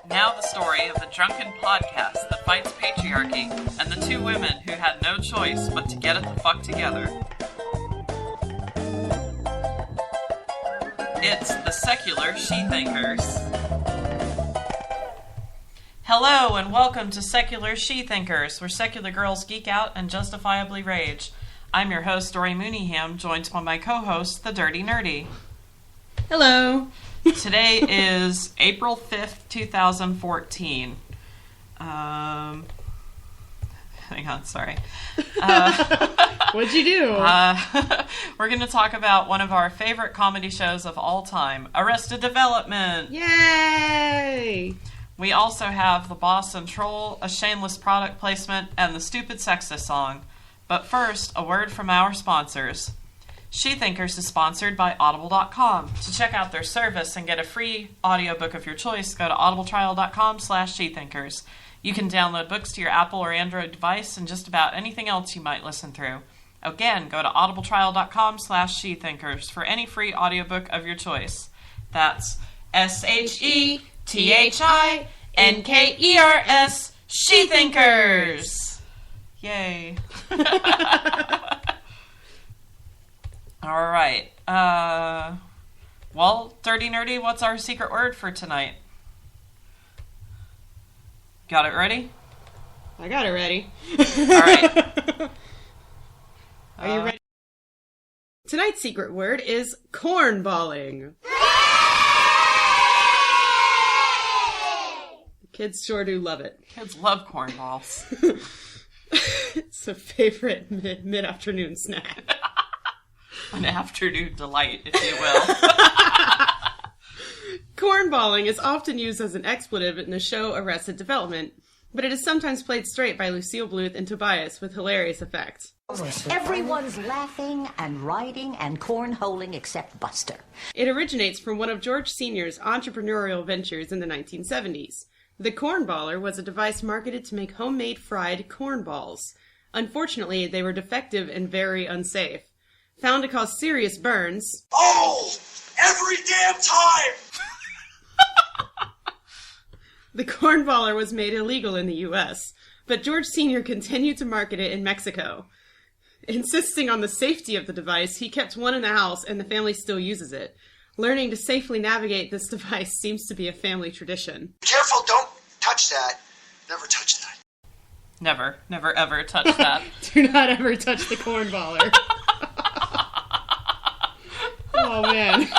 Now the story of the drunken podcast that fights patriarchy and the two women who had no choice but to get it the fuck together. It's the secular Shethinkers. Hello and welcome to Secular Shethinkers, where secular girls geek out and justifiably rage. I'm your host, Dory Mooneyham, joined by my co-host, the Dirty Nerdy. Hello. Today is April 5th, 2014. Hang on, sorry. What'd you do? We're going to talk about one of our favorite comedy shows of all time, Arrested Development. Yay! We also have The Boss and Troll, a shameless product placement, and the stupid sexist song. But first, a word from our sponsors. Shethinkers is sponsored by Audible.com. To check out their service and get a free audiobook of your choice, go to audibletrial.com/Shethinkers. You can download books to your Apple or Android device and just about anything else you might listen through. Again, go to audibletrial.com/Shethinkers for any free audiobook of your choice. That's SHETHINKERS, Shethinkers! Yay. Alright. Well, Dirty Nerdy, what's our secret word for tonight? Got it ready? I got it ready. Alright. Are you ready? Tonight's secret word is cornballing. Kids sure do love it. Kids love cornballs. It's a favorite mid-afternoon snack. An afternoon delight, if you will. Cornballing is often used as an expletive in the show Arrested Development, but it is sometimes played straight by Lucille Bluth and Tobias with hilarious effect. Everyone's laughing and riding and cornholing except Buster. It originates from one of George Sr.'s entrepreneurial ventures in the 1970s. The cornballer was a device marketed to make homemade fried cornballs. Unfortunately, they were defective and very unsafe. Found to cause serious burns. Oh! Every damn time! The cornballer was made illegal in the U.S., but George Sr. continued to market it in Mexico. Insisting on the safety of the device, he kept one in the house, and the family still uses it. Learning to safely navigate this device seems to be a family tradition. Careful, don't touch that. Never touch that. Never ever touch that. Do not ever touch the cornballer. Oh, man.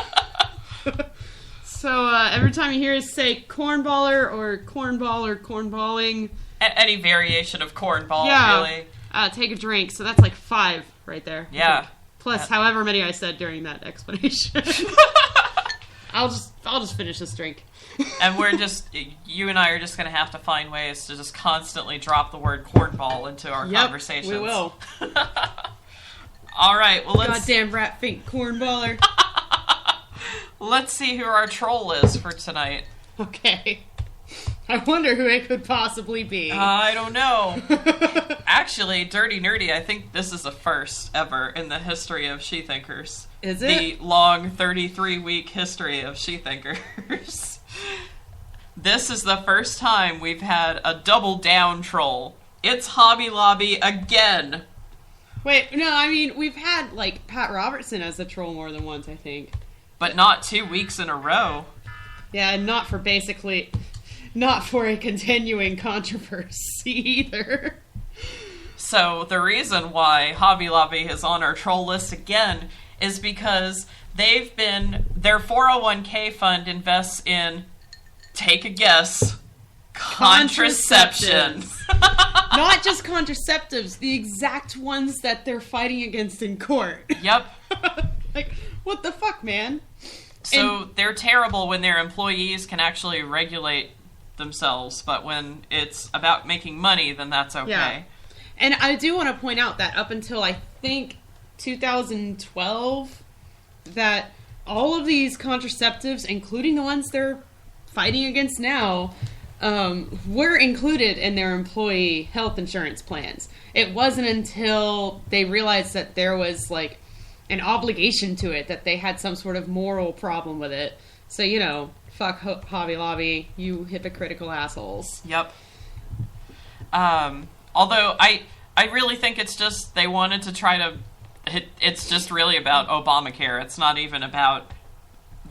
So, every time you hear us say cornballer or cornball or cornballing... Any variation of cornball, really. Take a drink. So that's like 5 right there. Yeah. Plus however many I said during that explanation. I'll just finish this drink. And you and I are just going to have to find ways to just constantly drop the word cornball into our conversations. We will. All right, well, let's... Goddamn rat fink cornballer. Let's see who our troll is for tonight. Okay. I wonder who it could possibly be. I don't know. Actually, Dirty Nerdy, I think this is the first ever in the history of Shethinkers. Is it? The long 33-week history of Shethinkers. This is the first time we've had a double down troll. It's Hobby Lobby again. Wait, no, I mean, we've had, like, Pat Robertson as a troll more than once, I think. But not 2 weeks in a row. Yeah, and not for a continuing controversy either. So the reason why Hobby Lobby is on our troll list again is because their 401k fund invests in, take a guess, contraceptions. Not just contraceptives, the exact ones that they're fighting against in court. Yep. Like, what the fuck, man? So they're terrible when their employees can actually regulate themselves, but when it's about making money, then that's okay. Yeah. And I do want to point out that up until, I think, 2012, that all of these contraceptives, including the ones they're fighting against now, were included in their employee health insurance plans. It wasn't until they realized that there was, like, an obligation to it, that they had some sort of moral problem with it, So, you know, fuck Hobby Lobby, you hypocritical assholes. Yep. Although I really think it's just they wanted to try to... It's just really about Obamacare. It's not even about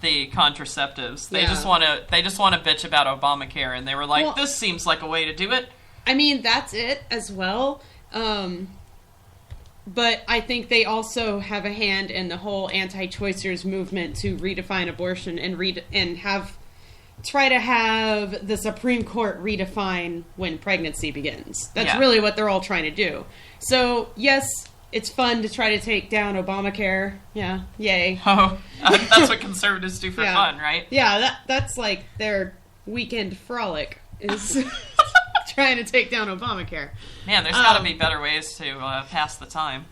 the contraceptives. They just want to bitch about Obamacare, and they were like, this seems like a way to do it. I mean, that's it as well. But I think they also have a hand in the whole anti-choicers movement to redefine abortion and try to have the Supreme Court redefine when pregnancy begins. That's really what they're all trying to do. So, yes, it's fun to try to take down Obamacare. Yeah, yay. Oh, that's what conservatives do for fun, right? Yeah, that's like their weekend frolic is trying to take down Obamacare. Man, there's got to be better ways to pass the time.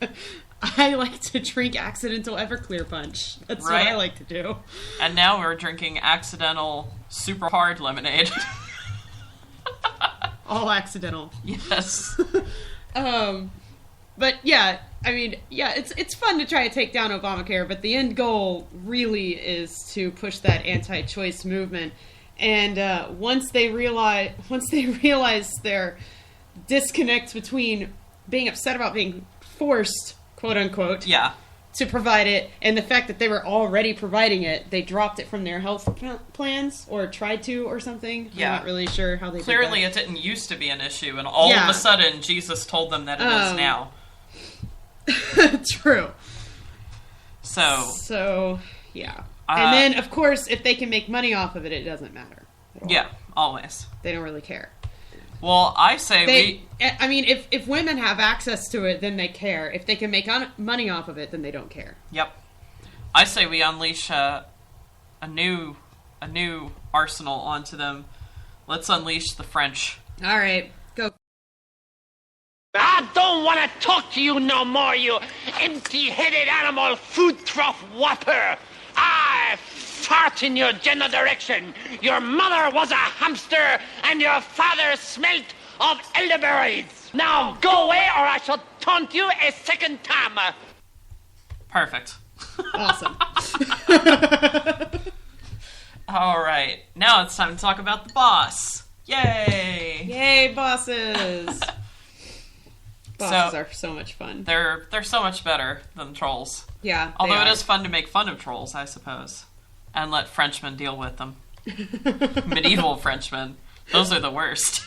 I like to drink accidental Everclear punch. That's what I like to do. And now we're drinking accidental super hard lemonade. All accidental. Yes. But yeah, I mean, yeah, it's fun to try to take down Obamacare, but the end goal really is to push that anti-choice movement. And once they realize their disconnect between being upset about being forced, quote unquote, to provide it, and the fact that they were already providing it, they dropped it from their health plans or tried to or something. I'm not really sure how they Clearly did that. It didn't used to be an issue, and all of a sudden Jesus told them that it is now. True. So yeah. And then, of course, if they can make money off of it, it doesn't matter. Yeah, always. They don't really care. Well, I say I mean, if women have access to it, then they care. If they can make money off of it, then they don't care. Yep. I say we unleash a new arsenal onto them. Let's unleash the French. All right, go. I don't want to talk to you no more, you empty-headed animal food trough whopper. I fart in your general direction. Your mother was a hamster, and your father smelt of elderberries. Now go away, or I shall taunt you a second time. Perfect. Awesome. All right, now it's time to talk about the boss. Yay! Yay, bosses! Bosses are so much fun. They're so much better than trolls. Yeah. Although it is fun to make fun of trolls, I suppose. And let Frenchmen deal with them. Medieval Frenchmen. Those are the worst.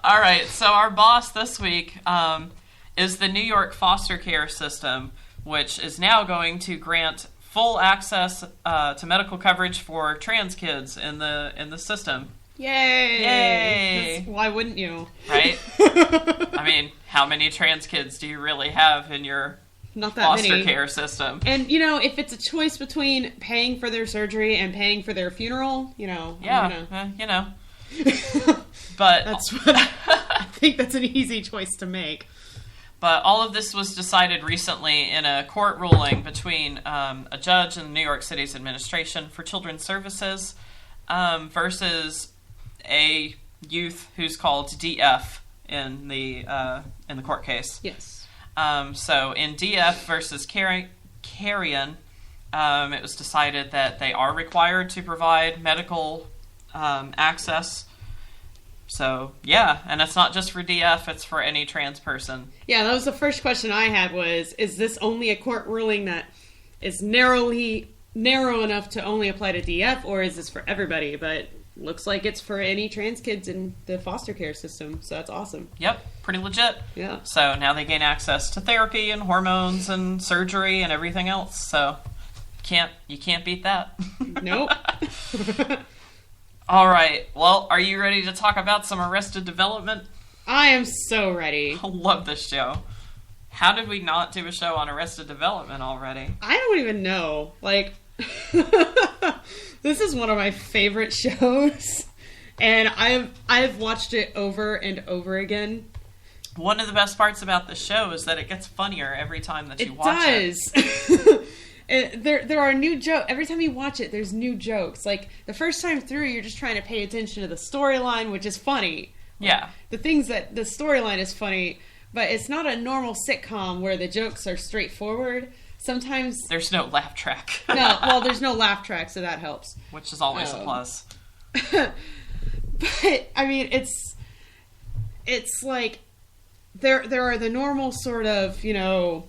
All right, so our boss this week is the New York foster care system, which is now going to grant full access to medical coverage for trans kids in the system. Yay! Yay! Why wouldn't you? Right? I mean, how many trans kids do you really have in your foster care system? And, you know, if it's a choice between paying for their surgery and paying for their funeral, you know. You know. But that's what I think that's an easy choice to make. But all of this was decided recently in a court ruling between a judge in New York City's Administration for Children's Services versus a youth who's called DF in the court case. Yes. So in DF versus Carrion, it was decided that they are required to provide medical access. So, yeah, and it's not just for DF, it's for any trans person. Yeah, that was the first question I had was, is this only a court ruling that is narrow enough to only apply to DF, or is this for everybody? But looks like it's for any trans kids in the foster care system, so that's awesome. Yep, pretty legit. Yeah. So now they gain access to therapy and hormones and surgery and everything else, so you can't beat that. Nope. All right. Well, are you ready to talk about some Arrested Development? I am so ready. I love this show. How did we not do a show on Arrested Development already? I don't even know. Like, this is one of my favorite shows, and I've watched it over and over again. One of the best parts about the show is that it gets funnier every time that you watch it. It does. There are new jokes. Every time you watch it, there's new jokes. Like, the first time through, you're just trying to pay attention to the storyline, which is funny. Yeah. The storyline is funny, but it's not a normal sitcom where the jokes are straightforward. sometimes There's no laugh track. no. Well, there's no laugh track, so that helps. Which is always a plus. But I mean, it's like there are the normal sort of, you know,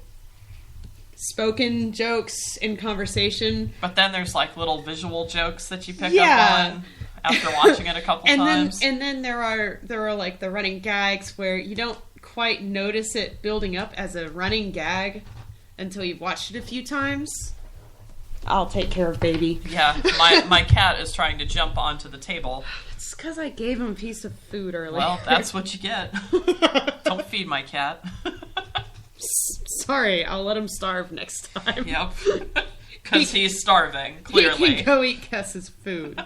spoken jokes in conversation. But then there's like little visual jokes that you pick Yeah. up on after watching it a couple times. Then there are like the running gags where you don't quite notice it building up as a running gag until you've watched it a few times. I'll take care of baby. Yeah, my cat is trying to jump onto the table. It's because I gave him a piece of food earlier. Well, that's what you get. Don't feed my cat. Sorry, I'll let him starve next time. Yep. Because he's starving, clearly. He can go eat Kess's food.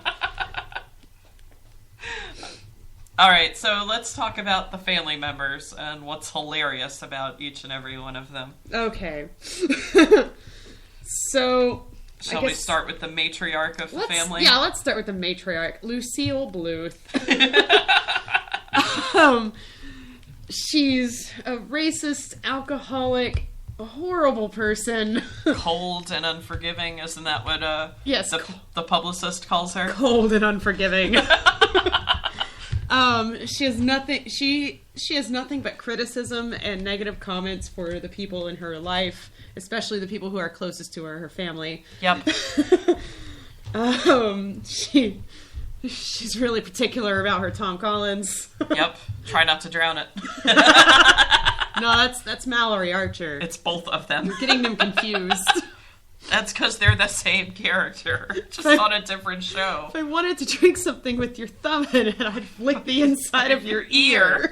Alright, so let's talk about the family members and what's hilarious about each and every one of them. Okay. So... Shall we start with the matriarch of the family? Yeah, let's start with the matriarch, Lucille Bluth. She's a racist, alcoholic, a horrible person. Cold and unforgiving, isn't that what yes, the publicist calls her? Cold and unforgiving. She has nothing. She has nothing but criticism and negative comments for the people in her life, especially the people who are closest to her family. Yep. She's really particular about her Tom Collins. Yep. Try not to drown it. No, that's Mallory Archer. It's both of them. You're getting them confused. That's because they're the same character, just on a different show. If I wanted to drink something with your thumb in it, I'd flick the inside of your ear.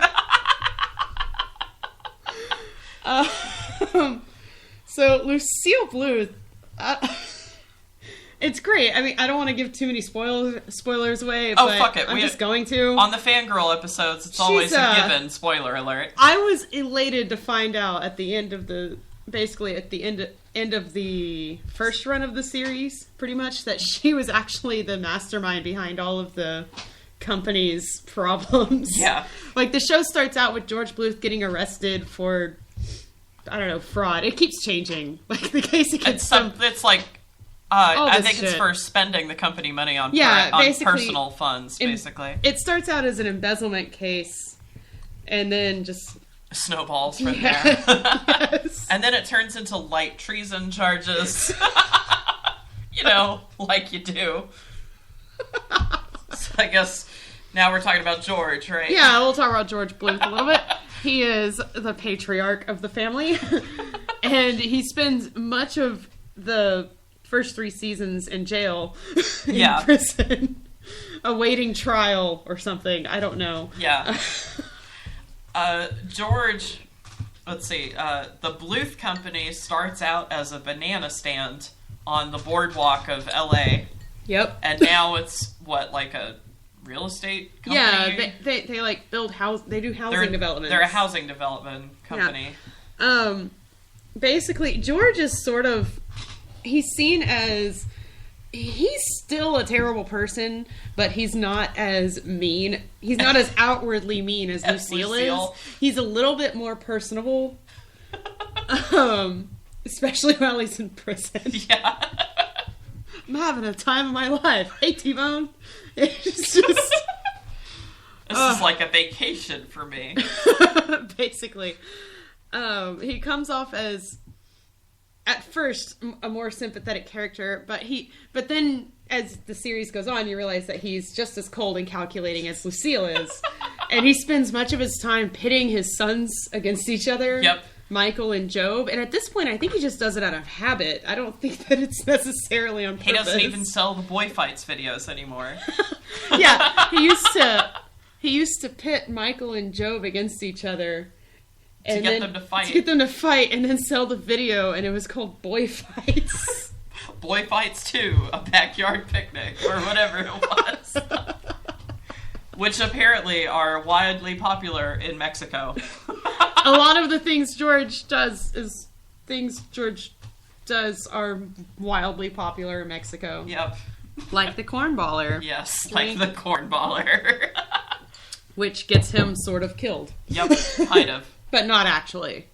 So Lucille Bluth, it's great. I mean, I don't want to give too many spoilers away, but fuck it. I'm just going to. On the fangirl episodes, it's always a given. Spoiler alert. I was elated to find out at the end of the end of the first run of the series, pretty much, that she was actually the mastermind behind all of the company's problems. Yeah. Like, the show starts out with George Bluth getting arrested for, I don't know, fraud. It keeps changing. Like, the case against it's like, I think it's for spending the company money on personal funds, basically. It starts out as an embezzlement case, and then just... snowballs from there. Yes. And then it turns into light treason charges. You know, like you do. So I guess now we're talking about George, right? Yeah, we'll talk about George Bluth a little bit. He is the patriarch of the family. And he spends much of the first 3 seasons in jail. In prison. Awaiting trial or something. I don't know. Yeah. George, let's see, the Bluth Company starts out as a banana stand on the boardwalk of LA. Yep. And now it's, like a real estate company? Yeah, they like build they do housing development. They're a housing development company. Yeah. Basically, George is sort of, he's seen as... He's still a terrible person, but he's not as mean. He's not as outwardly mean as Lucille is. He's a little bit more personable. Especially while he's in prison. Yeah. I'm having a time of my life. Hey, T-Bone. It's just... This is like a vacation for me. Basically. He comes off as... at first, a more sympathetic character, but then as the series goes on, you realize that he's just as cold and calculating as Lucille is. And he spends much of his time pitting his sons against each other. Yep. Michael and Job. And at this point, I think he just does it out of habit. I don't think that it's necessarily on purpose. He doesn't even sell the boy fights videos anymore. Yeah, he used to pit Michael and Job against each other. To get them to fight. To get them to fight and then sell the video, and it was called Boy Fights. Boy Fights 2, a backyard picnic, or whatever it was. Which apparently are wildly popular in Mexico. A lot of the things George does are wildly popular in Mexico. Yep. Like the cornballer. Yes, like the cornballer. Which gets him sort of killed. Yep, kind of. But not actually.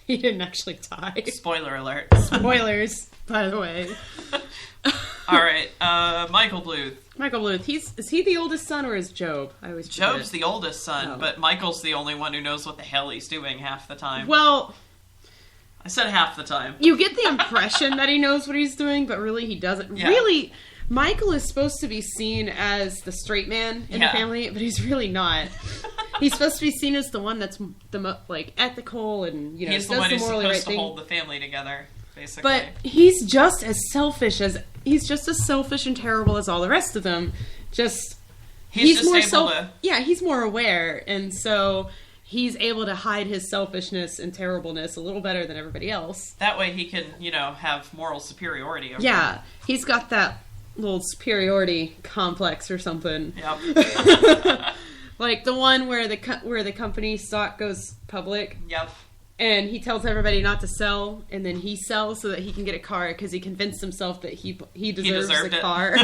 He didn't actually die. Spoiler alert. Spoilers, by the way. All right, Michael Bluth. Michael Bluth. Is he the oldest son or is Job? I always forget. Job's the oldest son, Oh. but Michael's the only one who knows what the hell he's doing half the time. Well, I said half the time. you get the impression that he knows what he's doing, but really he doesn't. Yeah. Really, Michael is supposed to be seen as the straight man in the Yeah. family, but he's really not. He's supposed to be seen as the one that's the ethical and He's the does one who's morally supposed right to thing. hold the family together, basically. But he's just as selfish and terrible as all the rest of them. he's just more able to... Yeah, he's more aware, and so he's able to hide his selfishness and terribleness a little better than everybody else. That way he can, have moral superiority over Yeah, he's got that little superiority complex or something. Yep. Like the one where the company stock goes public. Yep. And he tells everybody not to sell, and then he sells so that he can get a car because he convinced himself that he deserves deserved a it. car.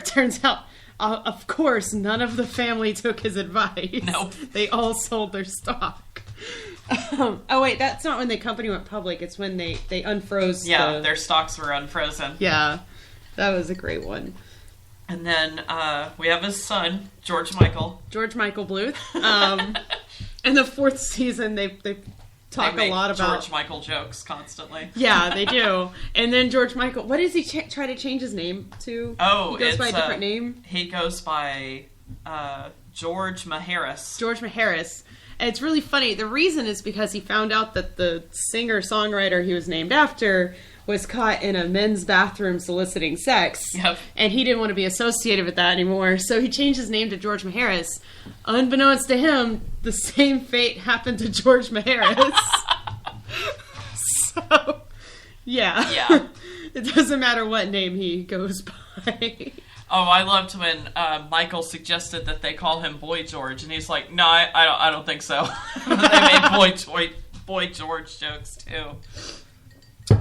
Turns out, of course, none of the family took his advice. Nope. They all sold their stock. Oh wait, that's not when the company went public. It's when they unfroze. Yeah, their stocks were unfrozen. Yeah, that was a great one. And then we have his son, George Michael. George Michael Bluth. In the fourth season, they talk They a lot make about George Michael jokes constantly. Yeah, they do. And then George Michael, what does he try to change his name to? Oh, he goes it's by a different name. He goes by George Maharis. George Maharis. And it's really funny. The reason is because he found out that the singer-songwriter he was named after was caught in a men's bathroom soliciting sex. Yep. And he didn't want to be associated with that anymore, so he changed his name to George Maharis. Unbeknownst to him, the same fate happened to George Maharis. So, yeah. Yeah. It doesn't matter what name he goes by. Oh, I loved when Michael suggested that they call him Boy George, and he's like, "No, I don't think so." They made Boy George jokes too.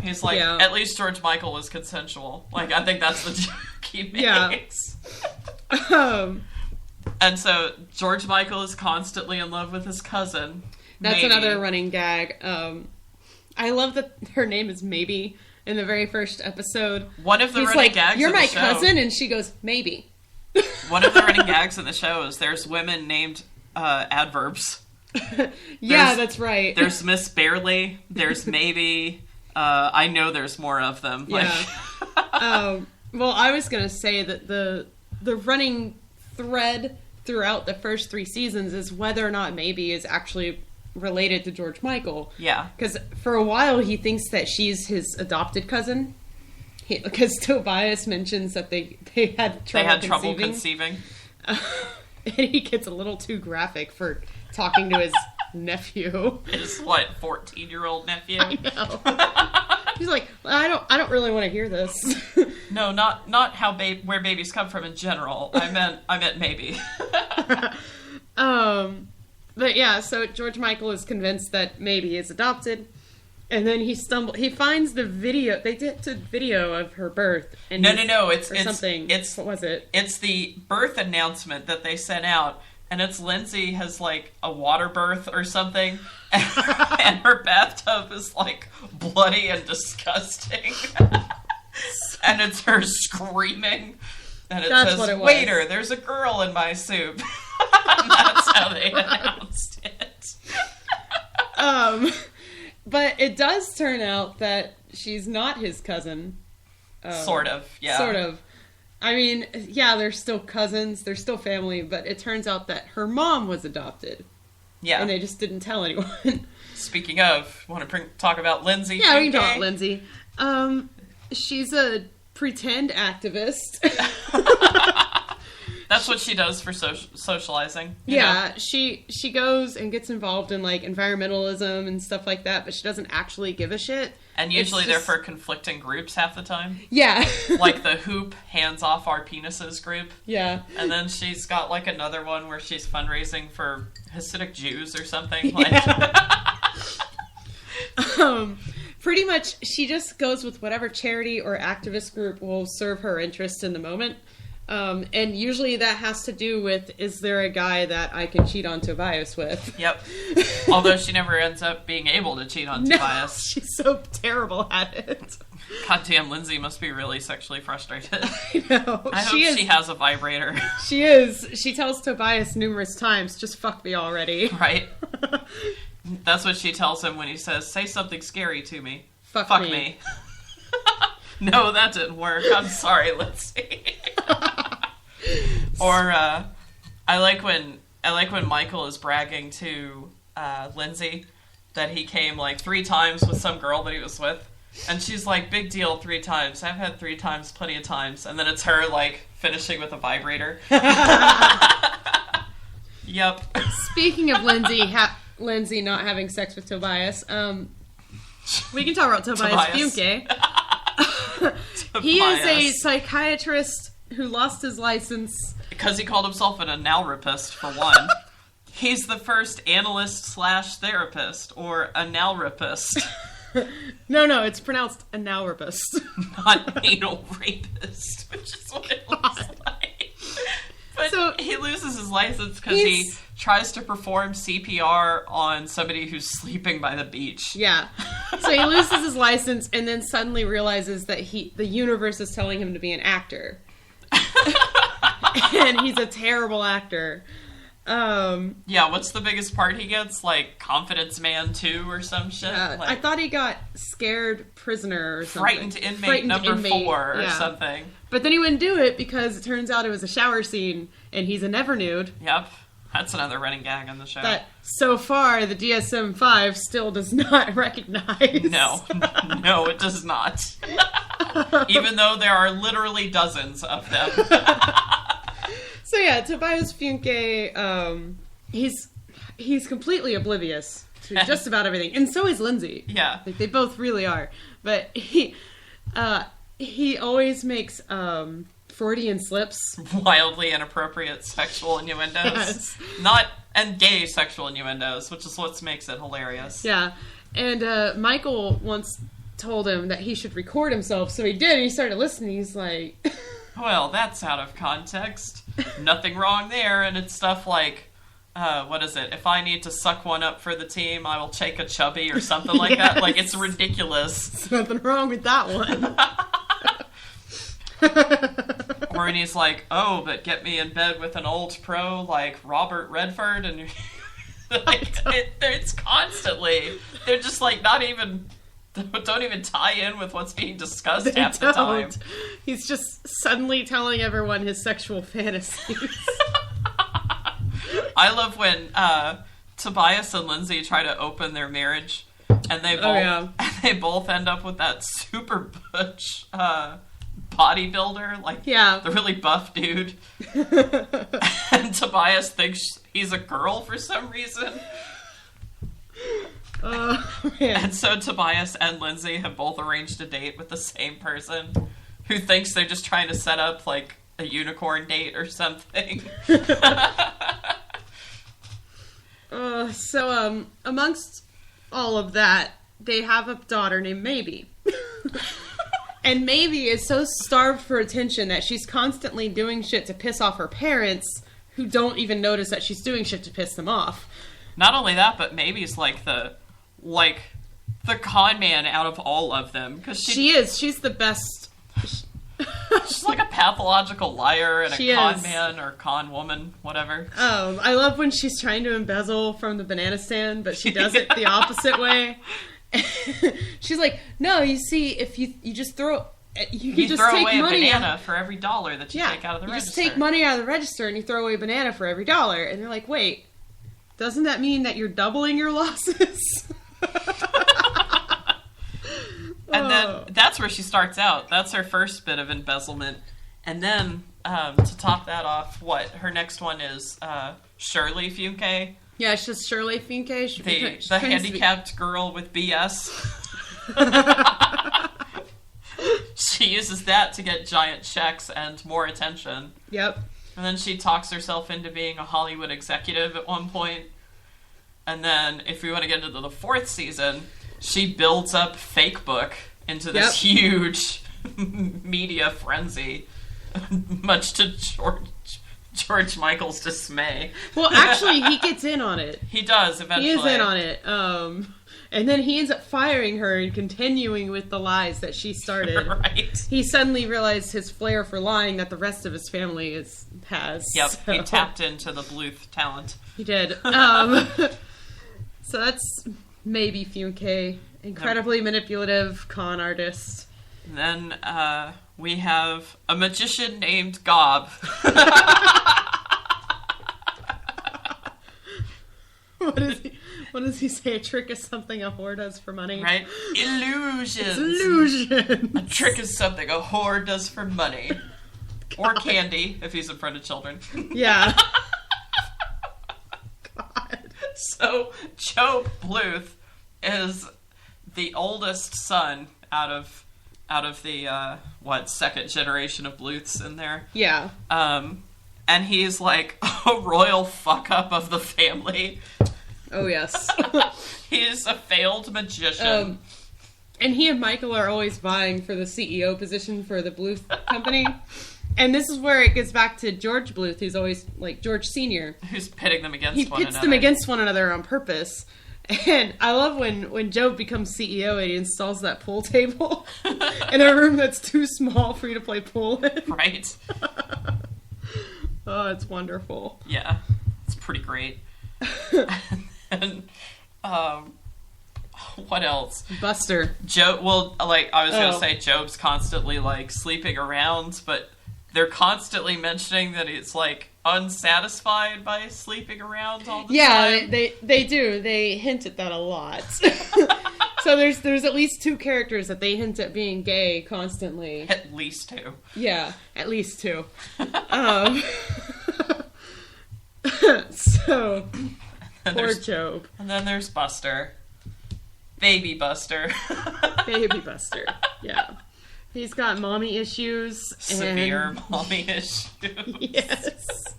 He's like, Yeah. at least George Michael was consensual. Like, I think that's the joke he makes. Yeah. And so George Michael is constantly in love with his cousin. That's Maybe. another running gag. I love that her name is Maybe in the very first episode. One of the He's running like, gags "You're of the my show- cousin," and she goes, "Maybe." One of the running gags in the show is there's women named adverbs. Yeah, that's right. There's Miss Barely. There's Maybe. I know there's more of them. Yeah. Well, I was going to say that the running thread throughout the first 3 seasons is whether or not Maybe is actually related to George Michael. Yeah. Because for a while he thinks that she's his adopted cousin. Because Tobias mentions that they had trouble conceiving. And he gets a little too graphic for talking to his nephew. His 14-year-old nephew? I know. He's like, I don't really want to hear this. No, not how where babies come from in general. I meant Maybe. But yeah, so George Michael is convinced that Maybe is adopted, and then he finds the video. They did a video of her birth. And No. It's something. What was it? It's the birth announcement that they sent out, and it's Lindsay has like a water birth or something, and her bathtub is like bloody and disgusting, and it's her screaming, and it That's says, what it was. "Waiter, there's a girl in my soup." And that's how they announced it. But it does turn out that she's not his cousin. Sort of, yeah. Sort of. I mean, yeah, they're still cousins, they're still family, but it turns out that her mom was adopted. Yeah. And they just didn't tell anyone. Speaking of, want to talk about Lindsay? Yeah, we can talk okay? about Lindsay. She's a pretend activist. That's what she does for socializing. you Yeah, know? she goes and gets involved in like environmentalism and stuff like that, but she doesn't actually give a shit. And usually It's they're just- for conflicting groups half the time. Yeah. Like the Hoop Hands Off Our Penises group. Yeah. And then she's got like another one where she's fundraising for Hasidic Jews or something. Like, Pretty much, she just goes with whatever charity or activist group will serve her interest in the moment. And usually that has to do with, is there a guy that I can cheat on Tobias with? Yep. Although she never ends up being able to cheat on Tobias. She's so terrible at it. Goddamn, Lindsay must be really sexually frustrated. I know. I hope she has a vibrator. She is. She tells Tobias numerous times, just fuck me already. Right? That's what she tells him when he says, say something scary to me. Fuck me. No, that didn't work. I'm sorry, Lindsay. Or, I like when Michael is bragging to, Lindsay that he came, like, 3 times with some girl that he was with. And she's like, big deal, 3 times. I've had 3 times, plenty of times. And then it's her, like, finishing with a vibrator. Yep. Speaking of Lindsay not having sex with Tobias, we can talk about Tobias Funke. He is a psychiatrist who lost his license. Because he called himself an analrapist, for one. He's the first analyst/therapist, or analrapist. No, it's pronounced analrapist. Not anal rapist, which is what it looks like. But so, he loses his license because he tries to perform CPR on somebody who's sleeping by the beach. Yeah. So he loses his license and then suddenly realizes that the universe is telling him to be an actor. And he's a terrible actor. Yeah, what's the biggest part he gets? Like, Confidence Man 2 or some shit? Like, I thought he got Scared Prisoner or something. Frightened Inmate number 4 or something. But then he wouldn't do it because it turns out it was a shower scene and he's a never nude. Yep. That's another running gag on the show. That, so far, the DSM-5 still does not recognize. No, it does not. Even though there are literally dozens of them. So yeah, Tobias Funke, he's completely oblivious to just about everything, and so is Lindsay. Yeah, like, they both really are. But he always makes Freudian slips, wildly inappropriate sexual innuendos, and gay sexual innuendos, which is what makes it hilarious. Yeah, and Michael once told him that he should record himself, so he did. And he started listening. He's like, well, that's out of context. Nothing wrong there. And it's stuff like, what is it? If I need to suck one up for the team, I will take a chubby or something like that. Like, it's ridiculous. There's nothing wrong with that one. Or when he's like, oh, but get me in bed with an old pro like Robert Redford. And like, it's constantly. They're just like not even... don't even tie in with what's being discussed half the time. He's just suddenly telling everyone his sexual fantasies. I love when Tobias and Lindsay try to open their marriage, and they both end up with that super butch bodybuilder, like the really buff dude. And Tobias thinks he's a girl for some reason. And so Tobias and Lindsay have both arranged a date with the same person who thinks they're just trying to set up like a unicorn date or something. So amongst all of that, they have a daughter named Maybe. And Maybe is so starved for attention that she's constantly doing shit to piss off her parents, who don't even notice that she's doing shit to piss them off. Not only that, but Maybe's like the con man out of all of them, because she is. She's the best. She's like a pathological liar and a con man or con woman, whatever. I love when she's trying to embezzle from the banana stand, but she does it the opposite way. She's like, no, you see, if you just throw... You just throw take away money a banana for every $1 that you take out of the register. You just take money out of the register and you throw away a banana for every $1. And they're like, wait, doesn't that mean that you're doubling your losses? And then that's where she starts out. That's her first bit of embezzlement. And then, to top that off, her next one is Shirley Funke. Yeah, it's just Shirley Funke. The handicapped girl with BS. She uses that to get giant checks and more attention. Yep. And then she talks herself into being a Hollywood executive at one point. And then, if we want to get into the 4th season, she builds up Fake Book into this huge media frenzy. much to George Michael's dismay. Well, actually, he gets in on it. He does, eventually. He is in on it. And then he ends up firing her and continuing with the lies that she started. Right. He suddenly realized his flair for lying that the rest of his family has. Yep, so. he tapped into the Bluth talent. He did. So that's maybe Funke. Incredibly manipulative con artist. And then we have a magician named Gob. What does he say? A trick is something a whore does for money? Right? Illusions. Illusion. A trick is something a whore does for money. Or candy, if he's in front of children. Yeah. God. So, Joe Bluth is the oldest son out of the, second generation of Bluths in there? Yeah. And he's like a royal fuck-up of the family. Oh, yes. He's a failed magician. And he and Michael are always vying for the CEO position for the Bluth company. And this is where it gets back to George Bluth, who's always, like, George Sr. Who's pitting them against one another. He pits them against one another on purpose. And I love when Joe becomes CEO and he installs that pool table in a room that's too small for you to play pool in. Right. Oh, it's wonderful. Yeah. It's pretty great. And, what else? Buster. Joe, well, like, I was going to say Job's constantly, like, sleeping around, but they're constantly mentioning that it's, like, unsatisfied by sleeping around all the time. Yeah, they do. They hint at that a lot. So there's at least two characters that they hint at being gay constantly. At least two. Yeah, at least two. So, poor Job. And then there's Buster. Baby Buster. Baby Buster, yeah. He's got mommy issues. Severe mommy issues. Yes.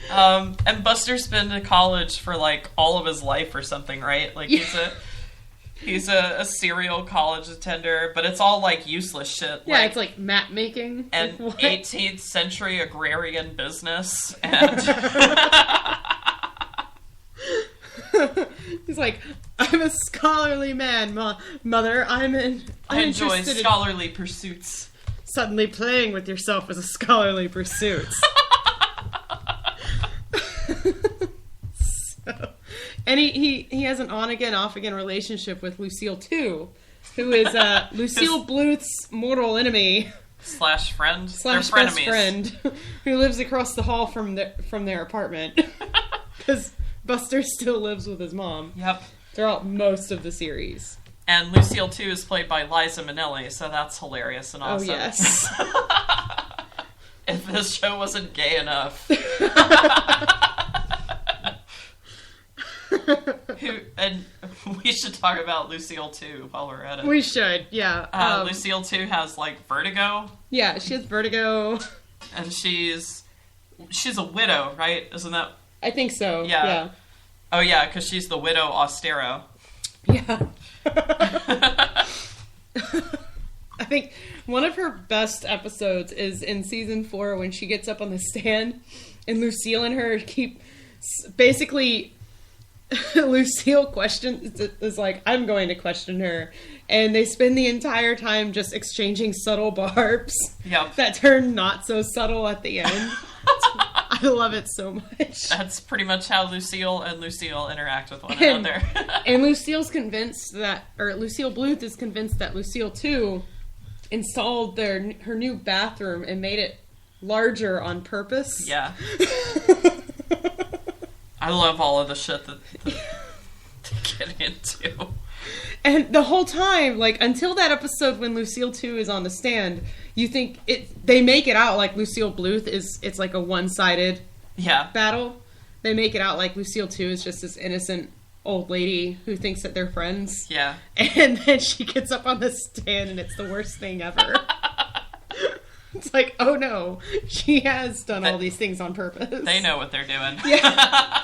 And Buster's been to college for, like, all of his life or something, right? Like, he's a serial college attender, but it's all, like, useless shit. Yeah, like, it's like map making. And 18th century agrarian business. And he's like, I'm a scholarly man, mother. I enjoy scholarly pursuits. Suddenly playing with yourself is a scholarly pursuit. And he has an on-again, off-again relationship with Lucille, too, who is Lucille Bluth's mortal enemy. Slash friend. Slash best friend, who lives across the hall from their apartment. Because Buster still lives with his mom. Yep. Throughout most of the series. And Lucille, too, is played by Liza Minnelli, so that's hilarious and awesome. Oh, yes. If this show wasn't gay enough. And we should talk about Lucille, too, while we're at it. We should, yeah. Lucille, too, has, like, vertigo. Yeah, she has vertigo. And she's a widow, right? Isn't that... I think so, yeah. Oh, yeah, because she's the widow Austero. Yeah. I think one of her best episodes is in season 4 when she gets up on the stand and Lucille and her keep... Basically, Lucille is like, I'm going to question her. And they spend the entire time just exchanging subtle barbs that turn not so subtle at the end. I love it so much. That's pretty much how Lucille interact with one another. And Lucille Bluth is convinced that Lucille, too, installed her new bathroom and made it larger on purpose. Yeah. I love all of the shit that they get into. And the whole time, like, until that episode when Lucille 2 is on the stand, you think they make it out like Lucille Bluth it's like a one-sided battle. They make it out like Lucille 2 is just this innocent old lady who thinks that they're friends. Yeah. And then she gets up on the stand and it's the worst thing ever. It's like, oh no, she has done all these things on purpose. They know what they're doing. Yeah.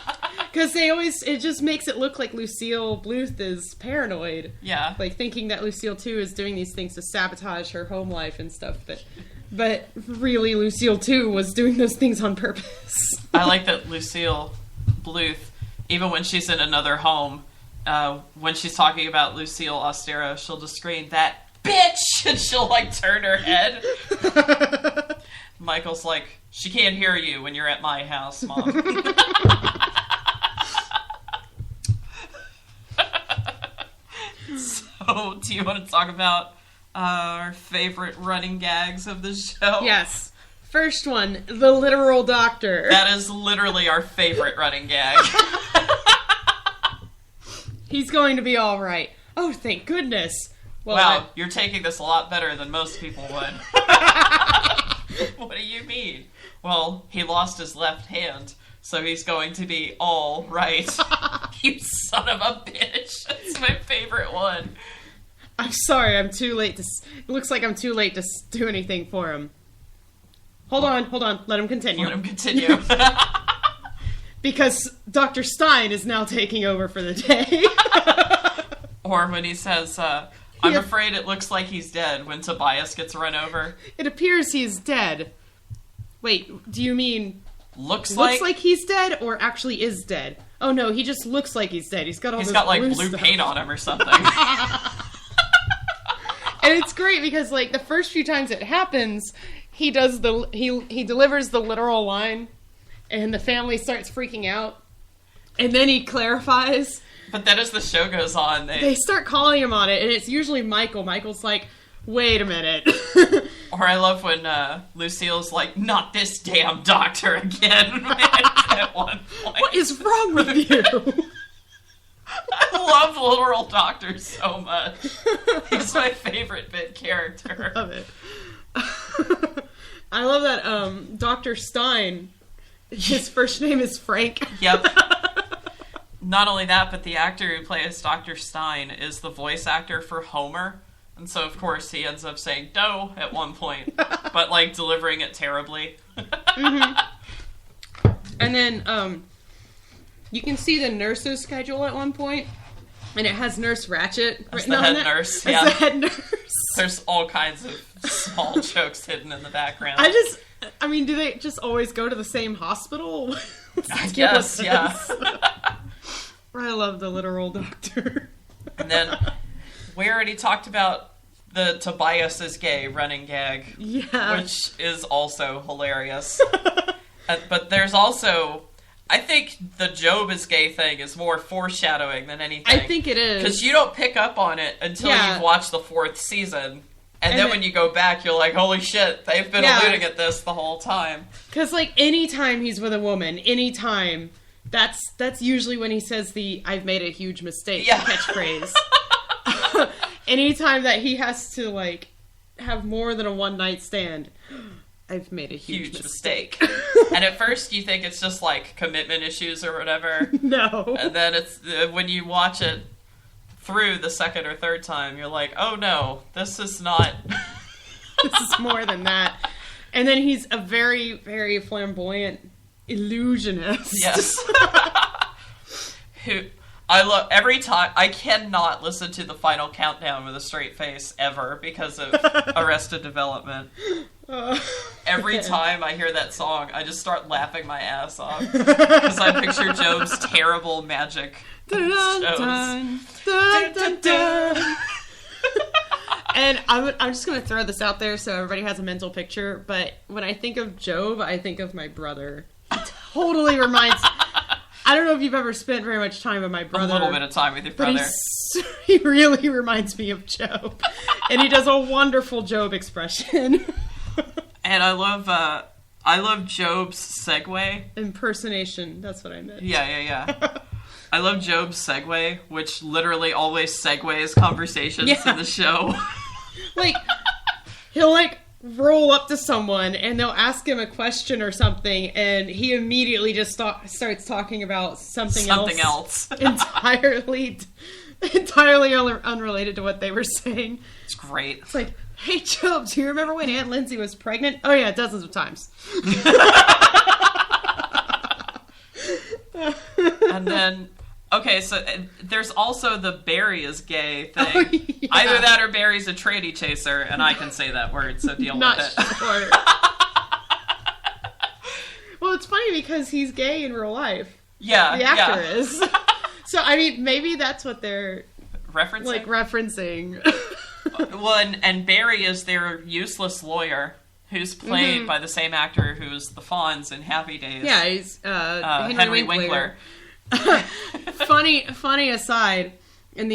Because it just makes it look like Lucille Bluth is paranoid. Yeah. Like, thinking that Lucille, too, is doing these things to sabotage her home life and stuff. But But really, Lucille, too, was doing those things on purpose. I like that Lucille Bluth, even when she's in another home, when she's talking about Lucille Ostero, she'll just scream, "That bitch!" And she'll, like, turn her head. Michael's like, "She can't hear you when you're at my house, Mom." So, do you want to talk about our favorite running gags of the show? Yes. First one, the literal doctor. That is literally our favorite running gag. He's going to be all right. Oh, thank goodness. Well, wow, you're taking this a lot better than most people would. What do you mean? Well, he lost his left hand, so he's going to be all right. You son of a bitch. That's my favorite one. I'm sorry, I'm too late to... It looks like I'm too late to do anything for him. Hold on. Let him continue. Let him continue. Because Dr. Stein is now taking over for the day. Or when he says, I'm afraid it looks like he's dead when Tobias gets run over. It appears he's dead. Wait, do you mean... Looks like he's dead or actually is dead? Oh no, he just looks like he's dead. He's got like blue stuff. paint on him or something. And it's great because like the first few times it happens, he delivers the literal line and the family starts freaking out. And then he clarifies. But then as the show goes on, they start calling him on it, and it's usually Michael. Michael's like, "Wait a minute." Or I love when Lucille's like, "Not this damn doctor again." At one point. What is wrong with you? I love literal doctor so much. He's my favorite bit character. I love it. I love that Dr. Stein, his first name is Frank. Yep. Not only that, but the actor who plays Dr. Stein is the voice actor for Homer. And so, of course, he ends up saying "no" at one point, but, like, delivering it terribly. Mm-hmm. And then, you can see the nurse's schedule at one point, and it has Nurse Ratched written on it. As the head nurse, yeah. As the head nurse. There's all kinds of small jokes hidden in the background. I mean, do they just always go to the same hospital? I guess, yeah. I love the literal doctor. And then, we already talked about the Tobias is gay running gag. Yeah. Which is also hilarious. But there's also... I think the Job is gay thing is more foreshadowing than anything. I think it is. Because you don't pick up on it until you've watched the 4th season. And then when you go back, you're like, holy shit, they've been alluding at this the whole time. Because, like, anytime he's with a woman, anytime, that's usually when he says the "I've made a huge mistake" catchphrase. Anytime that he has to, like, have more than a one-night stand, I've made a huge mistake. And at first you think it's just, like, commitment issues or whatever. No. And then it's when you watch it through the second or third time, you're like, oh no, this is not... This is more than that. And then he's a very, very flamboyant illusionist. Yes. Who... I love every time. I cannot listen to the final countdown with a straight face ever because of Arrested Development. Every time I hear that song, I just start laughing my ass off because I picture Job's terrible magic shows. And I'm just going to throw this out there so everybody has a mental picture, but when I think of Job, I think of my brother. He totally reminds... I don't know if you've ever spent very much time with my brother. A little bit of time with your brother. But he really reminds me of Job. And he does a wonderful Job expression. And I love Job's segue. Impersonation, that's what I meant. Yeah. I love Job's segue, which literally always segues conversations in the show. Like, he'll, like, roll up to someone and they'll ask him a question or something and he immediately just starts talking about something else. entirely unrelated to what they were saying. It's great. It's like, hey Job, do you remember when Aunt Lindsay was pregnant? Oh yeah, dozens of times. And then Okay, so there's also the Barry is gay thing. Oh, yeah. Either that or Barry's a tranny chaser, and I can say that word, so deal Not with it. sure. Well, it's funny because he's gay in real life. Yeah, The actor is. So, I mean, maybe that's what they're referencing. referencing. Well, and Barry is their useless lawyer, who's played by the same actor who's the Fonz in Happy Days. Yeah, he's Henry Winkler. Funny aside. In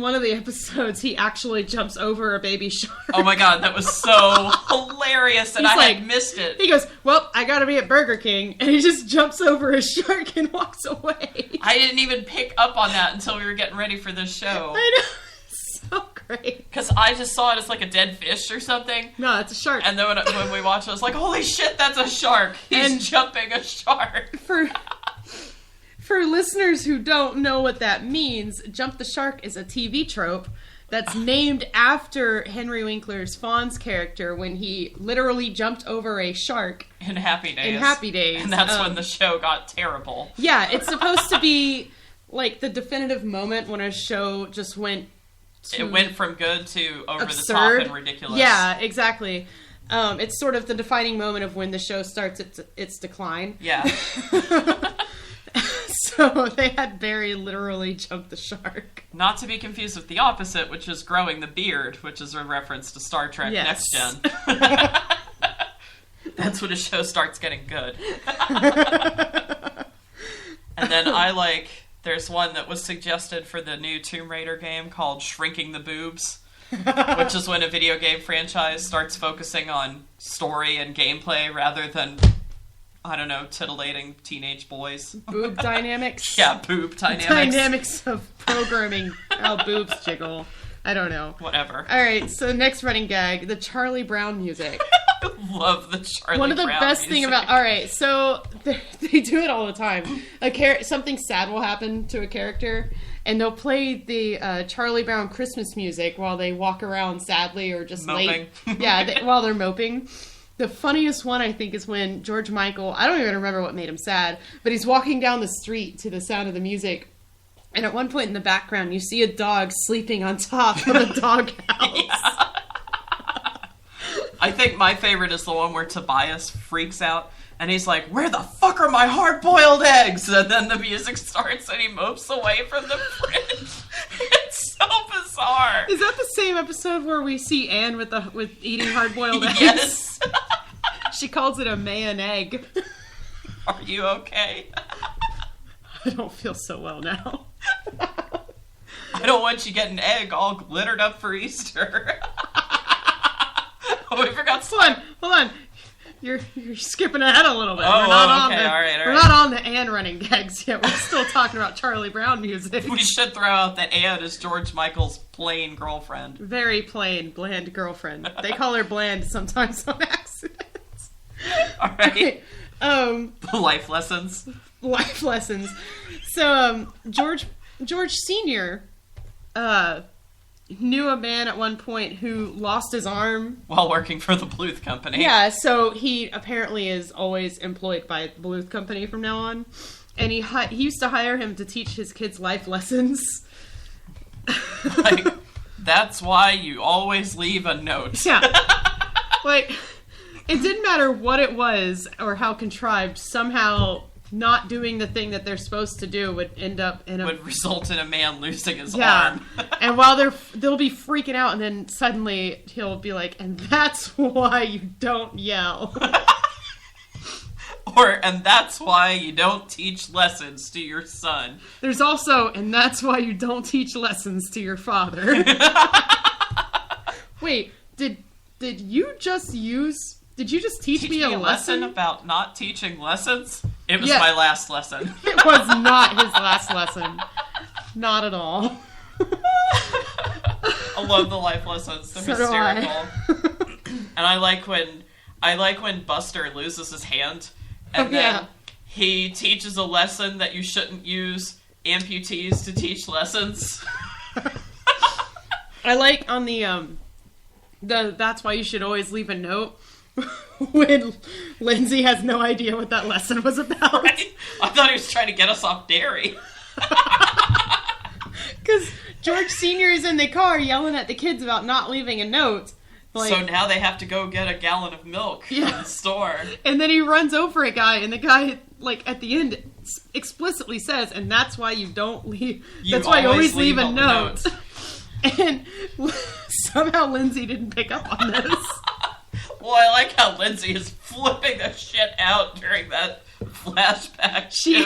one of the episodes, he actually jumps over a baby shark. Oh my god, that was so hilarious, and He's I like- had missed it. He goes, well, I gotta be at Burger King, and he just jumps over a shark and walks away. I didn't even pick up on that until we were getting ready for this show. I know. So great. Because I just saw it as like a dead fish or something. No, it's a shark. And then when we watched it, I was like, holy shit, that's a shark. He's And- jumping a shark. For listeners who don't know what that means, Jump the Shark is a TV trope that's named after Henry Winkler's Fonz character when he literally jumped over a shark. In Happy Days. In Happy Days. And that's when the show got terrible. Yeah, it's supposed to be like the definitive moment when a show just went It went from good to over absurd. the top and ridiculous. Yeah, exactly. It's sort of the defining moment of when the show starts its decline. Yeah. So they had Barry literally jump the shark. Not to be confused with the opposite, which is growing the beard, which is a reference to Star Trek Yes. Next Gen. That's when a show starts getting good. And then there's one that was suggested for the new Tomb Raider game called Shrinking the Boobs, which is when a video game franchise starts focusing on story and gameplay rather than, I don't know, titillating teenage boys. Boob dynamics. Yeah, boob dynamics. Dynamics of programming how boobs jiggle. I don't know. Whatever. All right, so next running gag, the Charlie Brown music. I love the Charlie One of the Brown best music. thing about... All right, so they do it all the time. Something sad will happen to a character, and they'll play the Charlie Brown Christmas music while they walk around sadly or just Moping. late. Yeah, while they're moping. The funniest one, I think, is when George Michael... I don't even remember what made him sad, but he's walking down the street to the sound of the music. And at one point in the background, you see a dog sleeping on top of a doghouse. Yeah. I think my favorite is the one where Tobias freaks out and he's like, where the fuck are my hard-boiled eggs? And then the music starts and he mopes away from the fridge. It's so bizarre. Is that the same episode where we see Anne with eating hard-boiled eggs? Yes. She calls it a man egg. Are you okay? I don't feel so well now. I don't want you getting egg all glittered up for Easter. Oh, we forgot. Hold on. You're skipping ahead a little bit. Oh, we're not okay, on all right. We're not on the Anne running gags yet. We're still talking about Charlie Brown music. We should throw out that Anne is George Michael's plain girlfriend. Very plain, bland girlfriend. They call her bland sometimes on accident. All right. Okay. Life lessons. Life lessons. So, George Sr. Knew a man at one point who lost his arm While working for the Bluth Company. Yeah, so he apparently is always employed by the Bluth Company from now on. And he used to hire him to teach his kids life lessons. Like, that's why you always leave a note. Yeah. Like, it didn't matter what it was or how contrived, somehow not doing the thing that they're supposed to do would end up in a... Would result in a man losing his Yeah. arm. And while they'll be freaking out, and then suddenly he'll be like, and that's why you don't yell. And that's why you don't teach lessons to your son. There's also, and that's why you don't teach lessons to your father. Wait, did you just teach me a lesson? about not teaching lessons? It was Yeah. my last lesson. It was not his last lesson. Not at all. I love the life lessons. They're So do I. hysterical. And I like when Buster loses his hand and then he teaches a lesson that you shouldn't use amputees to teach lessons. I like on the that's why you should always leave a note when Lindsay has no idea what that lesson was about. Right? I thought he was trying to get us off dairy. Because George Sr. is in the car yelling at the kids about not leaving a note. Like, so now they have to go get a gallon of milk from the store. And then he runs over a guy, and the guy, like, at the end explicitly says, and that's why you don't leave. That's why you always leave a note. And somehow Lindsay didn't pick up on this. Well, I like how Lindsay is flipping the shit out during that flashback, too.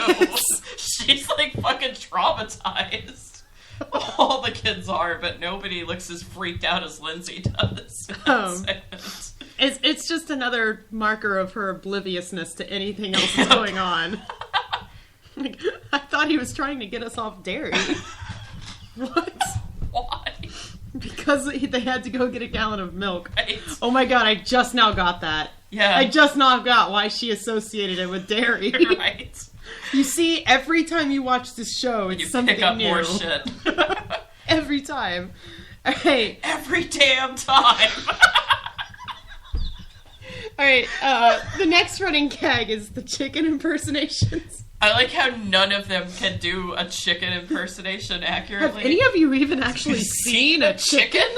She's, like, fucking traumatized. All the kids are, but nobody looks as freaked out as Lindsay does. It's just another marker of her obliviousness to anything else that's going on. Like, I thought he was trying to get us off dairy. What? Why? Because they had to go get a gallon of milk. Right. Oh my god, I just now got that. Yeah. I just now got why she associated it with dairy. Right. You see, every time you watch this show, it's something new. You pick up more shit. Every time. Alright. Every damn time. Alright, the next running gag is the chicken impersonations. I like how none of them can do a chicken impersonation accurately. Have any of you even actually seen a chicken?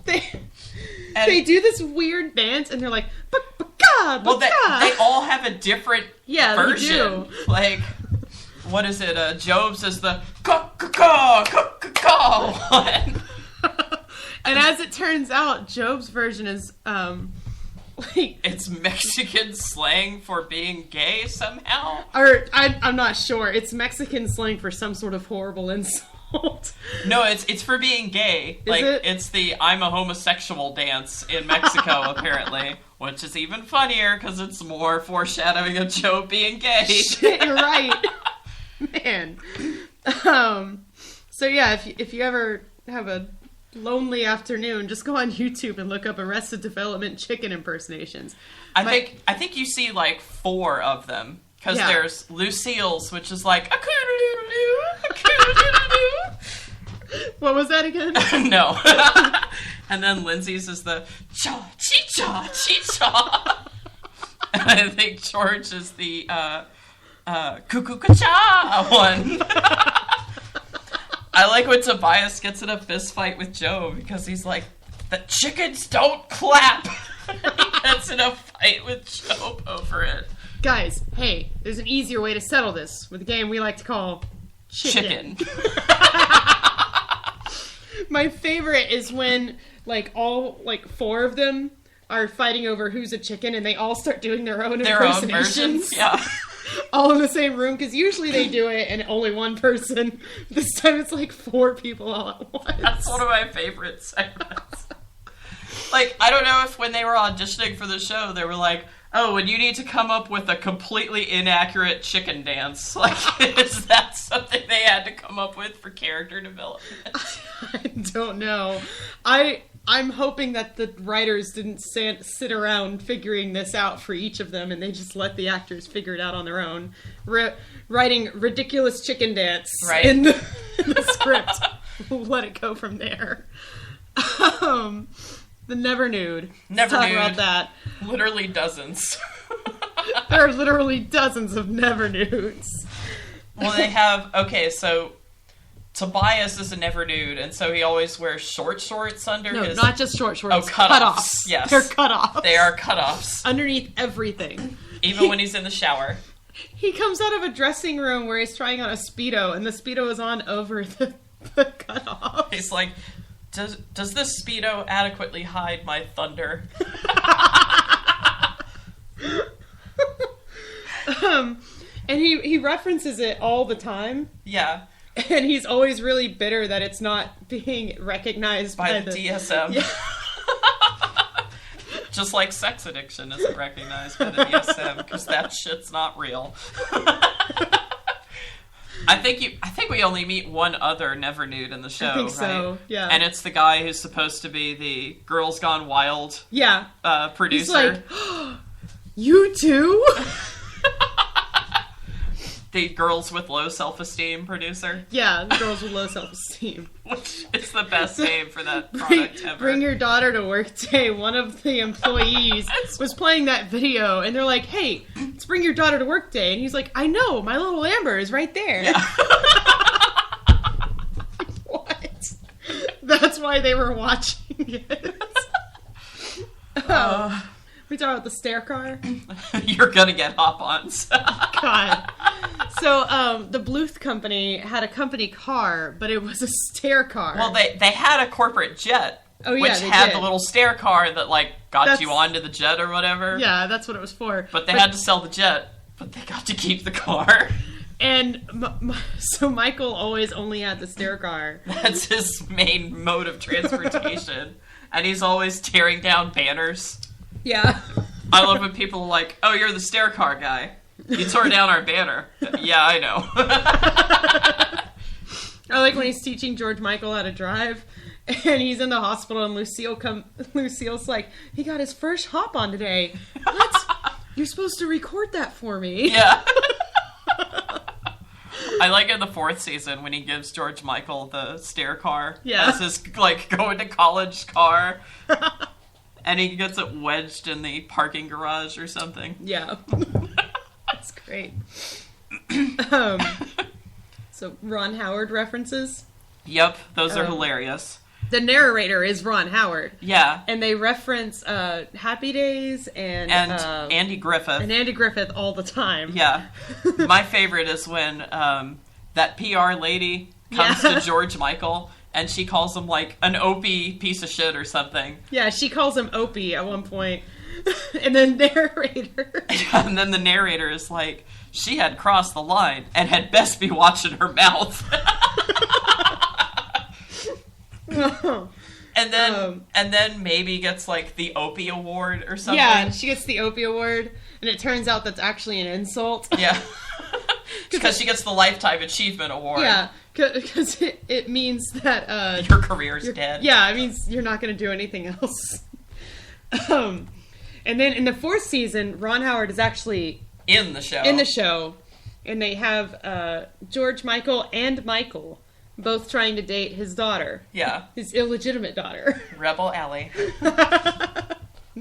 They do this weird dance, and they're like, "Ba-ba-ka, well, ba-ka." they all have a different version. They do. Like, what is it? Job's is the ka-ka-ka one. And as it turns out, Job's version is, like... It's Mexican slang for being gay, somehow? Or, I'm not sure. It's Mexican slang for some sort of horrible insult. No, it's for being gay. Is it? It's the I'm a homosexual dance in Mexico, apparently. Which is even funnier, because it's more foreshadowing of Job being gay. Shit, you're right. Man. So yeah, if you ever have a lonely afternoon, just go on YouTube and look up Arrested Development chicken impersonations. I think you see like 4 of them. Because there's Lucille's, which is like, what was that again? No. And then Lindsay's is the cha-chee-cha, chee-cha. And I think George is the cuckoo-ca-cha one. I like when Tobias gets in a fist fight with Joe because he's like, the chickens don't clap. He gets in a fight with Joe over it. Guys, hey, there's an easier way to settle this with a game we like to call Chicken. My favorite is when, like, all, like, 4 of them are fighting over who's a chicken, and they all start doing their own impersonations. Versions, yeah. All in the same room, because usually they do it and only one person. This time it's like 4 people all at once. That's one of my favorite segments. Like, I don't know if when they were auditioning for the show, they were like, oh, and you need to come up with a completely inaccurate chicken dance. Like, is that something they had to come up with for character development? I don't know. I'm hoping that the writers didn't sit around figuring this out for each of them, and they just let the actors figure it out on their own. Writing ridiculous chicken dance in the script. We'll let it go from there. The Never Nude. Never Let's Nude. talk about that. Literally dozens. There are literally dozens of Never Nudes. Well, they have... Okay, so Tobias is a Never Nude, and so he always wears short shorts under his... No, not just short shorts. Oh, cutoffs. Yes. They're cutoffs. They are cutoffs. Underneath everything. Even when he's in the shower. He comes out of a dressing room where he's trying on a Speedo, and the Speedo is on over the cutoffs. He's like... Does this Speedo adequately hide my thunder? And he references it all the time. Yeah. And he's always really bitter that it's not being recognized by the DSM. Yeah. Just like sex addiction isn't recognized by the DSM, because that shit's not real. I think we only meet one other Never Nude in the show, I think so, right? yeah. And it's the guy who's supposed to be the Girls Gone Wild producer. He's like, oh, you too? The Girls with Low Self-Esteem producer. Yeah, the Girls with Low Self-Esteem. Which is the best name for that product ever. Bring your daughter to work day. One of the employees was playing that video, and they're like, hey, let's bring your daughter to work day. And he's like, I know, my little Amber is right there. Yeah. why they were watching it. We talk about the stair car. You're gonna get hop-ons. God. So, the Bluth Company had a company car, but it was a stair car. Well, they had a corporate jet, Oh, yeah, which they had did. the little stair car that, like, got That's- you onto the jet or whatever. Yeah, that's what it was for. But they had to sell the jet, but they got to keep the car. And so Michael always only had the stair car. That's his main mode of transportation. And he's always tearing down banners. Yeah. I love when people are like, oh, you're the stair car guy. You tore down our banner. Yeah, I know. I like when he's teaching George Michael how to drive, and he's in the hospital, and Lucille's like, he got his first hop on today. What? You're supposed to record that for me. Yeah. I like in the 4th season when he gives George Michael the stair car as his, like, going to college car. And he gets it wedged in the parking garage or something. Yeah. That's great. So Ron Howard references. Yep, those are hilarious. The narrator is Ron Howard. Yeah. And they reference Happy Days and Andy Griffith. And Andy Griffith all the time. Yeah. My favorite is when that PR lady comes to George Michael and she calls him, like, an Opie piece of shit or something. Yeah, she calls him Opie at one point. And then narrator. And then the narrator is like, she had crossed the line and had best be watching her mouth. And then maybe gets, like, the Opie Award or something. Yeah, she gets the Opie Award, and it turns out that's actually an insult. Yeah. Because she gets the Lifetime Achievement Award. Yeah, because it means that... your career's dead. Yeah, it means you're not going to do anything else. And then in the 4th season, Ron Howard is actually... In the show. And they have George Michael and Michael both trying to date his daughter. Yeah. His illegitimate daughter. Rebel Allie.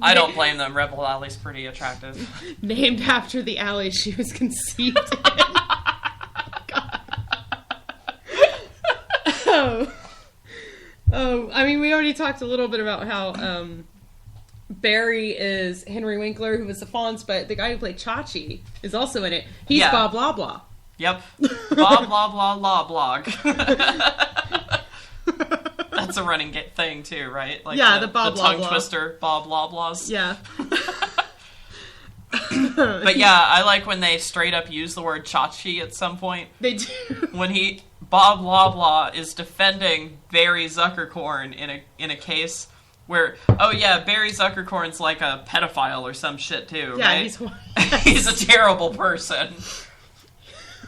I don't blame them. Rebel Allie's pretty attractive. Named after the alley she was conceived in. I mean, we already talked a little bit about how Barry is Henry Winkler, who was the Fonz, but the guy who played Chachi is also in it. He's Bob Blah Blah. Yep. Bob Blah Blah Blah Blog. That's a running thing too, right? Like the Bob the Blah tongue Blah. twister Bob Blah Blahs. Yeah. But yeah, I like when they straight up use the word Chachi at some point. They do. When Bob Blah Blah is defending Barry Zuckercorn in a case where, oh yeah, Barry Zuckercorn's like a pedophile or some shit too, right? He's a terrible person.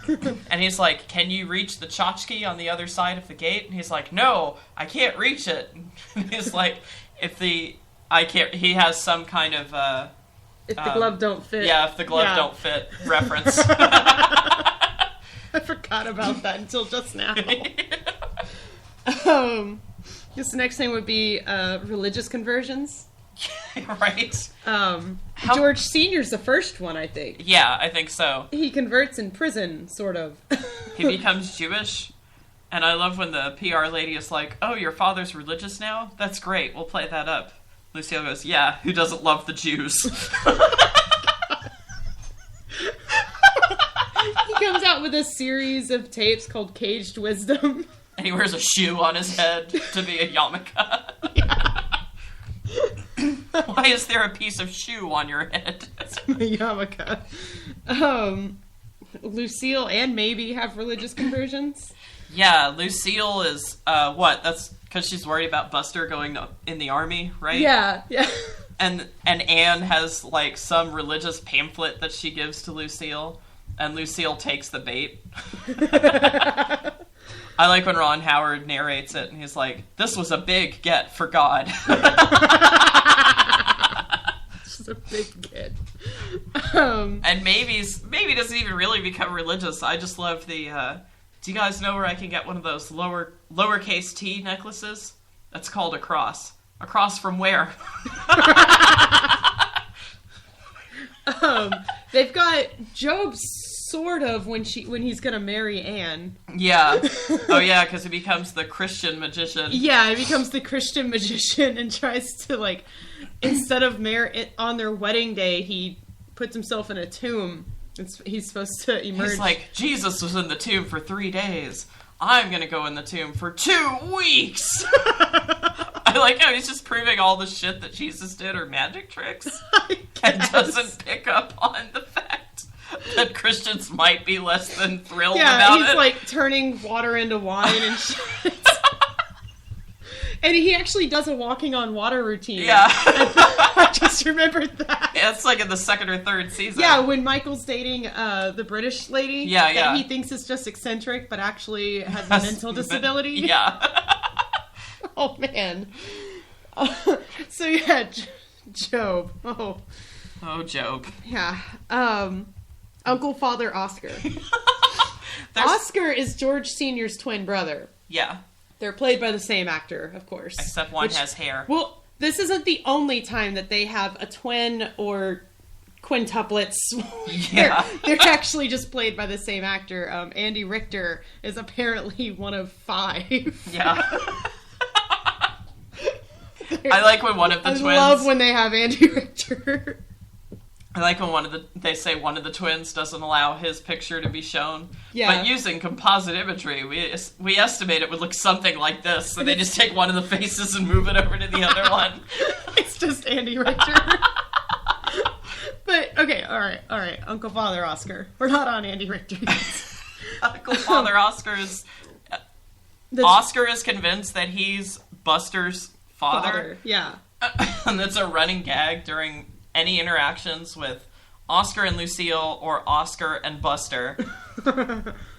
And he's like, can you reach the tchotchke on the other side of the gate? And he's like, no, I can't reach it. And he's like, he has some kind of, if the glove don't fit. Yeah, if the glove don't fit reference. I forgot about that until just now. This next thing would be religious conversions. Right. George Sr.'s the first one, I think. Yeah, I think so. He converts in prison, sort of. He becomes Jewish. And I love when the PR lady is like, oh, your father's religious now? That's great. We'll play that up. Lucille goes, yeah, who doesn't love the Jews? He comes out with a series of tapes called Caged Wisdom. And he wears a shoe on his head to be a yarmulke. Why is there a piece of shoe on your head? Yarmulke. Lucille and Maybe have religious conversions. Yeah, Lucille is, that's because she's worried about Buster going in the army, right? Yeah. And Anne has, like, some religious pamphlet that she gives to Lucille, and Lucille takes the bait. I like when Ron Howard narrates it, and he's like, this was a big get for God. This is a big get. And maybe doesn't even really become religious. I just love the, do you guys know where I can get one of those lowercase t necklaces? That's called a cross. A cross from where? They've got Job's sort of when he's gonna marry Anne. Yeah. Oh yeah, because he becomes the Christian magician. Yeah, he becomes the Christian magician and tries to, like, instead of on their wedding day, he puts himself in a tomb. He's supposed to emerge. He's like, Jesus was in the tomb for 3 days. I'm gonna go in the tomb for 2 weeks. I like how he's just proving all the shit that Jesus did are magic tricks. And doesn't pick up on the fact that Christians might be less than thrilled about it. Yeah, he's like turning water into wine and shit. And he actually does a walking on water routine. Yeah. I just remembered that. Yeah, it's like in the 2nd or 3rd season. Yeah, when Michael's dating the British lady. Yeah. That he thinks is just eccentric, but actually has a mental disability. Yeah. Oh, man. So, yeah, Job. Oh, Job. yeah. Uncle Father Oscar. Oscar is George Sr.'s twin brother. Yeah. They're played by the same actor, of course. Except one has hair. Well, this isn't the only time that they have a twin or quintuplets. Yeah. They're actually just played by the same actor. Andy Richter is apparently one of 5. Yeah. I like when one of the twins... I love when they have Andy Richter. I like when they say one of the twins doesn't allow his picture to be shown. Yeah. But using composite imagery, we estimate it would look something like this. So they just take one of the faces and move it over to the other one. It's just Andy Richter. But, okay, all right. Uncle Father Oscar. We're not on Andy Richter yet. Uncle Father Oscar is... Oscar is convinced that he's Buster's father. Yeah. And that's a running gag during any interactions with Oscar and Lucille or Oscar and Buster.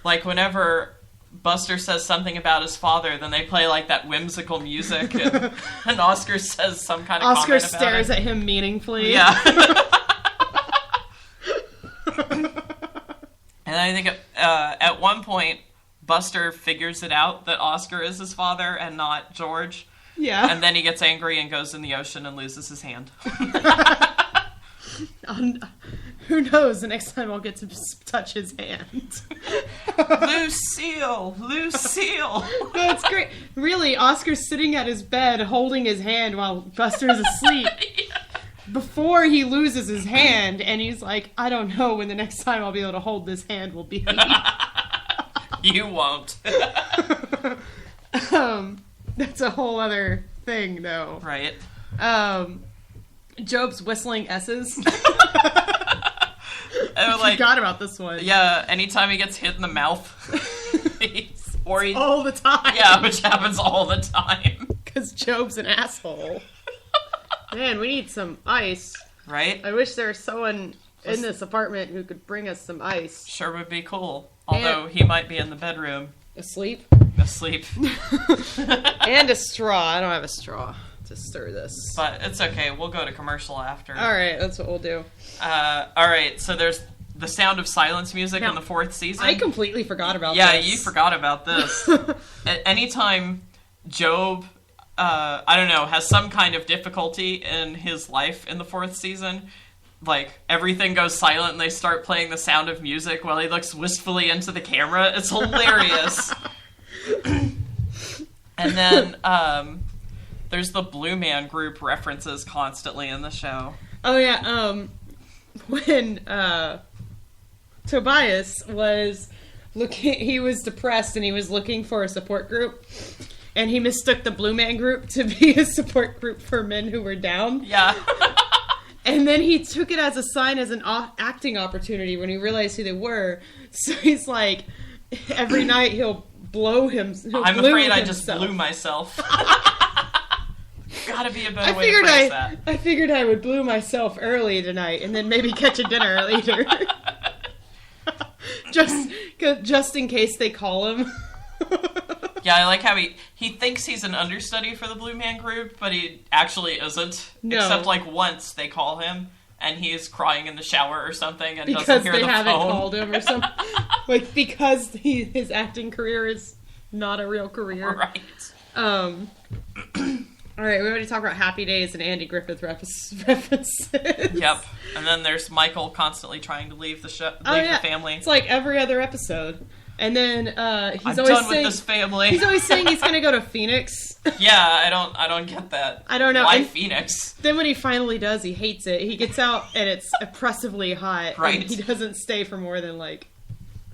Like, whenever Buster says something about his father, then they play, like, that whimsical music, and Oscar says some kind of Oscar comment about stares it. at him meaningfully. Yeah. And I think at one point, Buster figures it out that Oscar is his father and not George. Yeah. And then he gets angry and goes in the ocean and loses his hand. Who knows? The next time I'll get to touch his hand. Lucille! That's great. Really, Oscar's sitting at his bed holding his hand while Buster's asleep. Yeah. Before he loses his hand, and he's like, I don't know when the next time I'll be able to hold this hand will be. You won't. That's a whole other thing, though. Right. Job's whistling S's. I forgot about this one. Yeah, anytime he gets hit in the mouth. All the time. Yeah, which happens all the time. Because Job's an asshole. Man, we need some ice. Right? I wish there was someone in this apartment who could bring us some ice. Sure would be cool. Although he might be in the bedroom. Asleep? Asleep. And a straw. I don't have a straw to stir this. But it's okay. We'll go to commercial after. Alright, that's what we'll do. Alright, so there's the Sound of Silence music in the 4th season. I completely forgot about this. Yeah, you forgot about this. Anytime Job, I don't know, has some kind of difficulty in his life in the 4th season, like, everything goes silent and they start playing the Sound of Music while he looks wistfully into the camera. It's hilarious. And then, there's the Blue Man Group references constantly in the show. Oh, yeah, when, Tobias was he was depressed and he was looking for a support group, and he mistook the Blue Man Group to be a support group for men who were down. Yeah. And then he took it as a sign as an acting opportunity when he realized who they were. So he's like, every night he'll blow him. I'm afraid I just blew myself. Gotta be a better way to phrase that. I figured I would blew myself early tonight and then maybe catch a dinner later. Just in case they call him. Yeah, I like how he thinks he's an understudy for the Blue Man Group, but he actually isn't. No. Except, like, once they call him, and he's crying in the shower or something, and doesn't hear the phone. Because they haven't called him or something. Like, because his acting career is not a real career. Right. All right, we already talked about Happy Days and Andy Griffith references. Yep. And then there's Michael constantly trying to leave the the family. It's like every other episode. And then he's I'm always done with this family. He's always saying he's going to go to Phoenix. Yeah, I don't get that. I don't know. Why And Phoenix? then when he finally does, he hates it. He gets out and it's oppressively hot. Right. And he doesn't stay for more than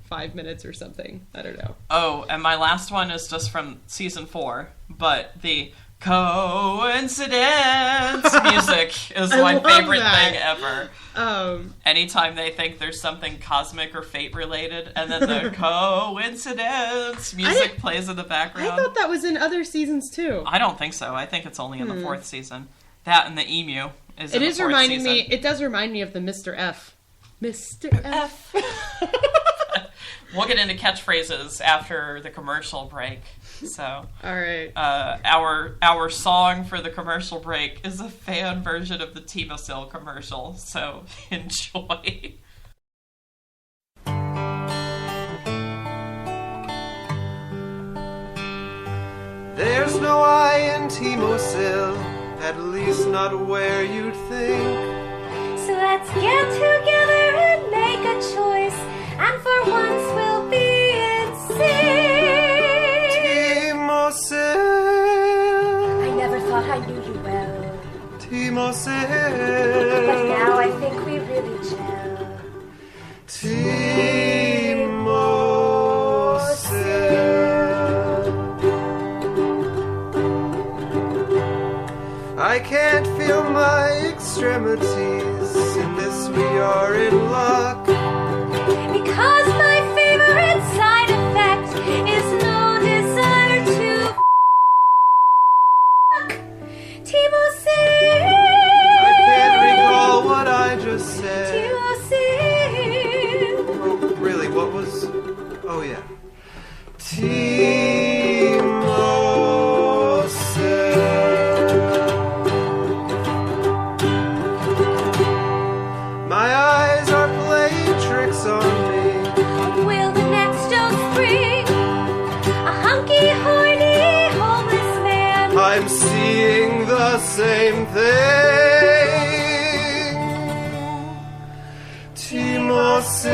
5 minutes or something. I don't know. Oh, and my last one is just from season 4, but the coincidence music is my favorite thing ever. Anytime they think there's something cosmic or fate related, and then the coincidence music plays in the background. I thought that was in other seasons too. I don't think so. I think it's only in the 4th season. That and the emu is in the 4th season. It does remind me of the Mr. F. Mr. F. We'll get into catchphrases after the commercial break. So, all right. Our song for the commercial break is a fan version of the Timosil commercial. So enjoy. There's no I in Timosil, at least not where you'd think. So let's get together and make a choice, and for once we'll be in sync. Timosil. I never thought I knew you well, Timosil. but now I think we really gel. I can't feel my extremities. In this we are in luck. Because my favorite side effect is no desire to fuck. Timosil. I can't recall what I just said. Timosil. Oh, really, what was... Oh, yeah. My eyes are playing tricks on me. Will the next dose bring a hunky, horny, homeless man? I'm seeing the same thing. Timosil.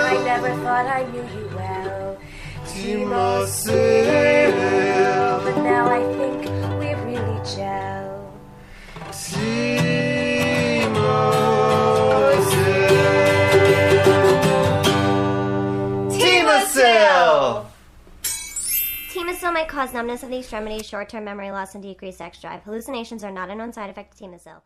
I never thought I knew you well. Timosil. But now I think we really gel. Timosil. Timosil might cause numbness of the extremities, short-term memory loss, and decreased sex drive. Hallucinations are not a known side effect of Timosil.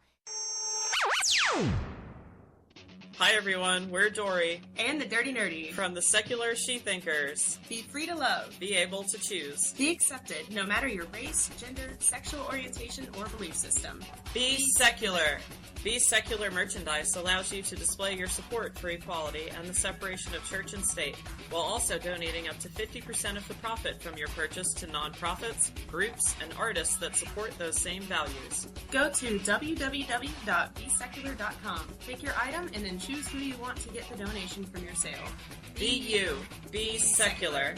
Hi everyone, we're Dory And the Dirty Nerdy. from the Secular Shethinkers. Be free to love. Be able to choose. Be accepted, no matter your race, gender, sexual orientation, or belief system. Be secular. Be Secular merchandise allows you to display your support for equality and the separation of church and state, while also donating up to 50% of the profit from your purchase to nonprofits, groups, and artists that support those same values. Go to www.besecular.com. Pick your item and then choose who you want to get the donation from your sale. Be you. Be secular.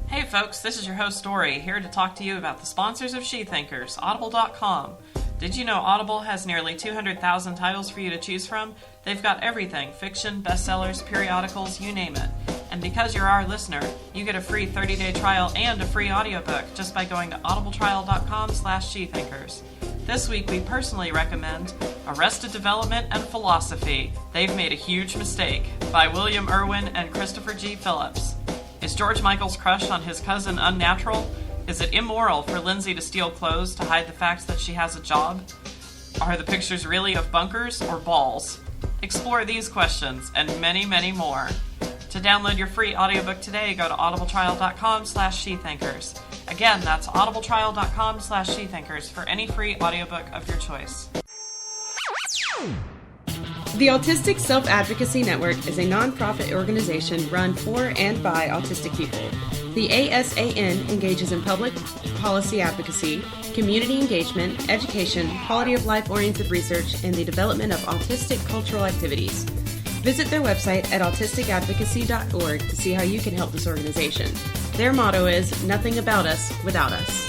Hey folks, this is your host Dory, here to talk to you about the sponsors of Shethinkers, Audible.com. Did you know Audible has nearly 200,000 titles for you to choose from? They've got everything, fiction, bestsellers, periodicals, you name it. And because you're our listener, you get a free 30-day trial and a free audiobook just by going to audibletrial.com/Shethinkers. This week we personally recommend Arrested Development and Philosophy, They've Made a Huge Mistake, by William Irwin and Christopher G. Phillips. Is George Michael's crush on his cousin unnatural? Is it immoral for Lindsay to steal clothes to hide the fact that she has a job? Are the pictures really of bunkers or balls? Explore these questions and many, many more. To download your free audiobook today, go to audibletrial.com/Shethinkers. Again, that's audibletrial.com/Shethinkers for any free audiobook of your choice. The Autistic Self-Advocacy Network is a non-profit organization run for and by autistic people. The ASAN engages in public policy advocacy, community engagement, education, quality of life-oriented research, and the development of autistic cultural activities. Visit their website at autisticadvocacy.org to see how you can help this organization. Their motto is, nothing about us without us.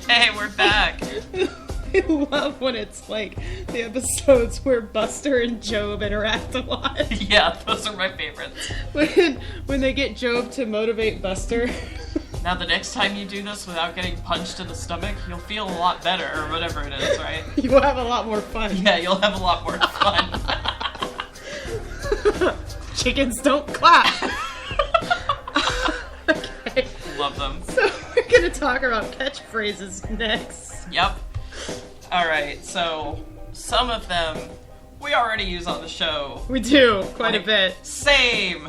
Hey, we're back. I love when it's like the episodes where Buster and Job interact a lot. Yeah, those are my favorites. When they get Job to motivate Buster. Now, the next time you do this without getting punched in the stomach, you'll feel a lot better, or whatever it is, right? You'll have a lot more fun. Yeah, you'll have a lot more fun. Chickens don't clap. Okay. Love them. So we're going to talk about catchphrases next. Yep. Alright, so some of them we already use on the show. We do, quite a bit. Same!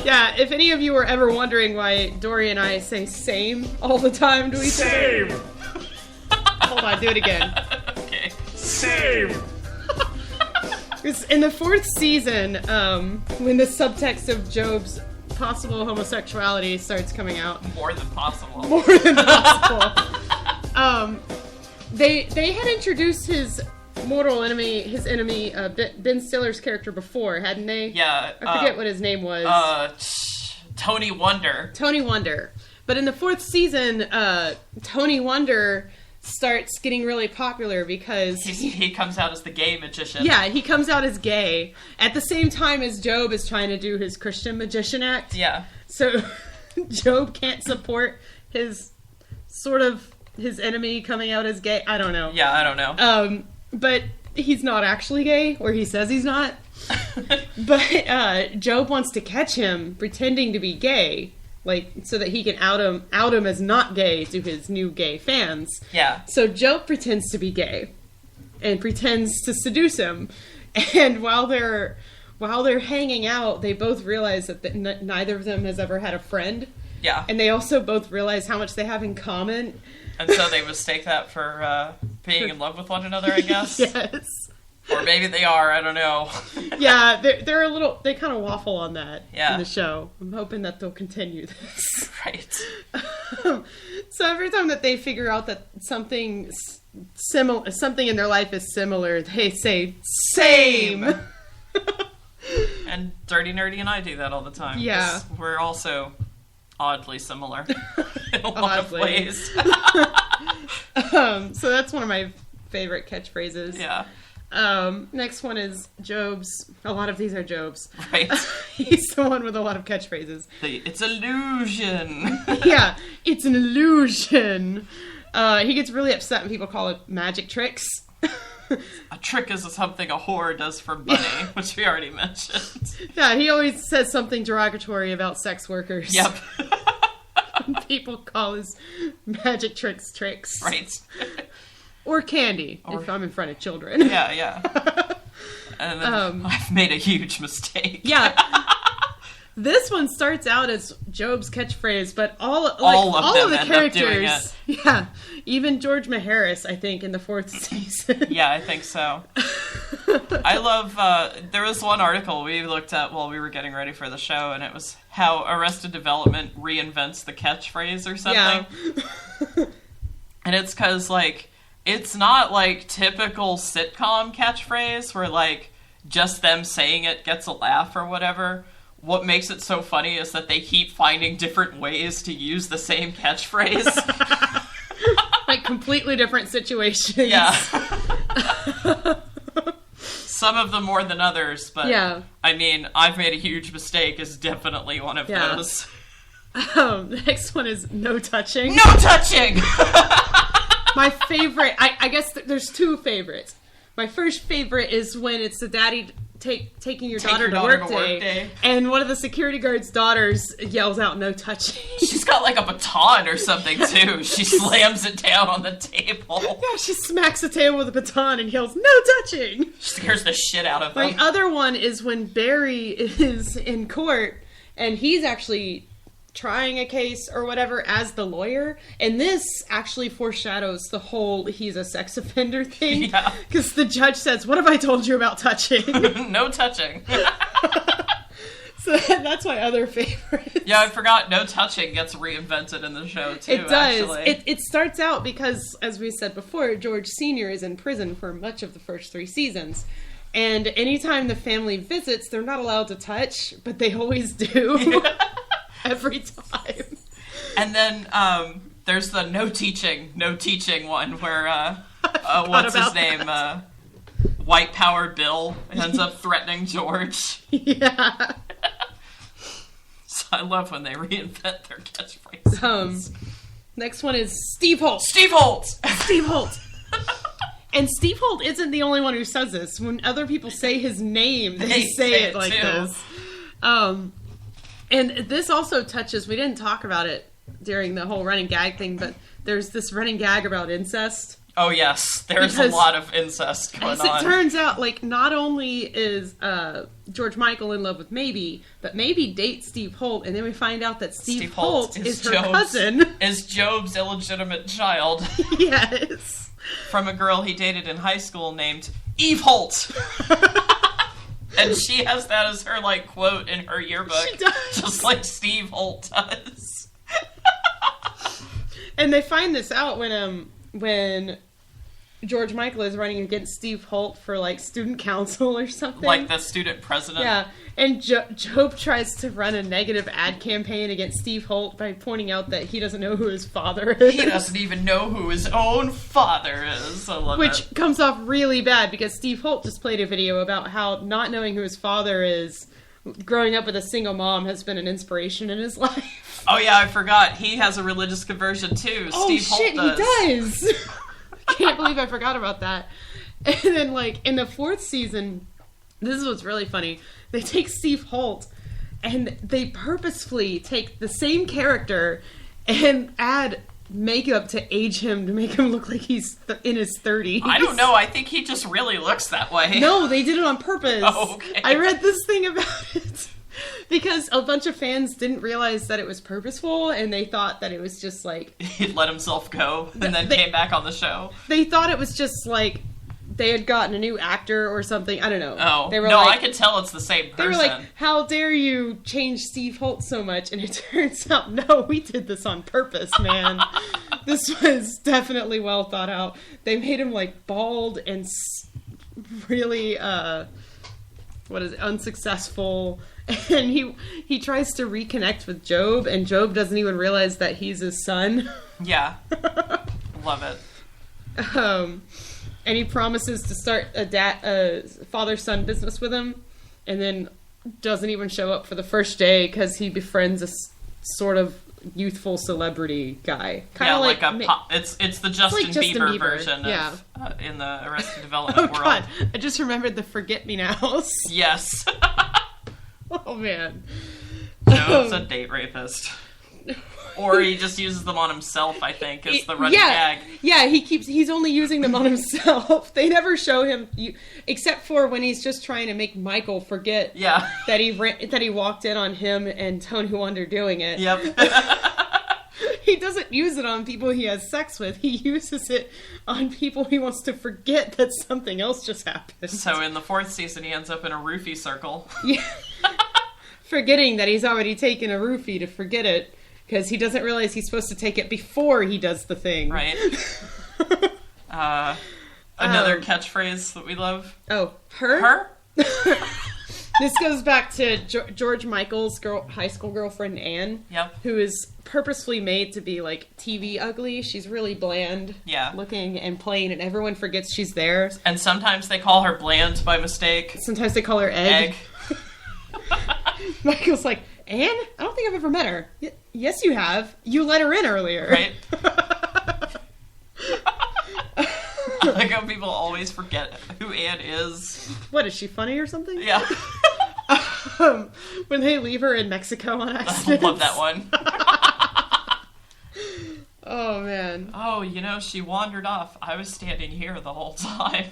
Yeah, if any of you were ever wondering why Dory and I say same all the time to each other. Same! Hold on, do it again. Okay. Same! In the 4th season, when the subtext of Job's possible homosexuality starts coming out. More than possible. More than possible. They had introduced his mortal enemy, Ben Stiller's character before, hadn't they? Yeah. I forget what his name was. Tony Wonder. Tony Wonder. But in the 4th season, Tony Wonder starts getting really popular because he comes out as the gay magician. Yeah, he comes out as gay at the same time as Job is trying to do his Christian magician act. Yeah. So Job can't support his enemy coming out as gay. I don't know. Yeah, I don't know. But he's not actually gay, or he says he's not. But Job wants to catch him pretending to be gay, like so that he can out him as not gay to his new gay fans. Yeah. So Job pretends to be gay and pretends to seduce him. And while they're hanging out, they both realize that neither of them has ever had a friend. Yeah. And they also both realize how much they have in common. And so they mistake that for being in love with one another, I guess. Yes. Or maybe they are, I don't know. Yeah, they're a little, they kind of waffle on that in the show. I'm hoping that they'll continue this. Right. So every time that they figure out that something in their life is similar, they say, same! And Dirty Nerdy and I do that all the time. Yeah. We're also oddly similar in a lot of ways. So that's one of my favorite catchphrases. Yeah. Next one is Job's. A lot of these are Job's. Right. He's the one with a lot of catchphrases. It's illusion. Yeah, it's an illusion. He gets really upset when people call it magic tricks. A trick is something a whore does for money, which we already mentioned. Yeah, he always says something derogatory about sex workers. Yep. People call his magic tricks. Right. Or candy, if I'm in front of children. Yeah, yeah. And then I've made a huge mistake. Yeah. This one starts out as Job's catchphrase, but all of the characters, yeah, even George Maharis, I think, in the 4th season. Yeah, I think so. I love, there was one article we looked at while we were getting ready for the show, and it was how Arrested Development reinvents the catchphrase or something. Yeah. And it's because, like, it's not, like, typical sitcom catchphrase where, like, just them saying it gets a laugh or whatever. What makes it so funny is that they keep finding different ways to use the same catchphrase. Like, completely different situations. Yeah. Some of them more than others, but yeah. I mean, I've made a huge mistake is definitely one of those. The next one is no touching. No touching! My favorite, I guess there's two favorites. My first favorite is when it's the daddy taking your daughter to work day, and one of the security guard's daughters yells out, no touching. She's got like a baton or something, too. She slams it down on the table. Yeah, she smacks the table with a baton and yells, no touching! She scares the shit out of them. My other one is when Barry is in court, and he's actually trying a case or whatever as the lawyer, and this actually foreshadows the whole he's a sex offender thing. Yeah. Because the judge says, what have I told you about touching? No touching. So that's my other favorite. Yeah, I forgot no touching gets reinvented in the show, too, It does. It starts out because, as we said before, George Sr. is in prison for much of the first 3 seasons. And anytime the family visits, they're not allowed to touch, but they always do. Yeah. Every time. And then there's the no teaching one where, what's his name? White Power Bill ends up threatening George. Yeah. So I love when they reinvent their catchphrases. Next one is Steve Holt. Steve Holt! Steve Holt! And Steve Holt isn't the only one who says this. When other people say his name, they say it like this. And this also touches, we didn't talk about it during the whole running gag thing, but there's this running gag about incest. Oh, yes. There's a lot of incest going on. It turns out, like, not only is George Michael in love with Maybe, but Maybe dates Steve Holt, and then we find out that Steve Holt is her cousin. Is Job's illegitimate child. Yes. From a girl he dated in high school named Eve Holt. And she has that as her, like, quote in her yearbook. She does. Just like Steve Holt does. And they find this out when George Michael is running against Steve Holt for, like, student council or something. Like the student president? Yeah. And Job tries to run a negative ad campaign against Steve Holt by pointing out that he doesn't know who his father is. He doesn't even know who his own father is. I love Which comes off really bad because Steve Holt just played a video about how not knowing who his father is, growing up with a single mom, has been an inspiration in his life. Oh yeah, I forgot. He has a religious conversion too. Steve Holt does. He does! I can't believe I forgot about that. And then, like, in the 4th season, this is what's really funny. They take Steve Holt and they purposefully take the same character and add makeup to age him to make him look like he's in his 30s. I don't know. I think he just really looks that way. No, they did it on purpose. Oh, okay. I read this thing about it. Because a bunch of fans didn't realize that it was purposeful, and they thought that it was just like... He'd let himself go, and then came back on the show. They thought it was just like they had gotten a new actor or something. I don't know. Oh, they were no, like, I could tell it's the same person. They were like, how dare you change Steve Holt so much? And it turns out, no, we did this on purpose, man. This was definitely well thought out. They made him, like, bald and really, unsuccessful. And he tries to reconnect with Job, and Job doesn't even realize that he's his son. Yeah. Love it. And he promises to start a father-son business with him, and then doesn't even show up for the first day because he befriends a sort of youthful celebrity guy. Kinda like it's the Justin Bieber version of in the Arrested Development world. God, I just remembered the Forget-Me-Nows. Yes. Oh man. Joe's a date rapist. Or he just uses them on himself, I think, is the running gag. Yeah, he's only using them on himself. They never show him, except for when he's just trying to make Michael forget that he walked in on him and Tony Wonder doing it. Yep. he doesn't use it on people he has sex with. He uses it on people he wants to forget that something else just happened. So in the 4th season, he ends up in a roofie circle. Yeah. Forgetting that he's already taken a roofie to forget it, because he doesn't realize he's supposed to take it before he does the thing. Right. Another catchphrase that we love. Oh, her? Her? This goes back to George Michael's high school girlfriend, Anne. Yep. Who is purposefully made to be, like, TV ugly. She's really bland looking and plain, and everyone forgets she's there. And sometimes they call her Bland by mistake. Sometimes they call her Egg. Michael's like, Anne? I don't think I've ever met her. Yes, you have. You let her in earlier. Right. I like how people always forget who Anne is. What, is she funny or something? Yeah. When they leave her in Mexico on accident. I love that one. Oh, man. Oh, she wandered off. I was standing here the whole time.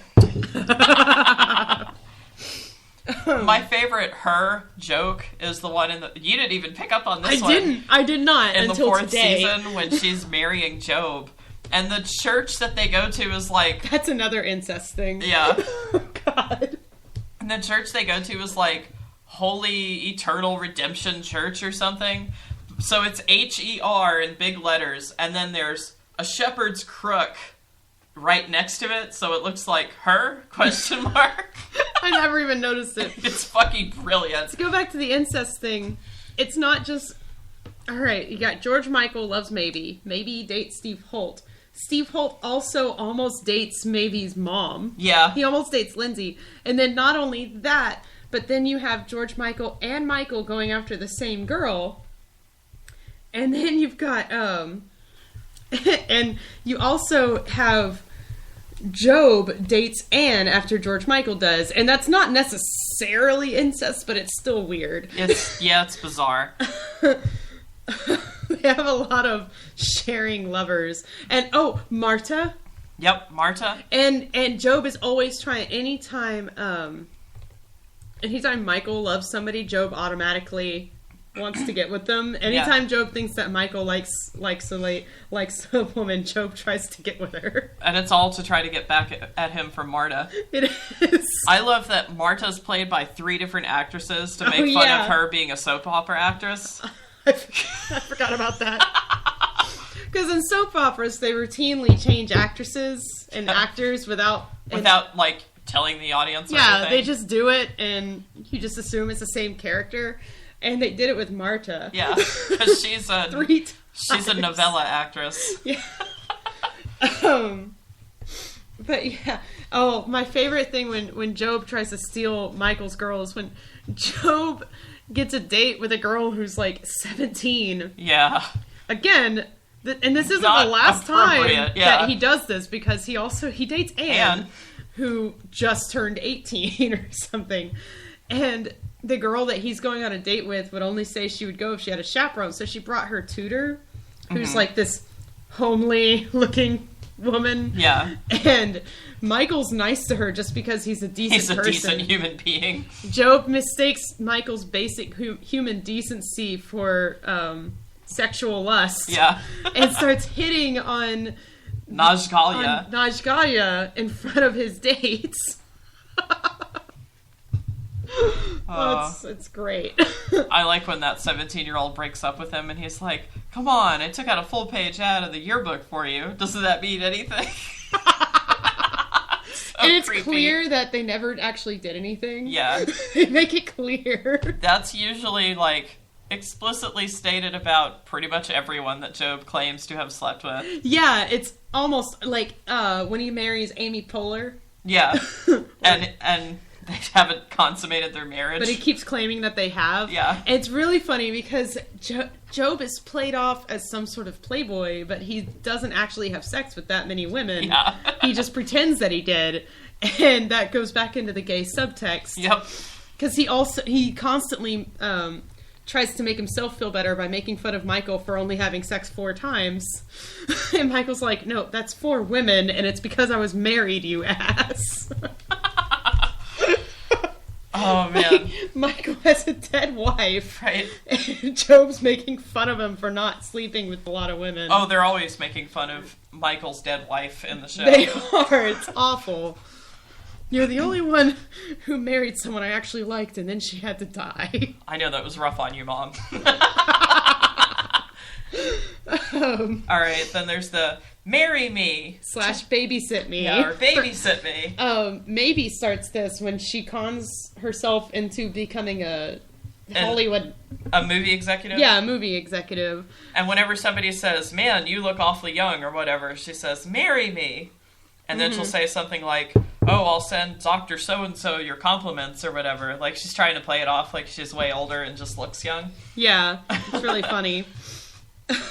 My favorite her joke is the one you didn't even pick up on this one. I did not in until the 4th today. season when she's marrying Job. And the church that they go to is like... That's another incest thing. Yeah. Oh, God. And the church they go to is like Holy Eternal Redemption Church or something. So it's H-E-R in big letters. And then there's a shepherd's crook right next to it. So it looks like her? ? I never even noticed it. It's fucking brilliant. To go back to the incest thing, it's not just... Alright, you got George Michael loves Maybe. Maybe dates Steve Holt. Steve Holt also almost dates Maybe's mom. Yeah. He almost dates Lindsay. And then not only that, but then you have George Michael and Michael going after the same girl. And then you've got, and you also have Job dates Anne after George Michael does. And that's not necessarily incest, but it's still weird. It's bizarre. They have a lot of sharing lovers. And, Marta. Yep, Marta. And Job is always trying, anytime Michael loves somebody, Job automatically wants to get with them. Anytime Job thinks that Michael likes a woman, Job tries to get with her. And it's all to try to get back at him for Marta. It is. I love that Marta's played by 3 different actresses to make fun of her being a soap opera actress. I forgot about that. Because in soap operas, they routinely change actresses and actors without like telling the audience. Or yeah, anything. they just do it, and you just assume it's the same character. And they did it with Marta. Yeah, because she's a 3 times. She's a novella actress. Yeah. But yeah. Oh, my favorite thing when Job tries to steal Michael's girl is when Job gets a date with a girl who's like 17. Yeah. Again, and this isn't Not the last time yeah. that he does this, because he dates Anne, who just turned 18 or something. And the girl that he's going on a date with would only say she would go if she had a chaperone. So she brought her tutor, who's like this homely looking woman. Yeah. And Michael's nice to her just because he's a decent person. He's a decent human being. Job mistakes Michael's basic human decency for sexual lust. Yeah. And starts hitting on Najgalia in front of his dates. It's great. I like when that 17-year-old breaks up with him and he's like, come on, I took out a full page ad of the yearbook for you. Doesn't that mean anything? And it's clear that they never actually did anything. Yeah. They make it clear. That's usually like explicitly stated about pretty much everyone that Job claims to have slept with. Yeah, it's almost like when he marries Amy Poehler. Yeah. and they haven't consummated their marriage. But he keeps claiming that they have. Yeah. And it's really funny because Job is played off as some sort of playboy, but he doesn't actually have sex with that many women. Yeah. He just pretends that he did. And that goes back into the gay subtext. Yep. Because he constantly tries to make himself feel better by making fun of Michael for only having sex 4 times. And Michael's like, no, that's 4 women, and it's because I was married, you ass. Oh, man. Michael has a dead wife. Right. And Job's making fun of him for not sleeping with a lot of women. Oh, they're always making fun of Michael's dead wife in the show. They are. It's awful. You're the only one who married someone I actually liked, and then she had to die. I know that was rough on you, Mom. All right, then there's the marry me / babysit me. Yeah, or babysit me. Maybe starts this when she cons herself into becoming a Hollywood... A movie executive? Yeah, a movie executive. And whenever somebody says, man, you look awfully young, or whatever, she says, marry me. And then she'll say something like, oh, I'll send Dr. So-and-so your compliments, or whatever. Like, she's trying to play it off like she's way older and just looks young. Yeah, it's really funny.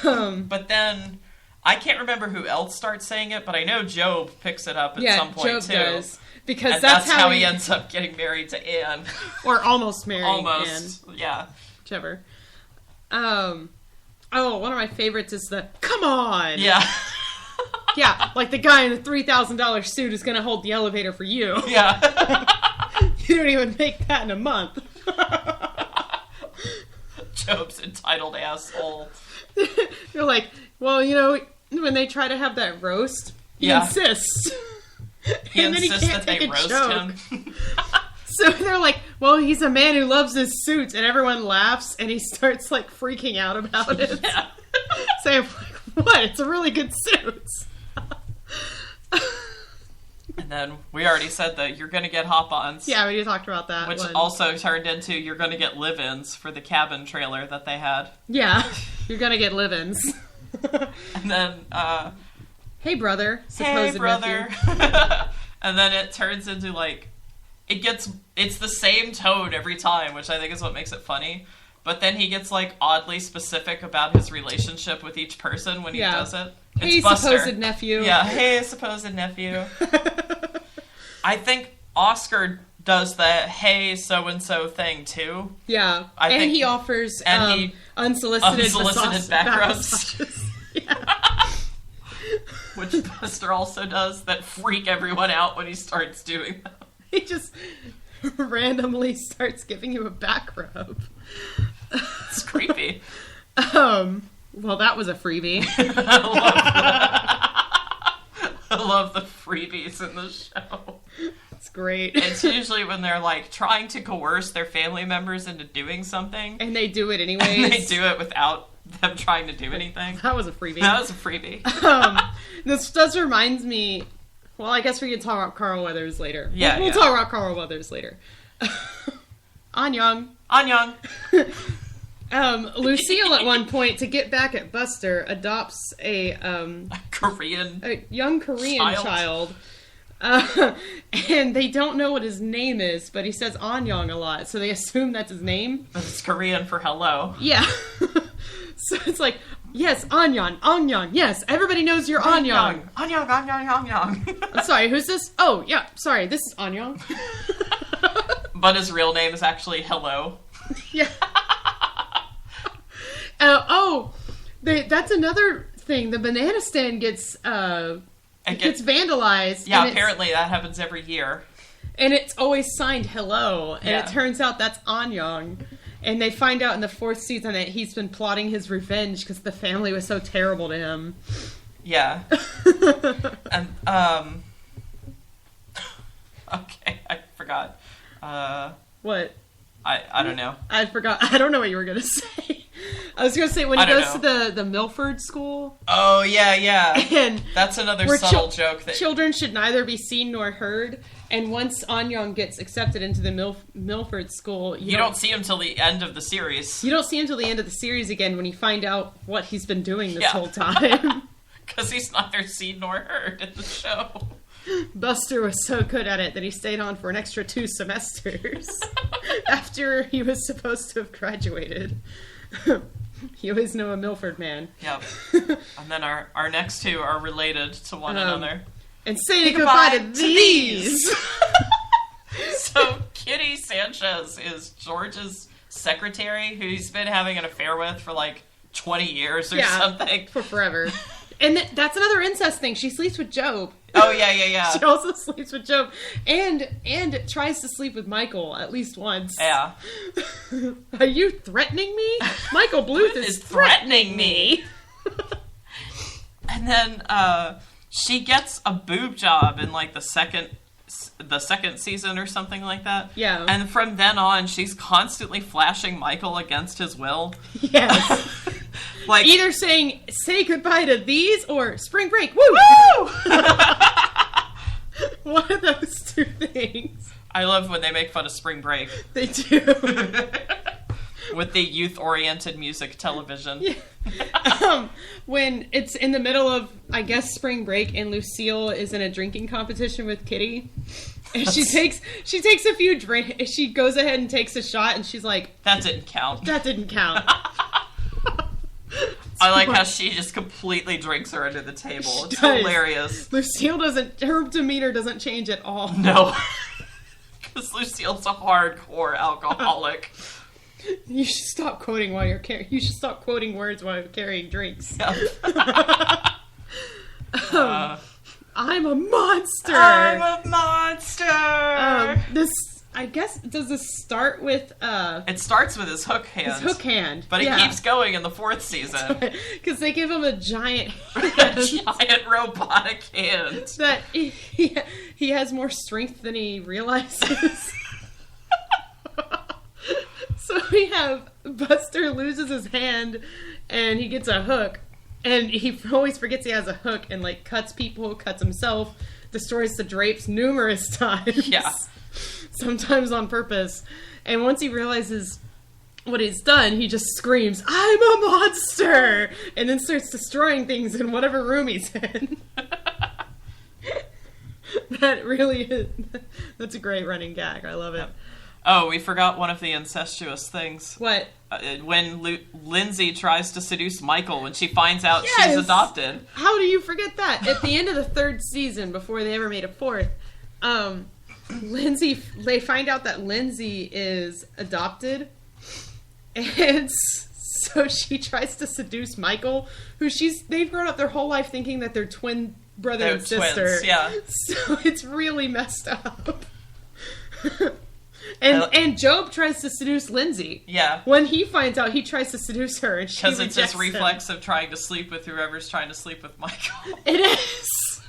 But then, I can't remember who else starts saying it, but I know Job picks it up at some point, Job too. Does. Because and that's how he ends up getting married to Anne. Or almost married Almost, Anne. yeah. Whichever. One of my favorites is the, come on! Yeah. Yeah, like the guy in the $3,000 suit is going to hold the elevator for you. Yeah. You don't even make that in a month. Job's entitled asshole. You're like, well, when they try to have that roast, he insists. He and insists then he can't that they take a roast joke. him. So they're like, well, he's a man who loves his suits, and everyone laughs, and he starts, like, freaking out about it. Yeah. Saying, like, what? It's a really good suit. And then we already said that you're going to get hop-ons. Yeah, we talked about that. Which also turned into you're going to get live-ins for the cabin trailer that they had. Yeah, you're going to get live-ins. And then, hey, brother. Hey, brother. And then it turns into, like, it's the same tone every time, which I think is what makes it funny. But then he gets, like, oddly specific about his relationship with each person when he does it. It's Hey, Buster. supposed nephew. Yeah, hey, supposed nephew. I think Oscar does the hey, so-and-so thing, too. Yeah, I think he offers unsolicited back rubs. massages. Yeah. Which Buster also does that freak everyone out when he starts doing them. He just randomly starts giving you a back rub. It's creepy. Well, that was a freebie. I love the freebies in the show. It's great. It's usually when they're, like, trying to coerce their family members into doing something. And they do it anyways. And they do it without them trying to do anything. That was a freebie. That was a freebie. This does remind me... Well, I guess we can talk about Carl Weathers later. Yeah, We'll talk about Carl Weathers later. Annyeong. Annyeong. Lucille, at one point, to get back at Buster, adopts a young Korean child. And they don't know what his name is, but he says Annyeong a lot, so they assume that's his name. It's Korean for hello. Yeah. So it's like, yes, Annyeong, Annyeong, yes, everybody knows you're Annyeong. Annyeong, Annyeong, Annyeong. I'm sorry, who's this? Oh, yeah, sorry, this is Annyeong. But his real name is actually Hello. Yeah. That's another thing. The banana stand gets vandalized. Yeah, apparently that happens every year. And it's always signed Hello. And it turns out that's Annyeong. And they find out in the 4th season that he's been plotting his revenge because the family was so terrible to him. Yeah. And, okay, I forgot. What? I don't know. I forgot. I don't know what you were going to say. I was going to say when he goes to the Milford school. Oh, yeah. And that's another subtle joke. That children should neither be seen nor heard. And once Annyeong gets accepted into the Milford school... You don't see him till the end of the series. You don't see him till the end of the series again when you find out what he's been doing this whole time. Because he's neither seen nor heard in the show. Buster was so good at it that he stayed on for an extra 2 semesters after he was supposed to have graduated. You always know a Milford man. Yep. And then our next two are related to one another. And say goodbye to these! So Kitty Sanchez is George's secretary, who he's been having an affair with for like 20 years or something. For forever. And that's another incest thing. She sleeps with Job. Oh, yeah. She also sleeps with Job. And tries to sleep with Michael at least once. Yeah. Are you threatening me? Michael Bluth is threatening me. And then she gets a boob job in like the second season or something like that. Yeah. And from then on, she's constantly flashing Michael against his will. Yes. Like either saying "say goodbye to these" or "spring break." Woo! Woo! One of those two things. I love when they make fun of spring break. They do. With the youth-oriented music television. Yeah. When it's in the middle of, I guess, spring break, and Lucille is in a drinking competition with Kitty, and she takes a few drinks. She goes ahead and takes a shot, and she's like, "That didn't count. That didn't count." I like how she just completely drinks her under the table. It's does. hilarious. Lucille her demeanor doesn't change at all. No. Because Lucille's a hardcore alcoholic. You should stop quoting while you're You should stop quoting words while you're carrying drinks. Yep. I'm a monster. I'm a monster. This, I guess, does this start with? It starts with his hook hand. His hook hand, but it keeps going in the 4th season because they give him a giant, giant robotic hand that he has more strength than he realizes. So we have Buster loses his hand, and he gets a hook, and he always forgets he has a hook, and like cuts people, cuts himself, destroys the drapes numerous times. Yeah. Sometimes on purpose. And once he realizes what he's done, he just screams, "I'm a monster!" And then starts destroying things in whatever room he's in. That really is, that's a great running gag. I love it. Oh, we forgot one of the incestuous things. What? When Lindsay tries to seduce Michael when she finds out she's adopted. How do you forget that? At the end of the 3rd season, before they ever made a 4th, they find out that Lindsay is adopted, and so she tries to seduce Michael, who they've grown up their whole life thinking that they're twin brother and sister. Twins, yeah. So it's really messed up. And Job tries to seduce Lindsay. Yeah. When he finds out, he tries to seduce her, and she rejects him. Because it's his reflex of trying to sleep with whoever's trying to sleep with Michael. It is.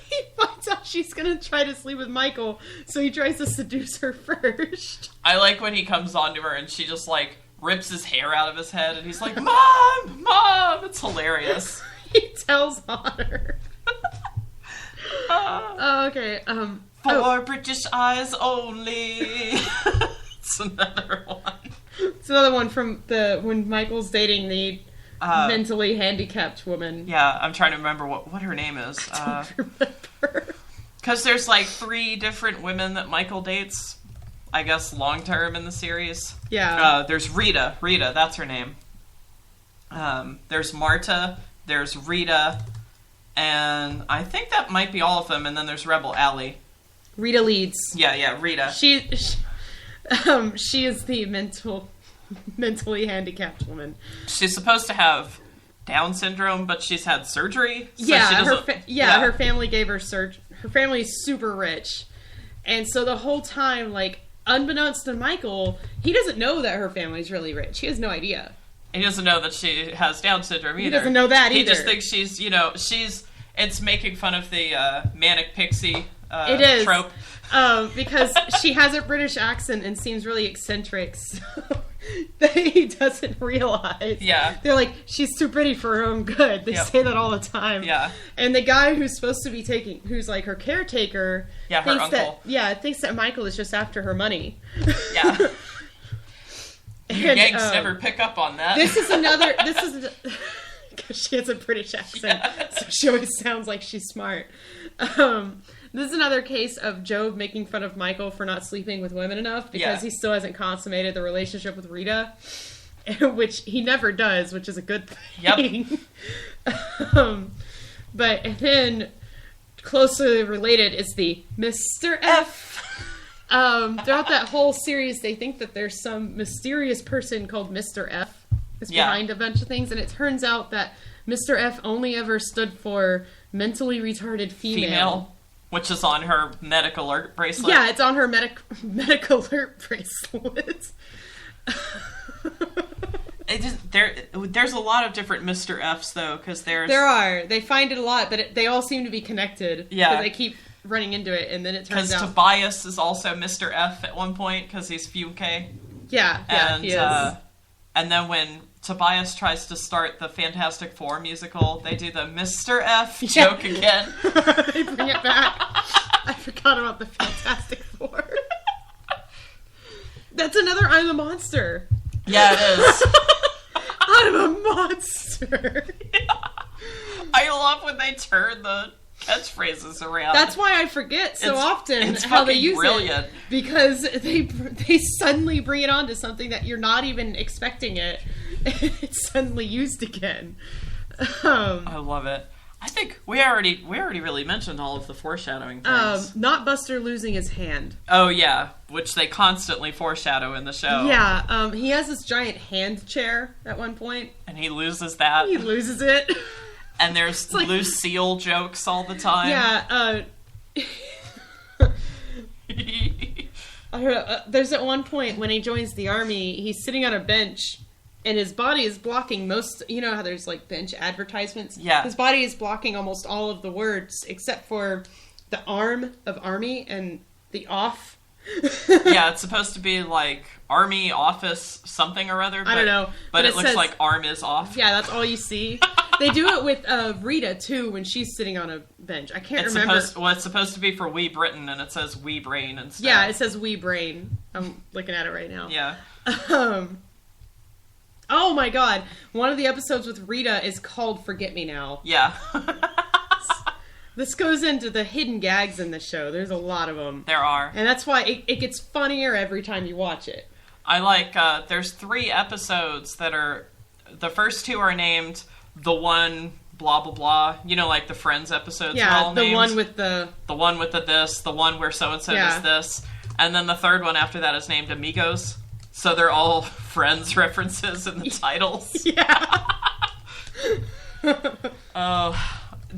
He finds out she's gonna try to sleep with Michael, so he tries to seduce her first. I like when he comes on to her and she just like rips his hair out of his head, and he's like, "Mom! Mom!" It's hilarious. He tells on her. Okay, For British eyes only. It's another one. It's another one from when Michael's dating the mentally handicapped woman. Yeah, I'm trying to remember what her name is. I don't remember. Because there's like 3 different women that Michael dates, I guess, long term in the series. Yeah. There's Rita. Rita, that's her name. There's Marta. There's Rita. And I think that might be all of them. And then there's Rebel Allie. Rita Leeds. Yeah, Rita. She is the mentally handicapped woman. She's supposed to have Down syndrome, but she's had surgery. So Yeah, she her family gave her surgery. Her family's super rich, and so the whole time, like, unbeknownst to Michael, he doesn't know that her family's really rich. He has no idea. He doesn't know that she has Down syndrome either. He doesn't know that either. He just thinks it's making fun of the manic pixie trope. Because she has a British accent and seems really eccentric, so that he doesn't realize. Yeah. They're like, she's too pretty for her own good. They say that all the time. Yeah. And the guy who's supposed to be who's like her caretaker, her uncle. Thinks that Michael is just after her money. Yeah. Yanks never pick up on that. This is because she has a British accent, so she always sounds like she's smart. This is another case of Job making fun of Michael for not sleeping with women enough because he still hasn't consummated the relationship with Rita, which he never does, which is a good thing. Yep. But then, closely related is the Mr. F. Throughout that whole series, they think that there's some mysterious person called Mr. F is Yeah. behind a bunch of things, and it turns out that Mr. F only ever stood for mentally retarded female. Which is on her medic alert bracelet. Yeah, it's on her medic alert bracelet. There's a lot of different Mr. F's, though, because there are. They find it a lot, but they all seem to be connected. Yeah. Because they keep running into it, and then it turns out... Because Tobias is also Mr. F at one point, because he's Fuke. Yeah, he is. And then when Tobias tries to start the Fantastic Four musical, they do the Mr. F joke again. They bring it back. I forgot about the Fantastic Four. That's another I'm a Monster. Yeah, it is. I'm a monster. Yeah. I love when they turn the catchphrases around. That's why I forget so often it's how they use brilliant. it. Because they suddenly bring it on to something that you're not even expecting it. It's suddenly used again. I love it. I think we already really mentioned all of the foreshadowing things. Not Buster losing his hand. Oh yeah, which they constantly foreshadow in the show. Yeah, he has this giant hand chair at one point. And he loses that. He loses it. And there's Lucille jokes all the time. Yeah, I heard, there's at one point when he joins the army, he's sitting on a bench, and his body is blocking most... You know how there's, like, bench advertisements? Yeah. His body is blocking almost all of the words, except for the arm of army and the off. Yeah, it's supposed to be, like, army, office, something or other. I don't know. But it looks says, like arm is off. Yeah, that's all you see. They do it with Rita, too, when she's sitting on a bench. I can't remember. It's supposed to be for Wee Britain, and it says Wee Brain instead. Yeah, it says Wee Brain. I'm looking at it right now. Yeah. Oh my god. One of the episodes with Rita is called Forget Me Now. Yeah. This goes into the hidden gags in the show. There's a lot of them. There are. And that's why it gets funnier every time you watch it. I like, there's 3 episodes that are, the first 2 are named The One Blah Blah Blah. You know, like the Friends episodes are all named. The one with the this, the one where so-and-so Yeah. does this. And then the third one after that is named Amigos. So they're all Friends references in the titles. Yeah.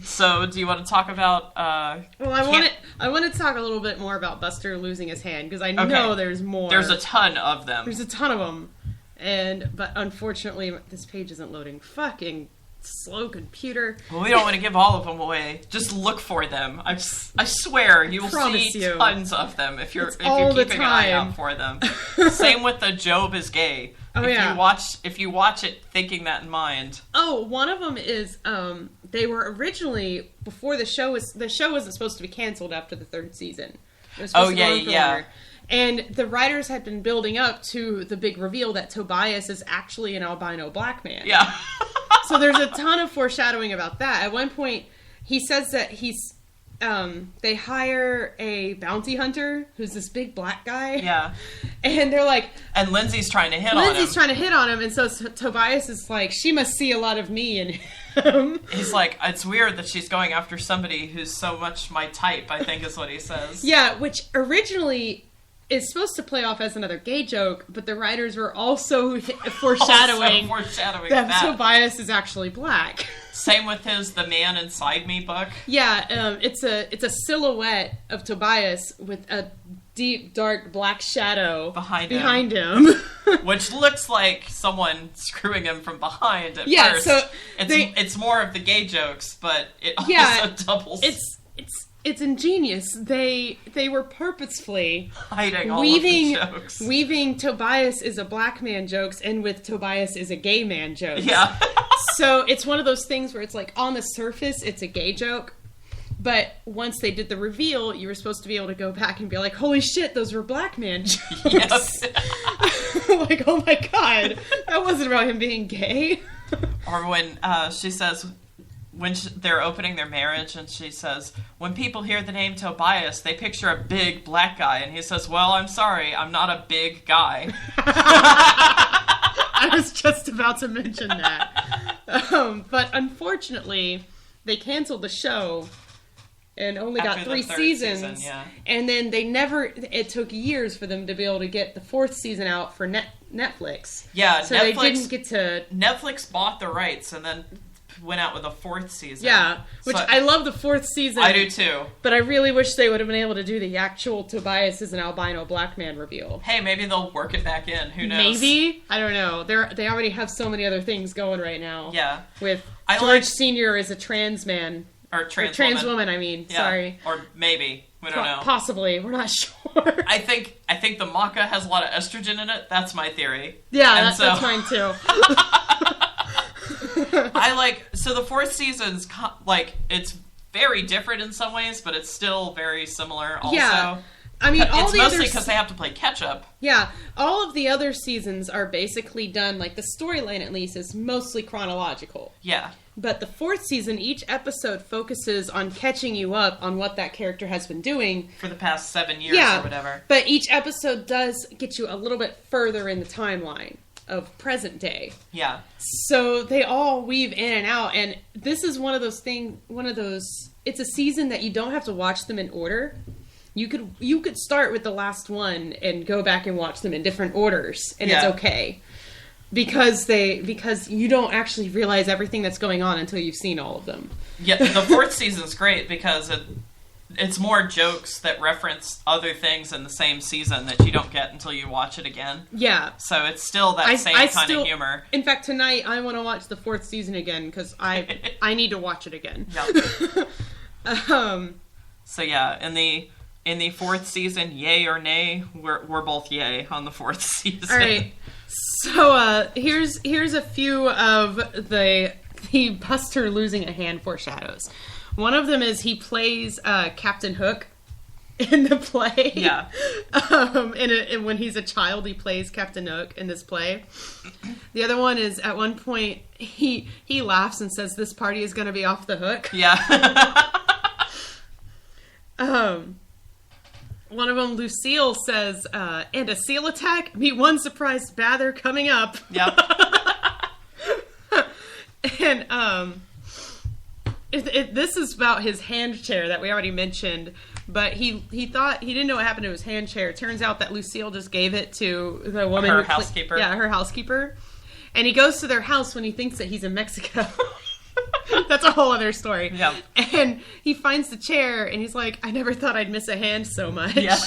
So do you want to talk about... Well, I want to talk a little bit more about Buster losing his hand, because I know there's more. There's a ton of them. There's a ton of them. But unfortunately, this page isn't loading. Fucking slow computer. Well, we don't want to give all of them away. Just look for them. I swear you will see tons of them if you're keeping an eye out for them. Same with the Job is gay. If you watch it thinking that in mind. Oh, one of them is they were originally before the show wasn't supposed to be canceled after the 3rd season. It was supposed to go on for longer. And the writers had been building up to the big reveal that Tobias is actually an albino black man. Yeah. So there's a ton of foreshadowing about that. At one point, he says that they hire a bounty hunter who's this big black guy. Yeah. And they're like... And Lindsay's trying to hit on him. And so Tobias is like, she must see a lot of me in him. He's like, it's weird that she's going after somebody who's so much my type, I think is what he says. Yeah, which originally... is supposed to play off as another gay joke, but the writers were also foreshadowing that Tobias is actually black. Same with The Man Inside Me book. Yeah, it's a silhouette of Tobias with a deep, dark black shadow behind him. Which looks like someone screwing him from behind at first. So it's more of the gay jokes, but it also doubles. It's ingenious. They were purposefully hiding all of the jokes. Weaving Tobias is a black man jokes and with Tobias is a gay man jokes. Yeah. So it's one of those things where it's like on the surface it's a gay joke, but once they did the reveal, you were supposed to be able to go back and be like, holy shit, those were black man jokes. Yes. Like, oh my god, that wasn't about him being gay. Or when she says... When they're opening their marriage, and she says, when people hear the name Tobias, they picture a big black guy. And he says, well, I'm sorry, I'm not a big guy. I was just about to mention that. But unfortunately, they canceled the show and only got After 3 the third seasons. season, yeah. And then it took years for them to be able to get the 4th season out for Netflix. Yeah, so Netflix, they didn't get to... Netflix bought the rights and then went out with a 4th season. Yeah, which I love the 4th season. I do too. But I really wish they would have been able to do the actual Tobias is an albino black man reveal. Hey, maybe they'll work it back in. Who knows? Maybe? I don't know. They already have so many other things going right now. Yeah. With George Sr. is a trans man. Or trans woman, I mean. Yeah. Sorry. Or maybe. We don't know. Possibly. We're not sure. I think the maca has a lot of estrogen in it. That's my theory. Yeah, that's mine too. So the 4th season's it's very different in some ways, but it's still very similar also. Yeah. I mean, it's mostly because they have to play catch up. Yeah, all of the other seasons are basically done, like the storyline at least is mostly chronological. Yeah. But the 4th season, each episode focuses on catching you up on what that character has been doing. For the past 7 years or whatever. But each episode does get you a little bit further in the timeline of present day. Yeah. So they all weave in and out, and this is one of those, it's a season that you don't have to watch them in order. You could start with the last one and go back and watch them in different orders, and it's okay. Because you don't actually realize everything that's going on until you've seen all of them. Yeah, the 4th season's great because it's more jokes that reference other things in the same season that you don't get until you watch it again. Yeah. So it's still that same kind of humor. In fact, tonight I want to watch the 4th season again because I need to watch it again. Yeah. So yeah, in the 4th season, yay or nay, we're both yay on the 4th season. All right. So here's a few of the Buster losing a hand foreshadows. One of them is he plays Captain Hook in the play. Yeah. And when he's a child, he plays Captain Hook in this play. The other one is at one point he laughs and says, "This party is going to be off the hook." Yeah. One of them, Lucille, says, "And a seal attack? Meet one surprised bather coming up." Yep. And this is about his hand chair that we already mentioned, but he thought he didn't know what happened to his hand chair. It turns out that Lucille just gave it to the woman, her housekeeper. Her housekeeper. And he goes to their house when he thinks that he's in Mexico. That's a whole other story. Yeah. And he finds the chair and he's like, "I never thought I'd miss a hand so much." Yeah.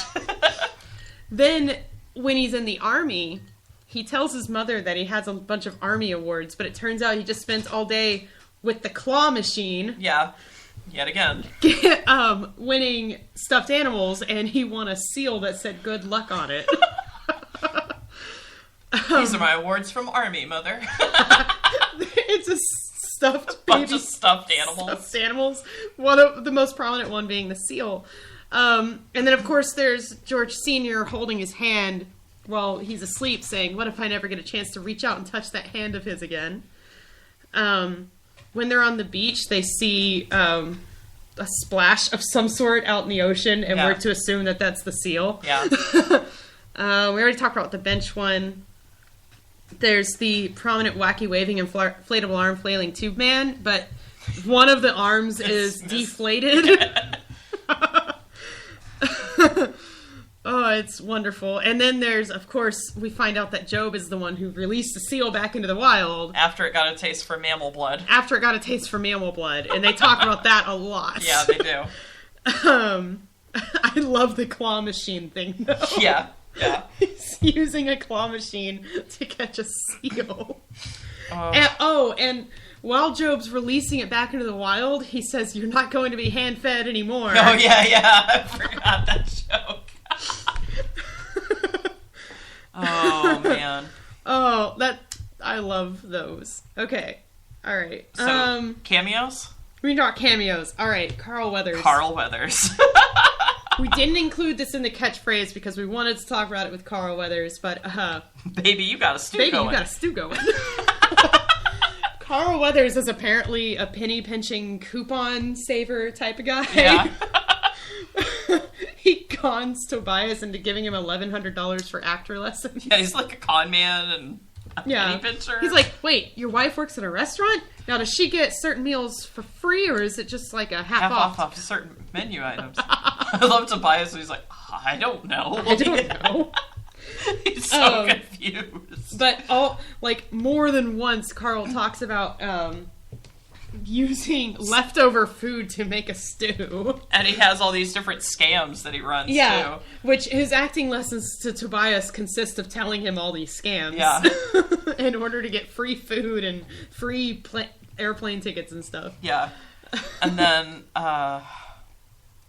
Then when he's in the army, he tells his mother that he has a bunch of army awards, but it turns out he just spent all day with the claw machine. Yeah. Yet again. Winning stuffed animals, and he won a seal that said "good luck" on it. These are my awards from Army, Mother. It's a stuffed bunch of stuffed animals. Stuffed animals. One of the most prominent one being the seal. And then, of course, there's George Sr. holding his hand while he's asleep, saying, "What if I never get a chance to reach out and touch that hand of his again?" When they're on the beach, they see a splash of some sort out in the ocean, and we're to assume that that's the seal. Yeah. We already talked about the bench one. There's the prominent wacky waving inflatable arm flailing tube man, but one of the arms is deflated. Oh, it's wonderful. And then there's, of course, we find out that Job is the one who released the seal back into the wild. After it got a taste for mammal blood. And they talk about that a lot. Yeah, they do. I love the claw machine thing, though. Yeah, yeah. He's using a claw machine to catch a seal. And while Job's releasing it back into the wild, he says, "You're not going to be hand-fed anymore." Oh, yeah. I forgot that joke. Oh, man. Oh, I love those. Okay. All right. So, cameos? We talk cameos. All right. Carl Weathers. We didn't include this in the catchphrase because we wanted to talk about it with Carl Weathers, but Baby, you got a stew going. Carl Weathers is apparently a penny pinching coupon saver type of guy. Yeah. He cons Tobias into giving him $1,100 for actor lessons. Yeah, he's like a con man, and penny pincher. He's like, wait, your wife works at a restaurant? Now, does she get certain meals for free, or is it just like a half off certain menu items? I love Tobias. He's like, I don't know. I don't know. He's so confused. But more than once, Carl talks about using leftover food to make a stew. And he has all these different scams that he runs, too. Which his acting lessons to Tobias consist of telling him all these scams. Yeah. In order to get free food and free airplane tickets and stuff. Yeah. And then,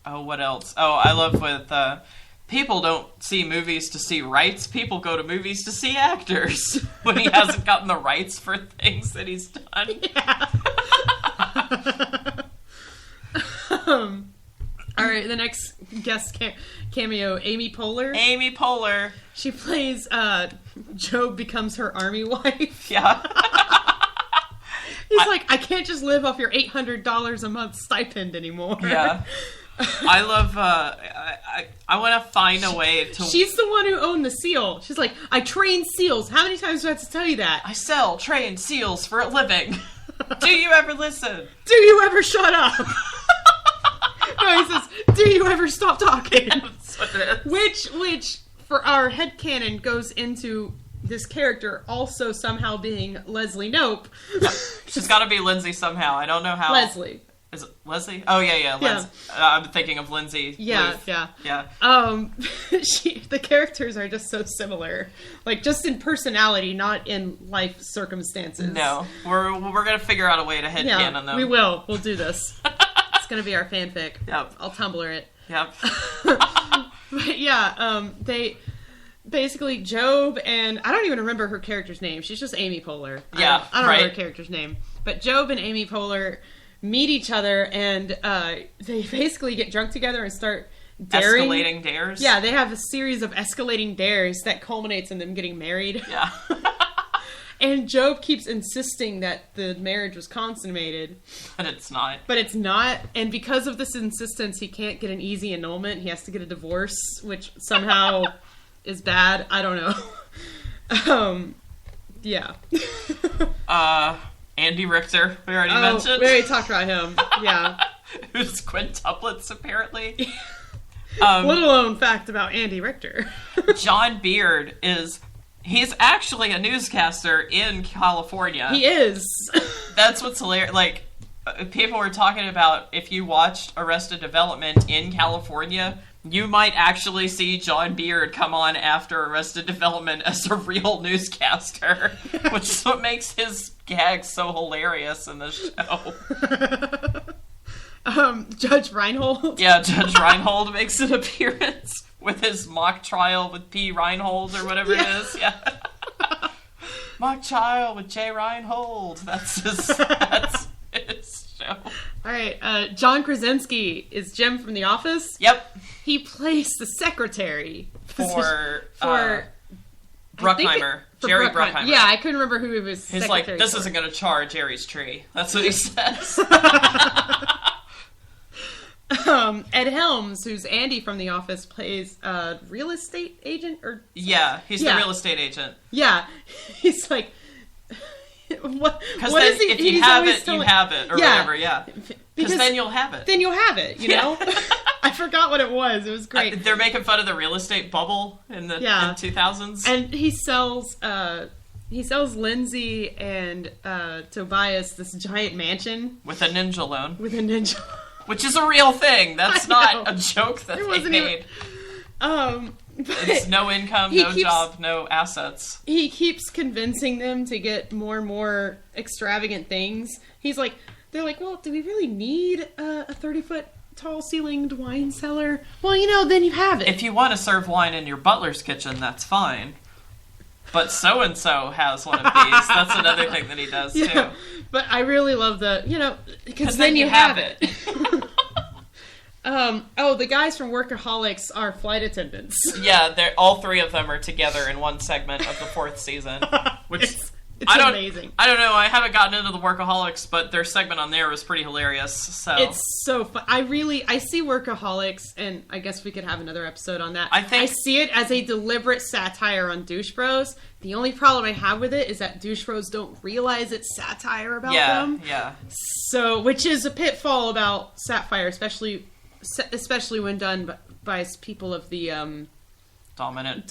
what else? Oh, I love with, people don't see movies to see rights. People go to movies to see actors when he hasn't gotten the rights for things that he's done. Yeah. All right, the next guest cameo, Amy Poehler. Amy Poehler. She plays Job becomes her army wife. Yeah. He's like, I can't just live off your $800 a month stipend anymore. Yeah. I love, I want to find a way to... She's the one who owned the seal. She's like, I train seals. How many times do I have to tell you that? I sell trained seals for a living. Do you ever listen? Do you ever shut up? No, he says, do you ever stop talking? That's what it is. Which, for our headcanon, goes into this character also somehow being Leslie Knope. She's got to be Lindsay somehow. I don't know how. Leslie. Is it Leslie? Oh, yeah. I'm thinking of Lindsay. Yeah. The characters are just so similar. Like, just in personality, not in life circumstances. No. We're going to figure out a way to headcanon them. We will. We'll do this. It's going to be our fanfic. Yep. I'll Tumblr it. Yep. But yeah, they... Basically, Job and... I don't even remember her character's name. She's just Amy Poehler. Yeah, I don't know her character's name. But Job and Amy Poehler meet each other, and they basically get drunk together and start daring. Escalating dares? Yeah, they have a series of escalating dares that culminates in them getting married. Yeah. And Job keeps insisting that the marriage was consummated. But it's not. And because of this insistence, he can't get an easy annulment. He has to get a divorce, which somehow is bad. I don't know. Yeah. Andy Richter, we already mentioned. We already talked about him. Yeah. Who's quintuplets, apparently. Little known fact about Andy Richter. John Beard he's actually a newscaster in California. He is. That's what's hilarious. Like, people were talking about if you watched Arrested Development in California, you might actually see John Beard come on after Arrested Development as a real newscaster, which is what makes his gags so hilarious in the show. Judge Reinhold? Yeah, Judge Reinhold makes an appearance with his mock trial with P. Reinhold or whatever it is. Yeah. Mock trial with J. Reinhold. That's his show. Alright, John Krasinski is Jim from The Office. Yep. He plays the secretary. For Bruckheimer. Jerry Bruckheimer. Yeah, I couldn't remember who he was. He's like, this isn't going to char Jerry's tree. That's what he says. Ed Helms, who's Andy from The Office, plays a real estate agent? Yeah, he's the real estate agent. Yeah. He's like... What is he? If you have it, you have it, or whatever, yeah. Because then you'll have it. Then you'll have it, you know? I forgot what it was. It was great. They're making fun of the real estate bubble in the 2000s. And he sells Lindsay and Tobias this giant mansion. With a ninja loan. Which is a real thing. That's not a joke that they made. It's no income, no job, no assets. He keeps convincing them to get more and more extravagant things. They're like, well, do we really need a 30-foot tall ceilinged wine cellar? Well, then you have it. If you want to serve wine in your butler's kitchen, that's fine. But so-and-so has one of these. That's another thing that he does, too. But I really love because then you have it. The guys from Workaholics are flight attendants. Yeah, all three of them are together in one segment of the 4th season. Which it's amazing. I don't know, I haven't gotten into the Workaholics, but their segment on there was pretty hilarious. So it's so fun. I see Workaholics, and I guess we could have another episode on that. I see it as a deliberate satire on douche bros, The only problem I have with it is that douche-bros don't realize it's satire about them. Yeah. So, which is a pitfall about satire, especially when done by people of the dominant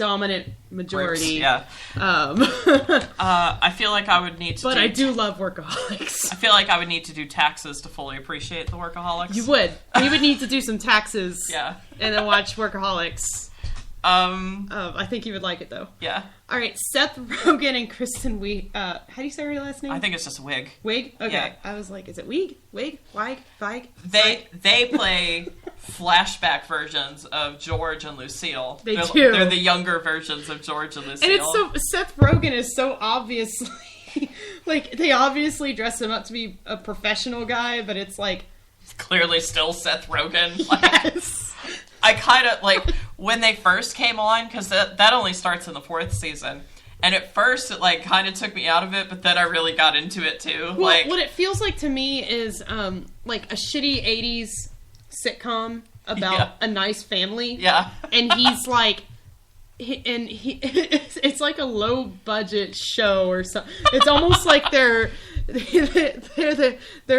majority. Groups, yeah. I feel like I would need to. But I do love Workaholics. I feel like I would need to do taxes to fully appreciate the Workaholics. You would. We would need to do some taxes. Yeah. And then watch Workaholics. I think you would like it though. Yeah. All right, Seth Rogen and Kristen Wiig. How do you say her last name? I think it's just Wig. Wig? Okay. Yeah. I was like, is it Wiig? Wig? Weig? They play flashback versions of George and Lucille. They do. They're the younger versions of George and Lucille. And it's so Seth Rogen is so obviously like they obviously dress him up to be a professional guy, but it's like it's clearly still Seth Rogen. Yes. I kind of, like, when they first came on, because that only starts in the 4th season, and at first it, like, kind of took me out of it, but then I really got into it, too. Well, like, what it feels like to me is, like, a shitty 80s sitcom about a nice family. Yeah. And he's, like, it's like a low-budget show or something. It's almost like they're the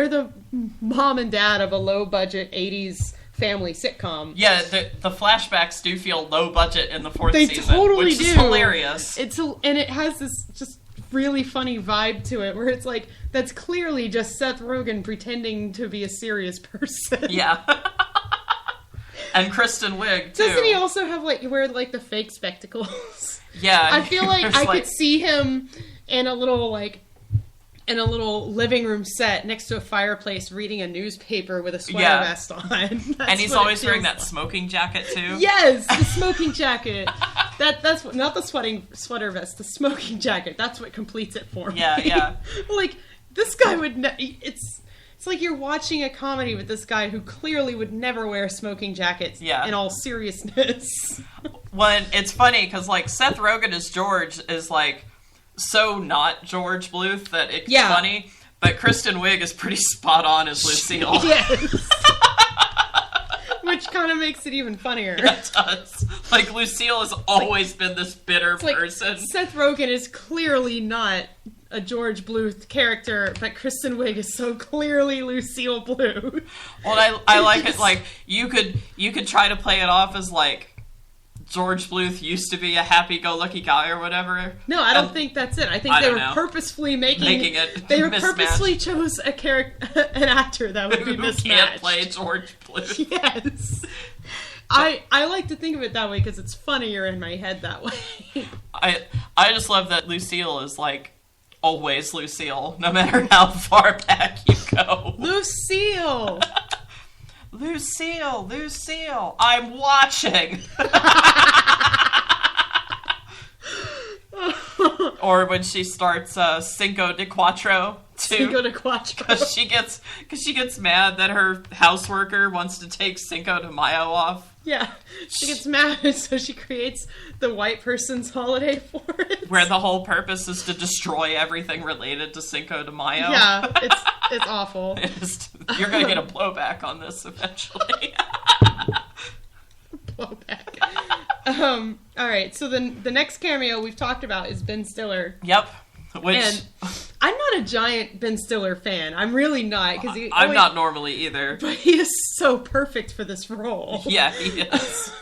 mom and dad of a low-budget 80s family sitcom. Yeah, the flashbacks do feel low budget in the 4th they season. Totally which do. Is hilarious. And it has this just really funny vibe to it, where it's like, that's clearly just Seth Rogen pretending to be a serious person. Yeah. And Kristen Wiig, too. Doesn't he also have, like, wear, like, the fake spectacles? Yeah. I feel like I could see him in a little living room set next to a fireplace reading a newspaper with a sweater vest on. And he's always wearing that smoking jacket, too. Yes, the smoking jacket. That's not the sweater vest, the smoking jacket. That's what completes it for me. Yeah. Like, this guy would... It's like you're watching a comedy with this guy who clearly would never wear smoking jackets in all seriousness. When it's funny, because, like, Seth Rogen as George is, like, so not George Bluth that it's funny, but Kristen Wiig is pretty spot on as Lucille. Yes. Which kind of makes it even funnier. It does. Like, Lucille has always been this bitter person. Like, Seth Rogen is clearly not a George Bluth character, but Kristen Wiig is so clearly Lucille Bluth. Well, I like it, like, you could try to play it off as, like, George Bluth used to be a happy-go-lucky guy or whatever. No, I don't think that's it. I think they were purposefully making it. They were purposely chose an actor that would be mismatched. Who can't play George Bluth. Yes. I like to think of it that way because it's funnier in my head that way. I just love that Lucille is, like, always Lucille, no matter how far back you go. Lucille! Lucille, I'm watching. Or when she starts Cinco de Cuatro too. Cinco de Cuatro. Because she gets mad that her house worker wants to take Cinco de Mayo off. Yeah, she gets mad, so she creates the white person's holiday for it. Where the whole purpose is to destroy everying related to Cinco de Mayo. Yeah, it's awful. You're going to get a blowback on this eventually. Blowback. All right, so the next cameo we've talked about is Ben Stiller. Yep. And I'm not a giant Ben Stiller fan. I'm really not. I'm not normally either. But he is so perfect for this role. Yeah, he is.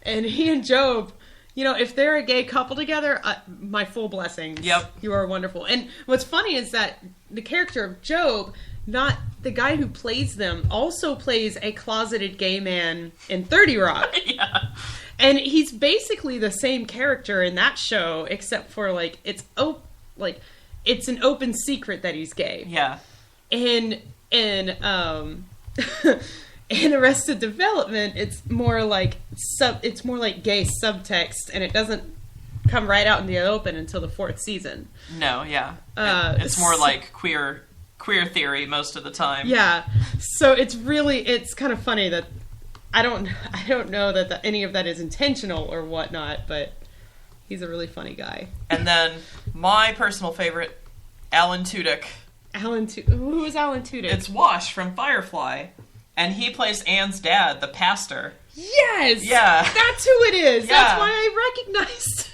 And he and Job, you know, if they're a gay couple together, my full blessings. Yep. You are wonderful. And what's funny is that the character of Job, not the guy who plays them, also plays a closeted gay man in 30 Rock. Yeah. And he's basically the same character in that show, except for, like, it's an open secret that he's gay. Yeah. In Arrested Development, it's more like gay subtext, and it doesn't come right out in the open until the 4th season. No, yeah. It's more like queer theory most of the time. Yeah. So it's kind of funny that I don't know that any of that is intentional or whatnot, but he's a really funny guy. And then my personal favorite, Alan Tudyk. Who is Alan Tudyk? It's Wash from Firefly, and he plays Anne's dad, the pastor. Yes! Yeah. That's who it is! Yeah. That's why I recognized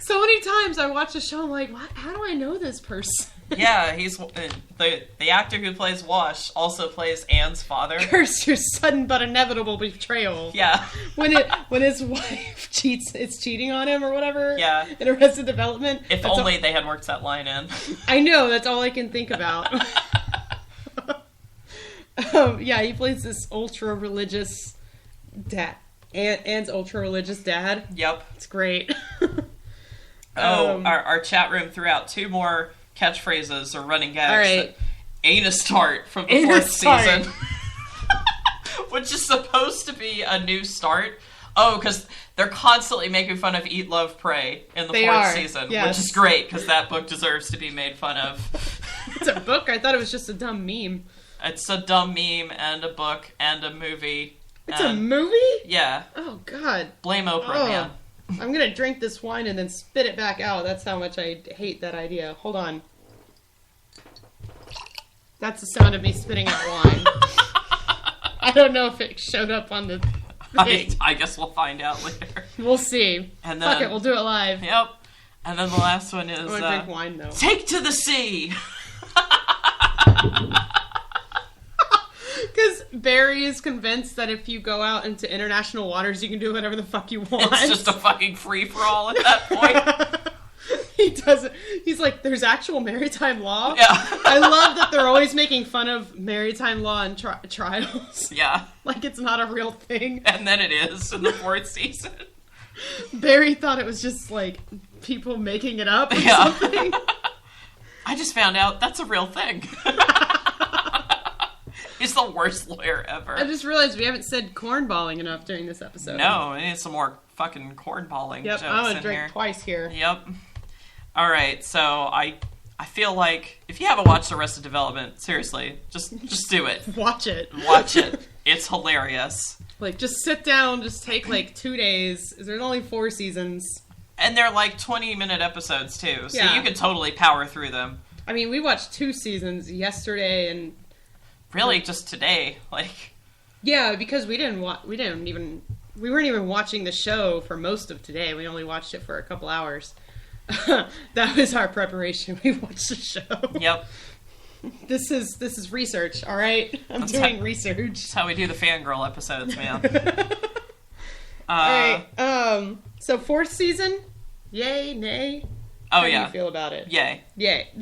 So many times I watch a show, I'm like, what? How do I know this person? Yeah, he's the actor who plays Wash also plays Anne's father. Curse your sudden but inevitable betrayal. Yeah. when his wife is cheating on him or whatever. Yeah. In Arrested Development. If only they had worked that line in. I know, that's all I can think about. Yeah, he plays this ultra-religious dad. Anne's ultra-religious dad. Yep. It's great. Our chat room threw out 2 more catchphrases or running gags. All right. Ain't a start from the 4th season. Which is supposed to be a new start. Oh, because they're constantly making fun of Eat, Love, Pray in the 4th season. Yes. Which is great, because that book deserves to be made fun of. It's a book? I thought it was just a dumb meme. It's a dumb meme and a book and a movie. It's a movie? Yeah. Oh, God. Blame Oprah, man. I'm going to drink this wine and then spit it back out. That's how much I hate that idea. Hold on. That's the sound of me spitting out wine. I don't know if it showed up on the thing. I guess we'll find out later. We'll see. And then, fuck it, we'll do it live. Yep. And then the last one is... I want to drink wine, though. Take to the sea! Because Barry is convinced that if you go out into international waters, you can do whatever the fuck you want. It's just a fucking free-for-all at that point. He doesn't. He's like, there's actual maritime law? Yeah. I love that they're always making fun of maritime law and trials. Yeah. Like it's not a real thing. And then it is in the 4th season. Barry thought it was just like people making it up or something. I just found out that's a real thing. He's the worst lawyer ever. I just realized we haven't said cornballing enough during this episode. No, we need some more fucking cornballing jokes in here. I'm gonna drink twice here. Yep. Alright, so I feel like if you haven't watched Arrested Development, seriously, just do it. Watch it. Watch it. It's hilarious. Like, just sit down, just take like 2 days. There's only 4 seasons. And they're like 20-minute episodes too, so Yeah. you could totally power through them. I mean, we watched 2 seasons yesterday and... Really, just today, like... Yeah, because we weren't even watching the show for most of today. We only watched it for a couple hours. That was our preparation. We watched the show. Yep. This is research, all right? I'm doing research. That's how we do the fangirl episodes, man. All right. So 4th season, yay, nay. How do you feel about it? Yay.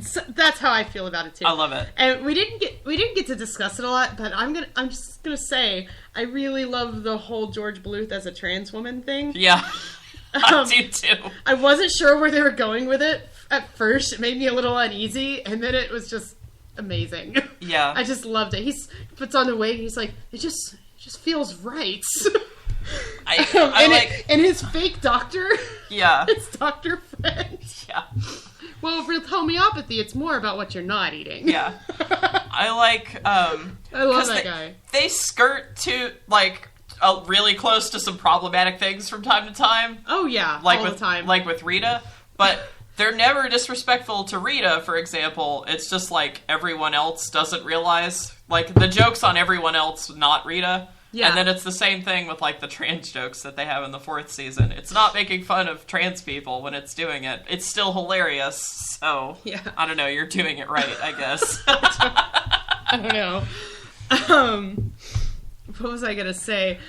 So that's how I feel about it too. I love it. And we didn't get to discuss it a lot, but I'm just gonna say I really love the whole George Bluth as a trans woman thing. Yeah. I do too. I wasn't sure where they were going with it at first. It made me a little uneasy, and then it was just amazing. Yeah. I just loved it. He puts on the wig, and he's like, it just feels right. And his fake doctor. Yeah. It's Dr. Fred. Yeah. Well, with homeopathy, it's more about what you're not eating. Yeah. I love that guy. They skirt to, like, really close to some problematic things from time to time. Oh, yeah. Like all with, the time. Like with Rita. But they're never disrespectful to Rita, for example. It's just like everyone else doesn't realize. Like, the joke's on everyone else, not Rita. Yeah. And then it's the same thing with, like, the trans jokes that they have in the 4th season. It's not making fun of trans people when it's doing it. It's still hilarious, so... Yeah. I don't know, you're doing it right, I guess. I don't know. What was I gonna say?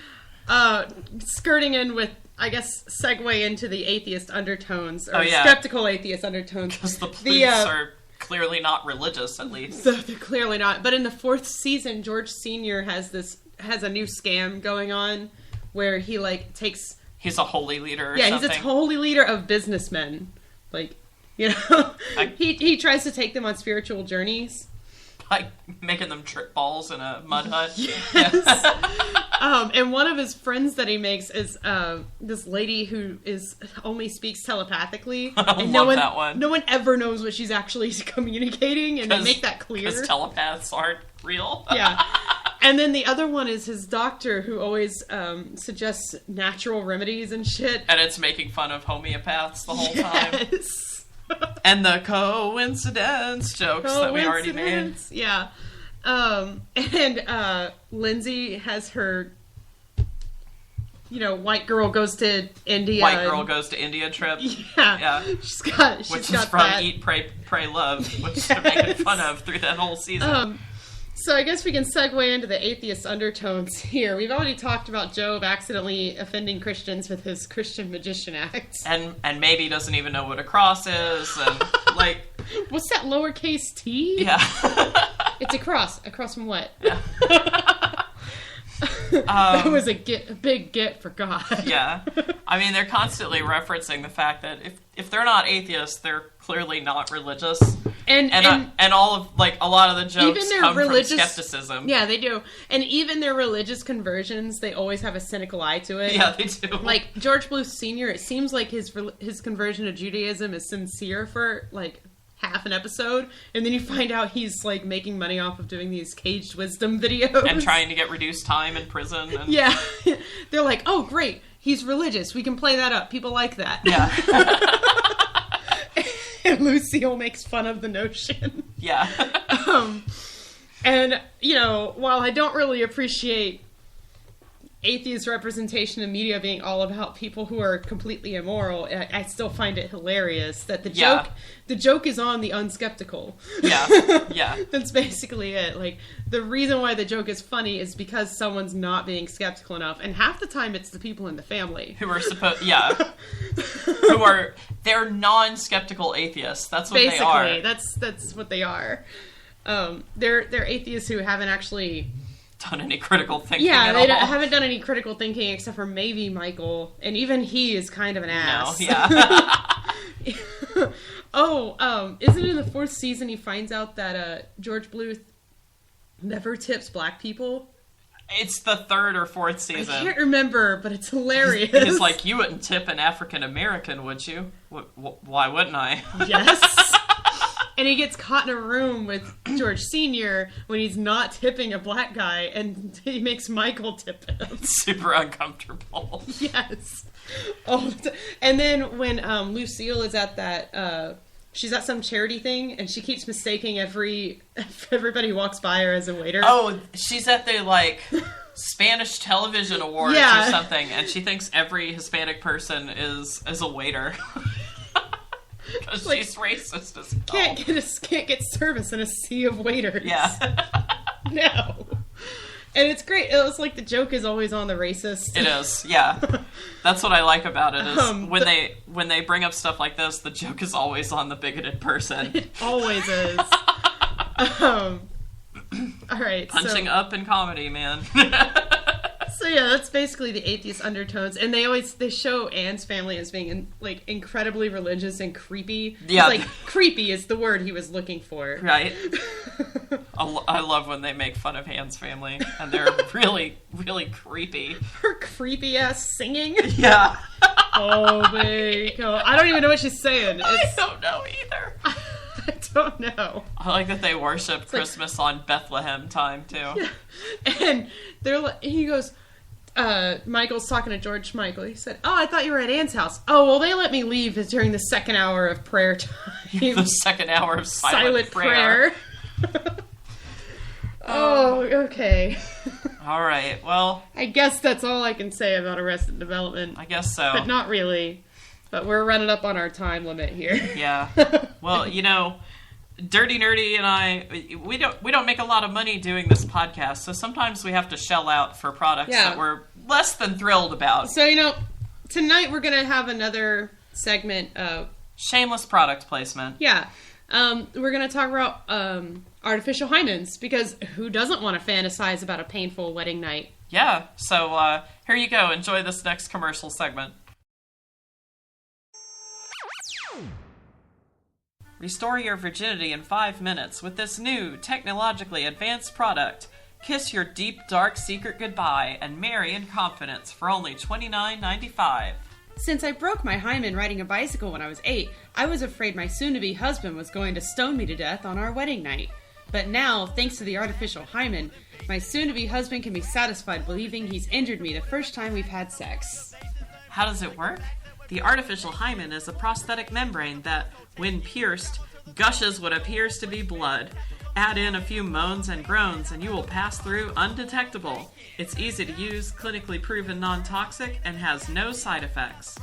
Skirting in with, I guess, segue into the atheist undertones, or skeptical atheist undertones. Because the Bluths are clearly not religious, at least. They're clearly not. But in the 4th season, George Sr. has a new scam going on where he like takes... He's a holy leader or something. Yeah, he's a holy leader of businessmen. Like, you know, he tries to take them on spiritual journeys. Like making them trip balls in a mud hut. Yes. And one of his friends that he makes is this lady who only speaks telepathically. And that one. No one ever knows what she's actually communicating, and they make that clear. Because telepaths aren't real. Yeah. And then the other one is his doctor, who always suggests natural remedies and shit. And it's making fun of homeopaths the whole time. And the coincidence jokes that we already made. Yeah. And Lindsay has her white girl goes to India. White girl goes to India trip. Yeah. She's got which is that. from Eat, Pray, Love, which they're making fun of through that whole season. So I guess we can segue into the atheist undertones here. We've already talked about Job accidentally offending Christians with his Christian magician act. And maybe doesn't even know what a cross is, and What's that lowercase t? Yeah. It's a cross. A cross from what? Yeah. That was a big get for God. Yeah. I mean, they're constantly referencing the fact that if they're not atheists, they're clearly not religious. And all of, a lot of the jokes come from skepticism. Yeah, they do. And even their religious conversions, they always have a cynical eye to it. Yeah, they do. Like, George Bluth Sr., it seems like his conversion to Judaism is sincere for, half an episode, and then you find out he's making money off of doing these caged wisdom videos and trying to get reduced time in prison. And... Yeah, they're like, oh great, he's religious. We can play that up. People like that. Yeah. And Lucille makes fun of the notion. Yeah. And while I don't really appreciate atheist representation in media being all about people who are completely immoral, I still find it hilarious that the joke is on the unskeptical. Yeah. That's basically it. The reason why the joke is funny is because someone's not being skeptical enough, and half the time it's the people in the family who are they're non-skeptical atheists. That's what they are. Basically, that's what they are. They're atheists who haven't actually done any critical thinking. Yeah, they haven't done any critical thinking except for maybe Michael, and even he is kind of an ass. No, yeah. Isn't it in the 4th season he finds out that George Bluth never tips black people? It's the 3rd or 4th season. I can't remember, but it's hilarious. He's like, you wouldn't tip an African American, would you? Why wouldn't I? Yes. And he gets caught in a room with George Sr. when he's not tipping a black guy, and he makes Michael tip him. It's super uncomfortable. Yes. And then when Lucille is at that, she's at some charity thing, and she keeps mistaking everybody who walks by her as a waiter. Oh, she's at the, Spanish television awards or something, and she thinks every Hispanic person is a waiter. Because she's racist as hell. Can't get service in a sea of waiters. Yeah. No. And it's great. It was the joke is always on the racist. It is, yeah. That's what I like about it, is when they bring up stuff like this, the joke is always on the bigoted person. It always is. Alright, Punching up in comedy, man. So yeah, that's basically the atheist undertones, and they show Anne's family as being incredibly religious and creepy. Yeah, creepy is the word he was looking for. Right. I love when they make fun of Anne's family, and they're really, really creepy. Her creepy ass singing. Yeah. Oh my god, I don't even know what she's saying. I don't know either. I don't know. I like that they worship Christmas on Bethlehem time too. Yeah. And he goes. Michael's talking to George Michael. He said, "Oh, I thought you were at Anne's house." "Oh, well, they let me leave during the 2nd hour of prayer time." The 2nd hour of silent prayer. Oh, okay. All right. Well, I guess that's all I can say about Arrested Development. I guess so. But not really. But we're running up on our time limit here. Yeah. Well, Dirty Nerdy and I, we don't make a lot of money doing this podcast, so sometimes we have to shell out for products that we're less than thrilled about. So, tonight we're going to have another segment of... shameless product placement. Yeah. We're going to talk about artificial hymens, because who doesn't want to fantasize about a painful wedding night? Yeah, so here you go. Enjoy this next commercial segment. Restore your virginity in 5 minutes with this new, technologically advanced product. Kiss your deep, dark secret goodbye and marry in confidence for only $29.95. Since I broke my hymen riding a bicycle when I was 8, I was afraid my soon-to-be husband was going to stone me to death on our wedding night. But now, thanks to the artificial hymen, my soon-to-be husband can be satisfied believing he's injured me the first time we've had sex. How does it work? The artificial hymen is a prosthetic membrane that, when pierced, gushes what appears to be blood. Add in a few moans and groans and you will pass through undetectable. It's easy to use, clinically proven non-toxic, and has no side effects.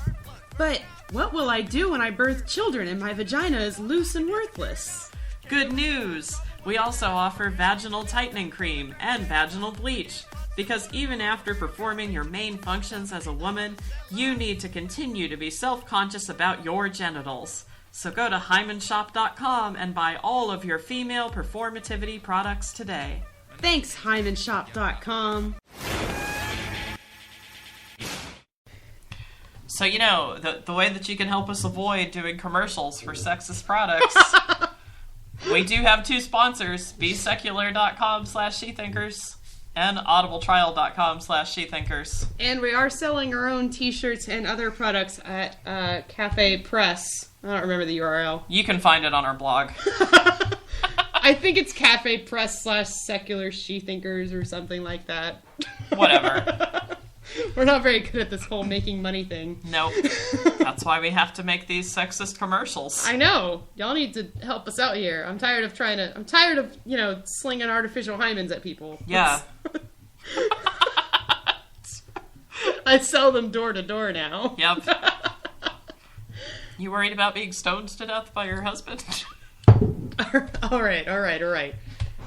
But what will I do when I birth children and my vagina is loose and worthless? Good news! We also offer vaginal tightening cream and vaginal bleach. Because even after performing your main functions as a woman, you need to continue to be self-conscious about your genitals. So go to hymenshop.com and buy all of your female performativity products today. Thanks, hymenshop.com. So, you know, the way that you can help us avoid doing commercials for sexist products, we do have 2 sponsors, besecular.com/shethinkers and audibletrial.com/shethinkers. And we are selling our own t-shirts and other products at Cafe Press. I don't remember the URL. You can find it on our blog. I think it's Cafe Press/Secular Shethinkers or something like that. Whatever. We're not very good at this whole making money thing. Nope. That's why we have to make these sexist commercials. I know. Y'all need to help us out here. I'm tired of, slinging artificial hymens at people. Yeah. I sell them door to door now. Yep. You worried about being stoned to death by your husband? All right.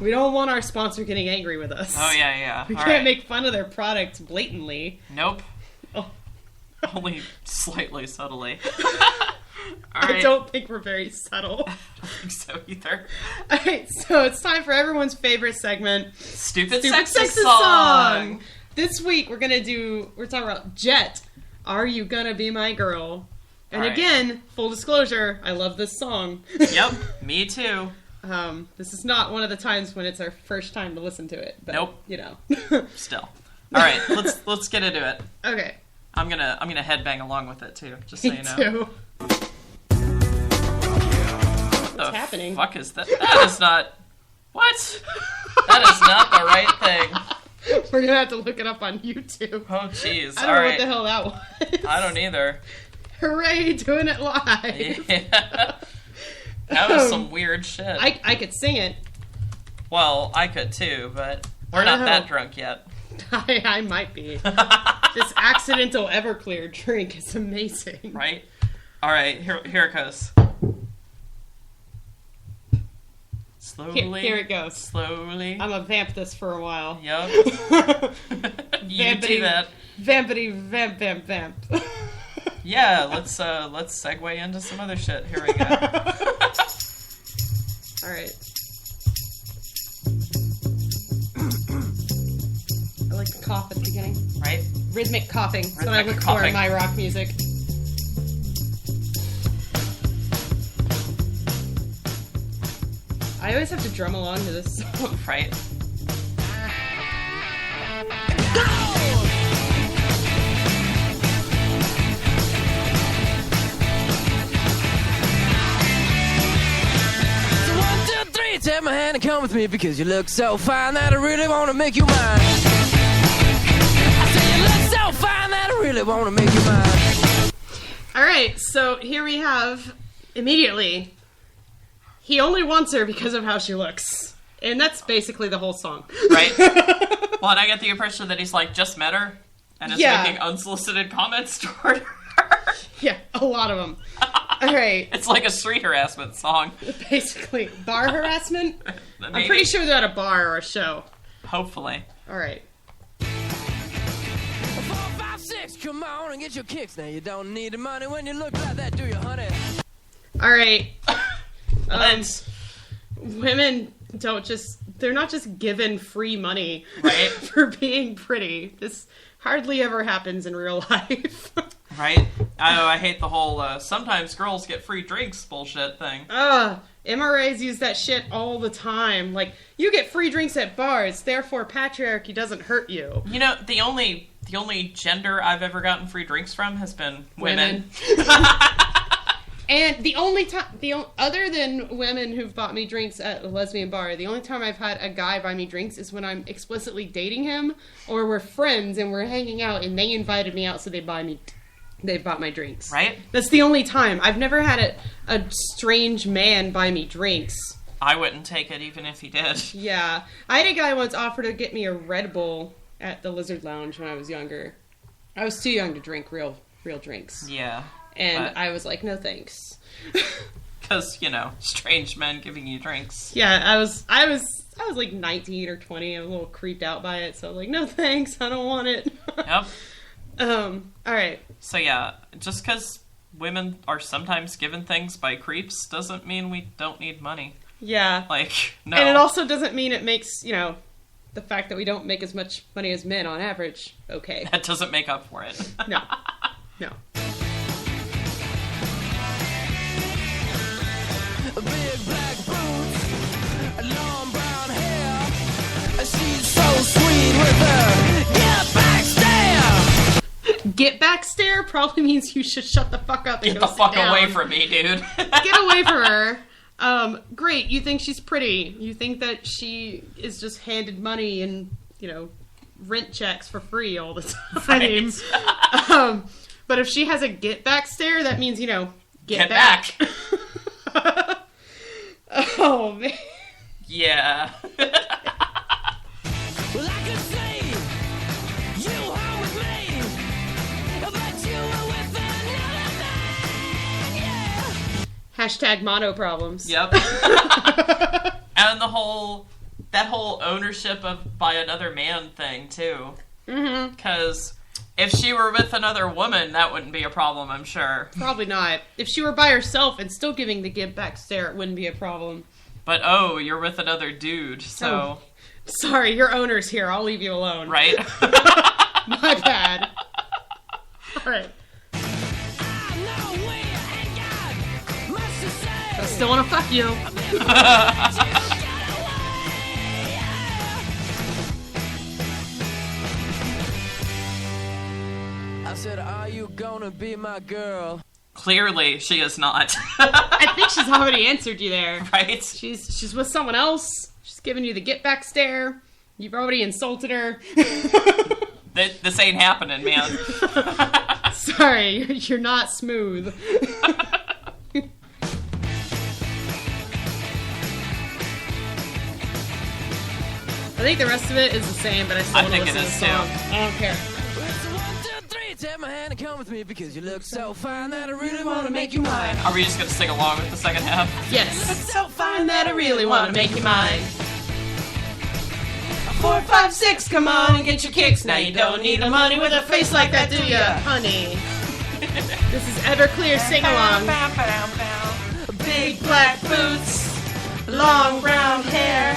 We don't want our sponsor getting angry with us. Oh, yeah. We can't make fun of their product blatantly. Nope. Oh. Only slightly subtly. I don't think we're very subtle. I don't think so either. Alright, so it's time for everyone's favorite segment. Stupid Sexist Song! This week we're talking about Jet, Are You Gonna Be My Girl? And again, full disclosure, I love this song. Yep, me too. This is not one of the times when it's our first time to listen to it. But, nope. You know. Still. Alright, let's get into it. Okay. I'm gonna headbang along with it too, just so you know. Too. What's happening? Fuck is that? That is not. What? That is not the right thing. We're gonna have to look it up on YouTube. Oh jeez. I don't know what the hell that was. I don't either. Hooray, doing it live. Yeah. That was some weird shit. I could sing it. Well, I could too, but we're not that drunk yet. I might be. This accidental Everclear drink is amazing. Right? Alright, here it goes. Slowly. Here it goes. Slowly. I'm gonna vamp this for a while. Yup. You do that. Vampity vamp vamp vamp. Yeah, let's segue into some other shit. Here we go. Alright. I like to cough at the beginning. Right? Rhythmic coughing. That's what I look for in my rock music. I always have to drum along to this song. Right? So 1, 2, 3, take my hand and come with me because you look so fine that I really want to make you mine. I say you look so fine that I really want to make you mine. Alright, so here we have, immediately, he only wants her because of how she looks. And that's basically the whole song. Right? Well, and I get the impression that he's like, just met her, and is making unsolicited comments toward her. Yeah, a lot of them. Alright. It's like a street harassment song. Basically. Bar harassment? Maybe. I'm pretty sure they're at a bar or a show. Hopefully. Alright. 4, 5, 6, come on and get your kicks. Now you don't need the money when you look like that, do you, honey? Alright. Let's. Women they're not just given free money right? for being pretty. This hardly ever happens in real life. Right? I hate the whole, sometimes girls get free drinks bullshit thing. MRAs use that shit all the time. Like, you get free drinks at bars, therefore patriarchy doesn't hurt you. You know, the only gender I've ever gotten free drinks from has been women. And the only time, other than women who've bought me drinks at a lesbian bar, the only time I've had a guy buy me drinks is when I'm explicitly dating him, or we're friends and we're hanging out and they invited me out, so they bought my drinks. Right? That's the only time. I've never had a strange man buy me drinks. I wouldn't take it even if he did. Yeah. I had a guy once offer to get me a Red Bull at the Lizard Lounge when I was younger. I was too young to drink real drinks. Yeah. And I was like, no thanks. Because, strange men giving you drinks. Yeah, I was like 19 or 20. I was a little creeped out by it, so I was like, no thanks, I don't want it. Yep. Alright. So yeah, just because women are sometimes given things by creeps doesn't mean we don't need money. Yeah. Like, no. And it also doesn't mean it makes, the fact that we don't make as much money as men on average, okay. That doesn't make up for it. No. Big black boots, long brown hair. She's so sweet with her get back stare. Get back stare probably means you should shut the fuck up and Get go the fuck sit down. away from me, dude. Get away from her. Great, you think she's pretty. You think that she is just handed money and, rent checks for free all the time. Right. But if she has a get back stare, that means, get back. Oh, man. Yeah. Well, I could see you home with me, but you were with another man, yeah. Hashtag mono problems. Yep. And that whole ownership by another man thing, too. Mm-hmm. Because if she were with another woman, that wouldn't be a problem, I'm sure. Probably not. If she were by herself and still giving the give back stare, it wouldn't be a problem. But, you're with another dude, so... Oh, sorry, your owner's here. I'll leave you alone. Right? My bad. Alright. I still want to fuck you. I said, are you gonna be my girl? Clearly, she is not. I think she's already answered you there. Right? She's with someone else. She's giving you the get back stare. You've already insulted her. This ain't happening, man. Sorry, you're not smooth. I think the rest of it is the same, but I still want to listen to the song. I don't care. It's 1, 2, 3, take my hand and come with me because you look so fine that I really want to make you mine. Are we just gonna sing along with the second half? Yes. So fine that I really want to make you mine. 4, 5, 6, come on and get your kicks. Now you don't need the money with a face like that, do ya, honey? This is Everclear sing along. Big black boots, long brown hair.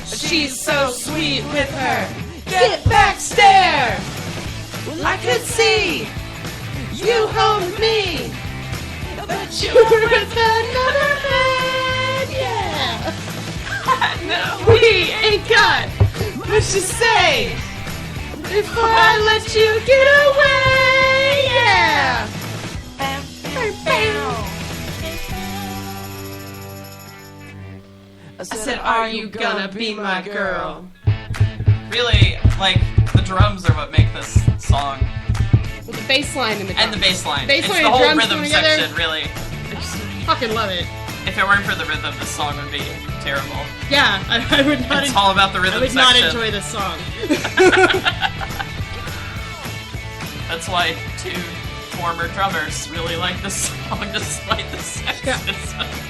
She's so sweet with her get back stare. Well, I could see you home with me, but you were with another man, yeah. No, we ain't got much to say before I let you get away, yeah. I said, are you gonna be my girl? Really, the drums are what make this song. With the bass line and the drums. And the bass line. Bass It's line the and whole drums rhythm coming together. section, really. I just fucking love it. If it weren't for the rhythm, this song would be terrible. Yeah, I would not. It's all about the rhythm I would section. not enjoy this song. That's why two former drummers really like this song despite the sexism.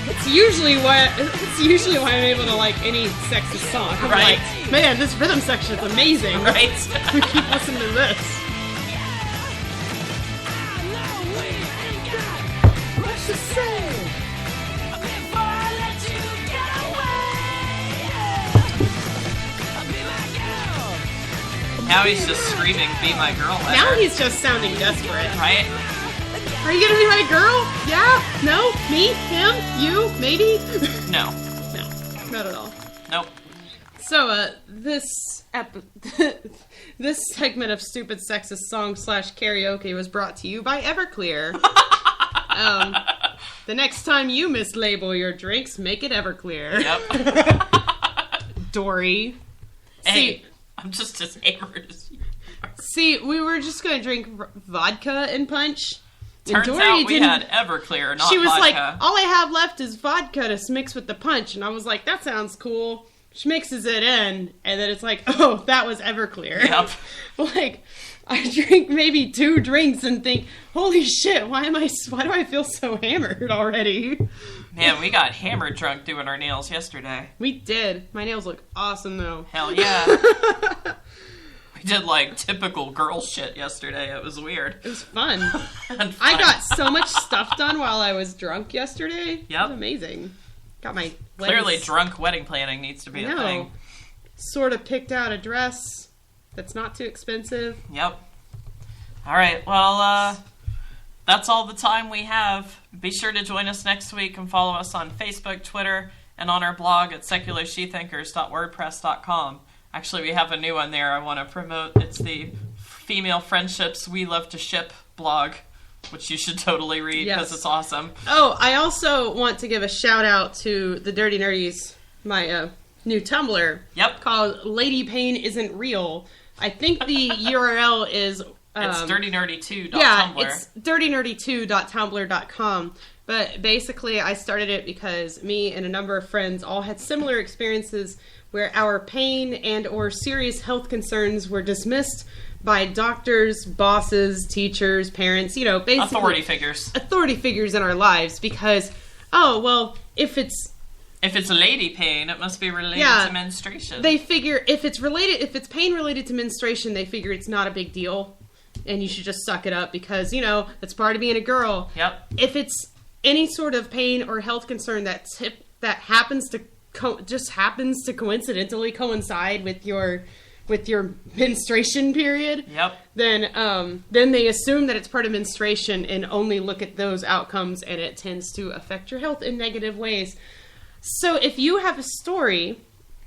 It's usually why I'm able to like any sexist song. I'm Right. like, man, this rhythm section is amazing. Right? We keep listening to this. Much to say. Now he's just screaming, "Be my girl." Now he's just sounding desperate. Right? Are you gonna be my girl? Yeah? No? Me? Him? You? Maybe? No. No, not at all. Nope. So, this this segment of Stupid Sexist Song / Karaoke was brought to you by Everclear. The next time you mislabel your drinks, make it Everclear. Yep. Dory. Hey, I'm just as angry as you. See, we were just gonna drink vodka and punch, Turns out we had Everclear, not She was vodka. like, all I have left is vodka to mix with the punch. And I was like, that sounds cool. She mixes it in, and then it's like, oh, that was Everclear. Yep. Like, I drink maybe 2 drinks and think, holy shit, why do I feel so hammered already? Man, we got hammered drunk doing our nails yesterday. We did. My nails look awesome, though. Hell yeah. We did, like, typical girl shit yesterday. It was weird. It was fun. I got so much stuff done while I was drunk yesterday. Yep. It was amazing. Got my Clearly, drunk wedding planning needs to be a thing. Sort of picked out a dress that's not too expensive. Yep. All right, well, that's all the time we have. Be sure to join us next week and follow us on Facebook, Twitter, and on our blog at secularshethinkers.wordpress.com. Actually, we have a new one there I want to promote. It's the Female Friendships We Love to Ship blog, which you should totally read because it's awesome. Oh, I also want to give a shout out to the Dirty Nerdies, my new Tumblr. Yep. Called Lady Pain Isn't Real. I think the URL is... it's dirtynerdy2.tumblr. Yeah, it's dirtynerdy2.tumblr.com. But basically, I started it because me and a number of friends all had similar experiences where our pain and or serious health concerns were dismissed by doctors, bosses, teachers, parents, basically... Authority figures. Authority figures in our lives because, oh, well, if it's lady pain, it must be related to menstruation. They figure if it's pain related to menstruation, they figure it's not a big deal. And you should just suck it up because, that's part of being a girl. Yep. If it's any sort of pain or health concern that happens to coincidentally coincide with your menstruation period, yep. Then they assume that it's part of menstruation and only look at those outcomes, and it tends to affect your health in negative ways. So if you have a story,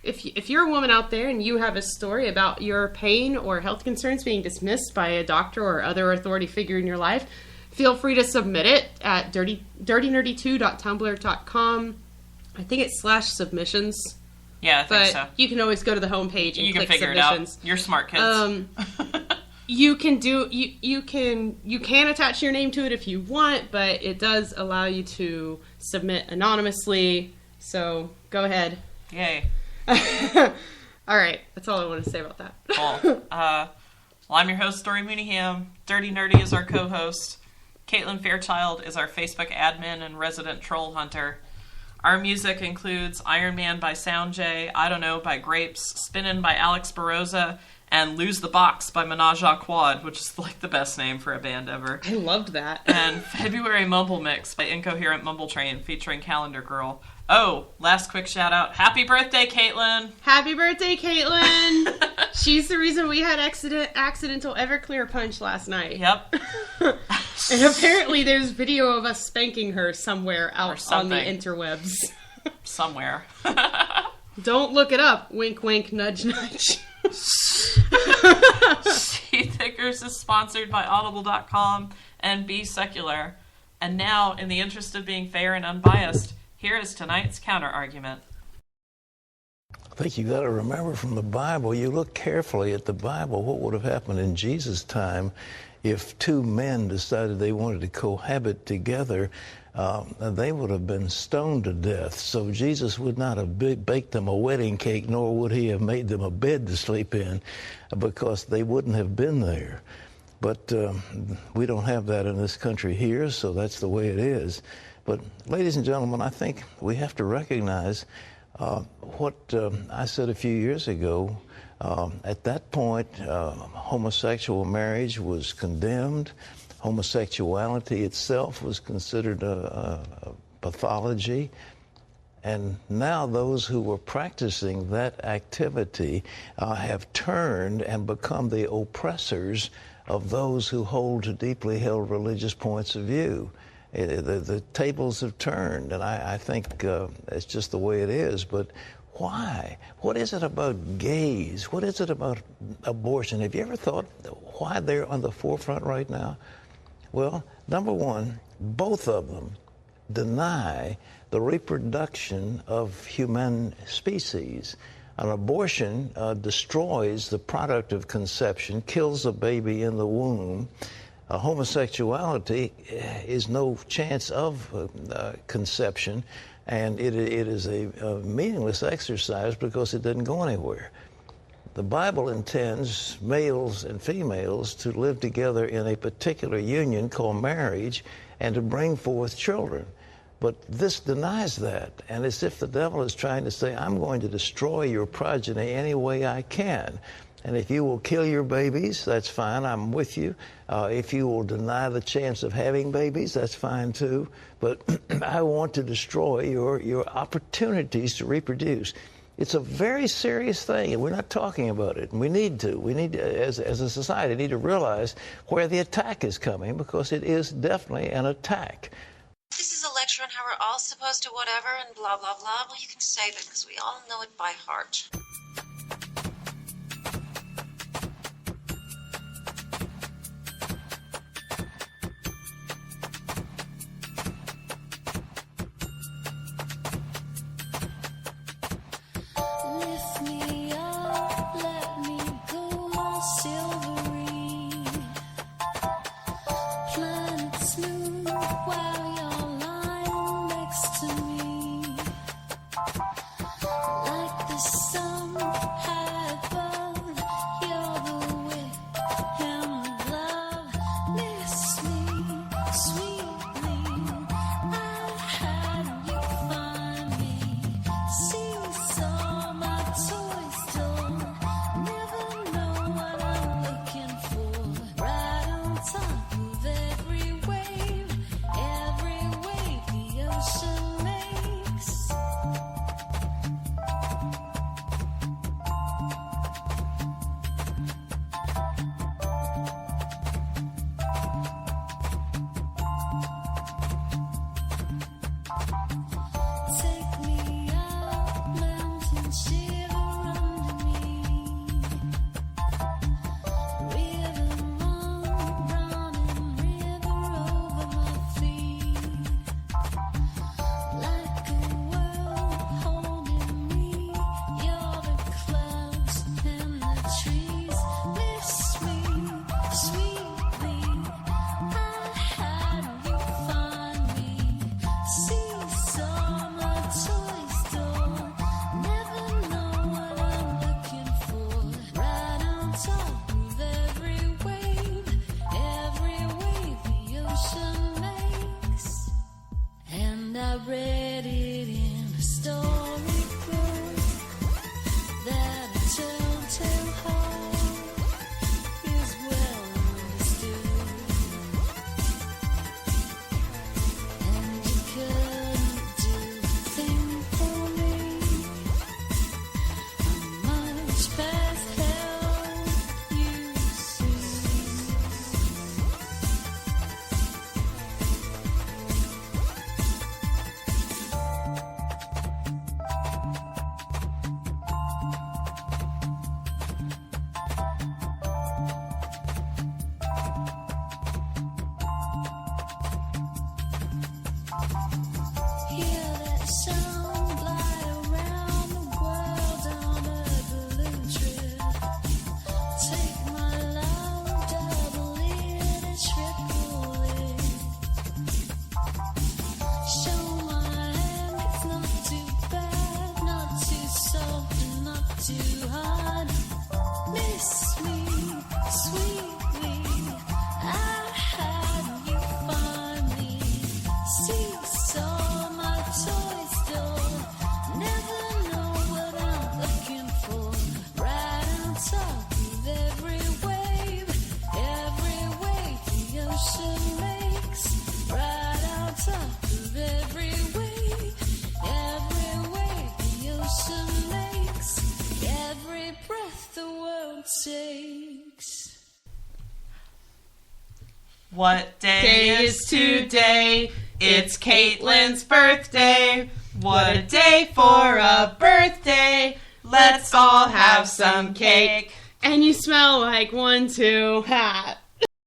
if you're a woman out there and you have a story about your pain or health concerns being dismissed by a doctor or other authority figure in your life, feel free to submit it at dirtynerdy2.tumblr.com. I think it's /submissions. Yeah, I think so. You can always go to the homepage and you click can figure submissions. It out. You're smart kids. You can attach your name to it if you want, but it does allow you to submit anonymously. So go ahead. Yay. All right, that's all I want to say about that. Cool. Well, I'm your host, Dory Mooneyham. Dirty Nerdy is our co-host. Caitlin Fairchild is our Facebook admin and resident troll hunter. Our music includes Iron Man by Sound J, I Don't Know by Grapes, Spinnin' by Alex Baroza, and Lose the Box by Menage a Quad, which is like the best name for a band ever. I loved that. And February Mumble Mix by Incoherent Mumble Train featuring Calendar Girl. Oh, last quick shout out. Happy birthday, Caitlin! Happy birthday, Caitlin! She's the reason we had accidental Everclear punch last night. Yep. And apparently there's video of us spanking her somewhere out on the interwebs. Somewhere. Don't look it up. Wink, wink, nudge, nudge. Shethinkers is sponsored by Audible.com and Be Secular. And now, in the interest of being fair and unbiased, here is tonight's counter-argument. I think you got to remember from the Bible, you look carefully at the Bible, what would have happened in Jesus' time if 2 men decided they wanted to cohabit together. They would have been stoned to death. So Jesus would not have baked them a wedding cake, nor would he have made them a bed to sleep in, because they wouldn't have been there. But we don't have that in this country here, so that's the way it is. But, ladies and gentlemen, I think we have to recognize what I said a few years ago. At that point, homosexual marriage was condemned. Homosexuality itself was considered a pathology. And now those who were practicing that activity have turned and become the oppressors of those who hold to deeply held religious points of view. The tables have turned, and I think it's just the way it is. But why? What is it about gays? What is it about abortion? Have you ever thought why they're on the forefront right now? Well, number one, both of them deny the reproduction of human species. An abortion destroys the product of conception, kills a baby in the womb. Homosexuality is no chance of conception, and it is a meaningless exercise because it doesn't go anywhere. The Bible intends males and females to live together in a particular union called marriage and to bring forth children. But this denies that, and it's if the devil is trying to say, I'm going to destroy your progeny any way I can. And if you will kill your babies, that's fine, I'm with you. If you will deny the chance of having babies, that's fine too. But I want to destroy your opportunities to reproduce. It's a very serious thing, and we're not talking about it. And we need to. We need to, as a society, need to realize where the attack is coming, because it is definitely an attack. This is a lecture on how we're all supposed to whatever and blah, blah, blah. Well, you can say that because we all know it by heart. What day is today? It's Caitlin's birthday. What a day for a birthday. Let's all have some cake. And you smell like 1, 2, ha.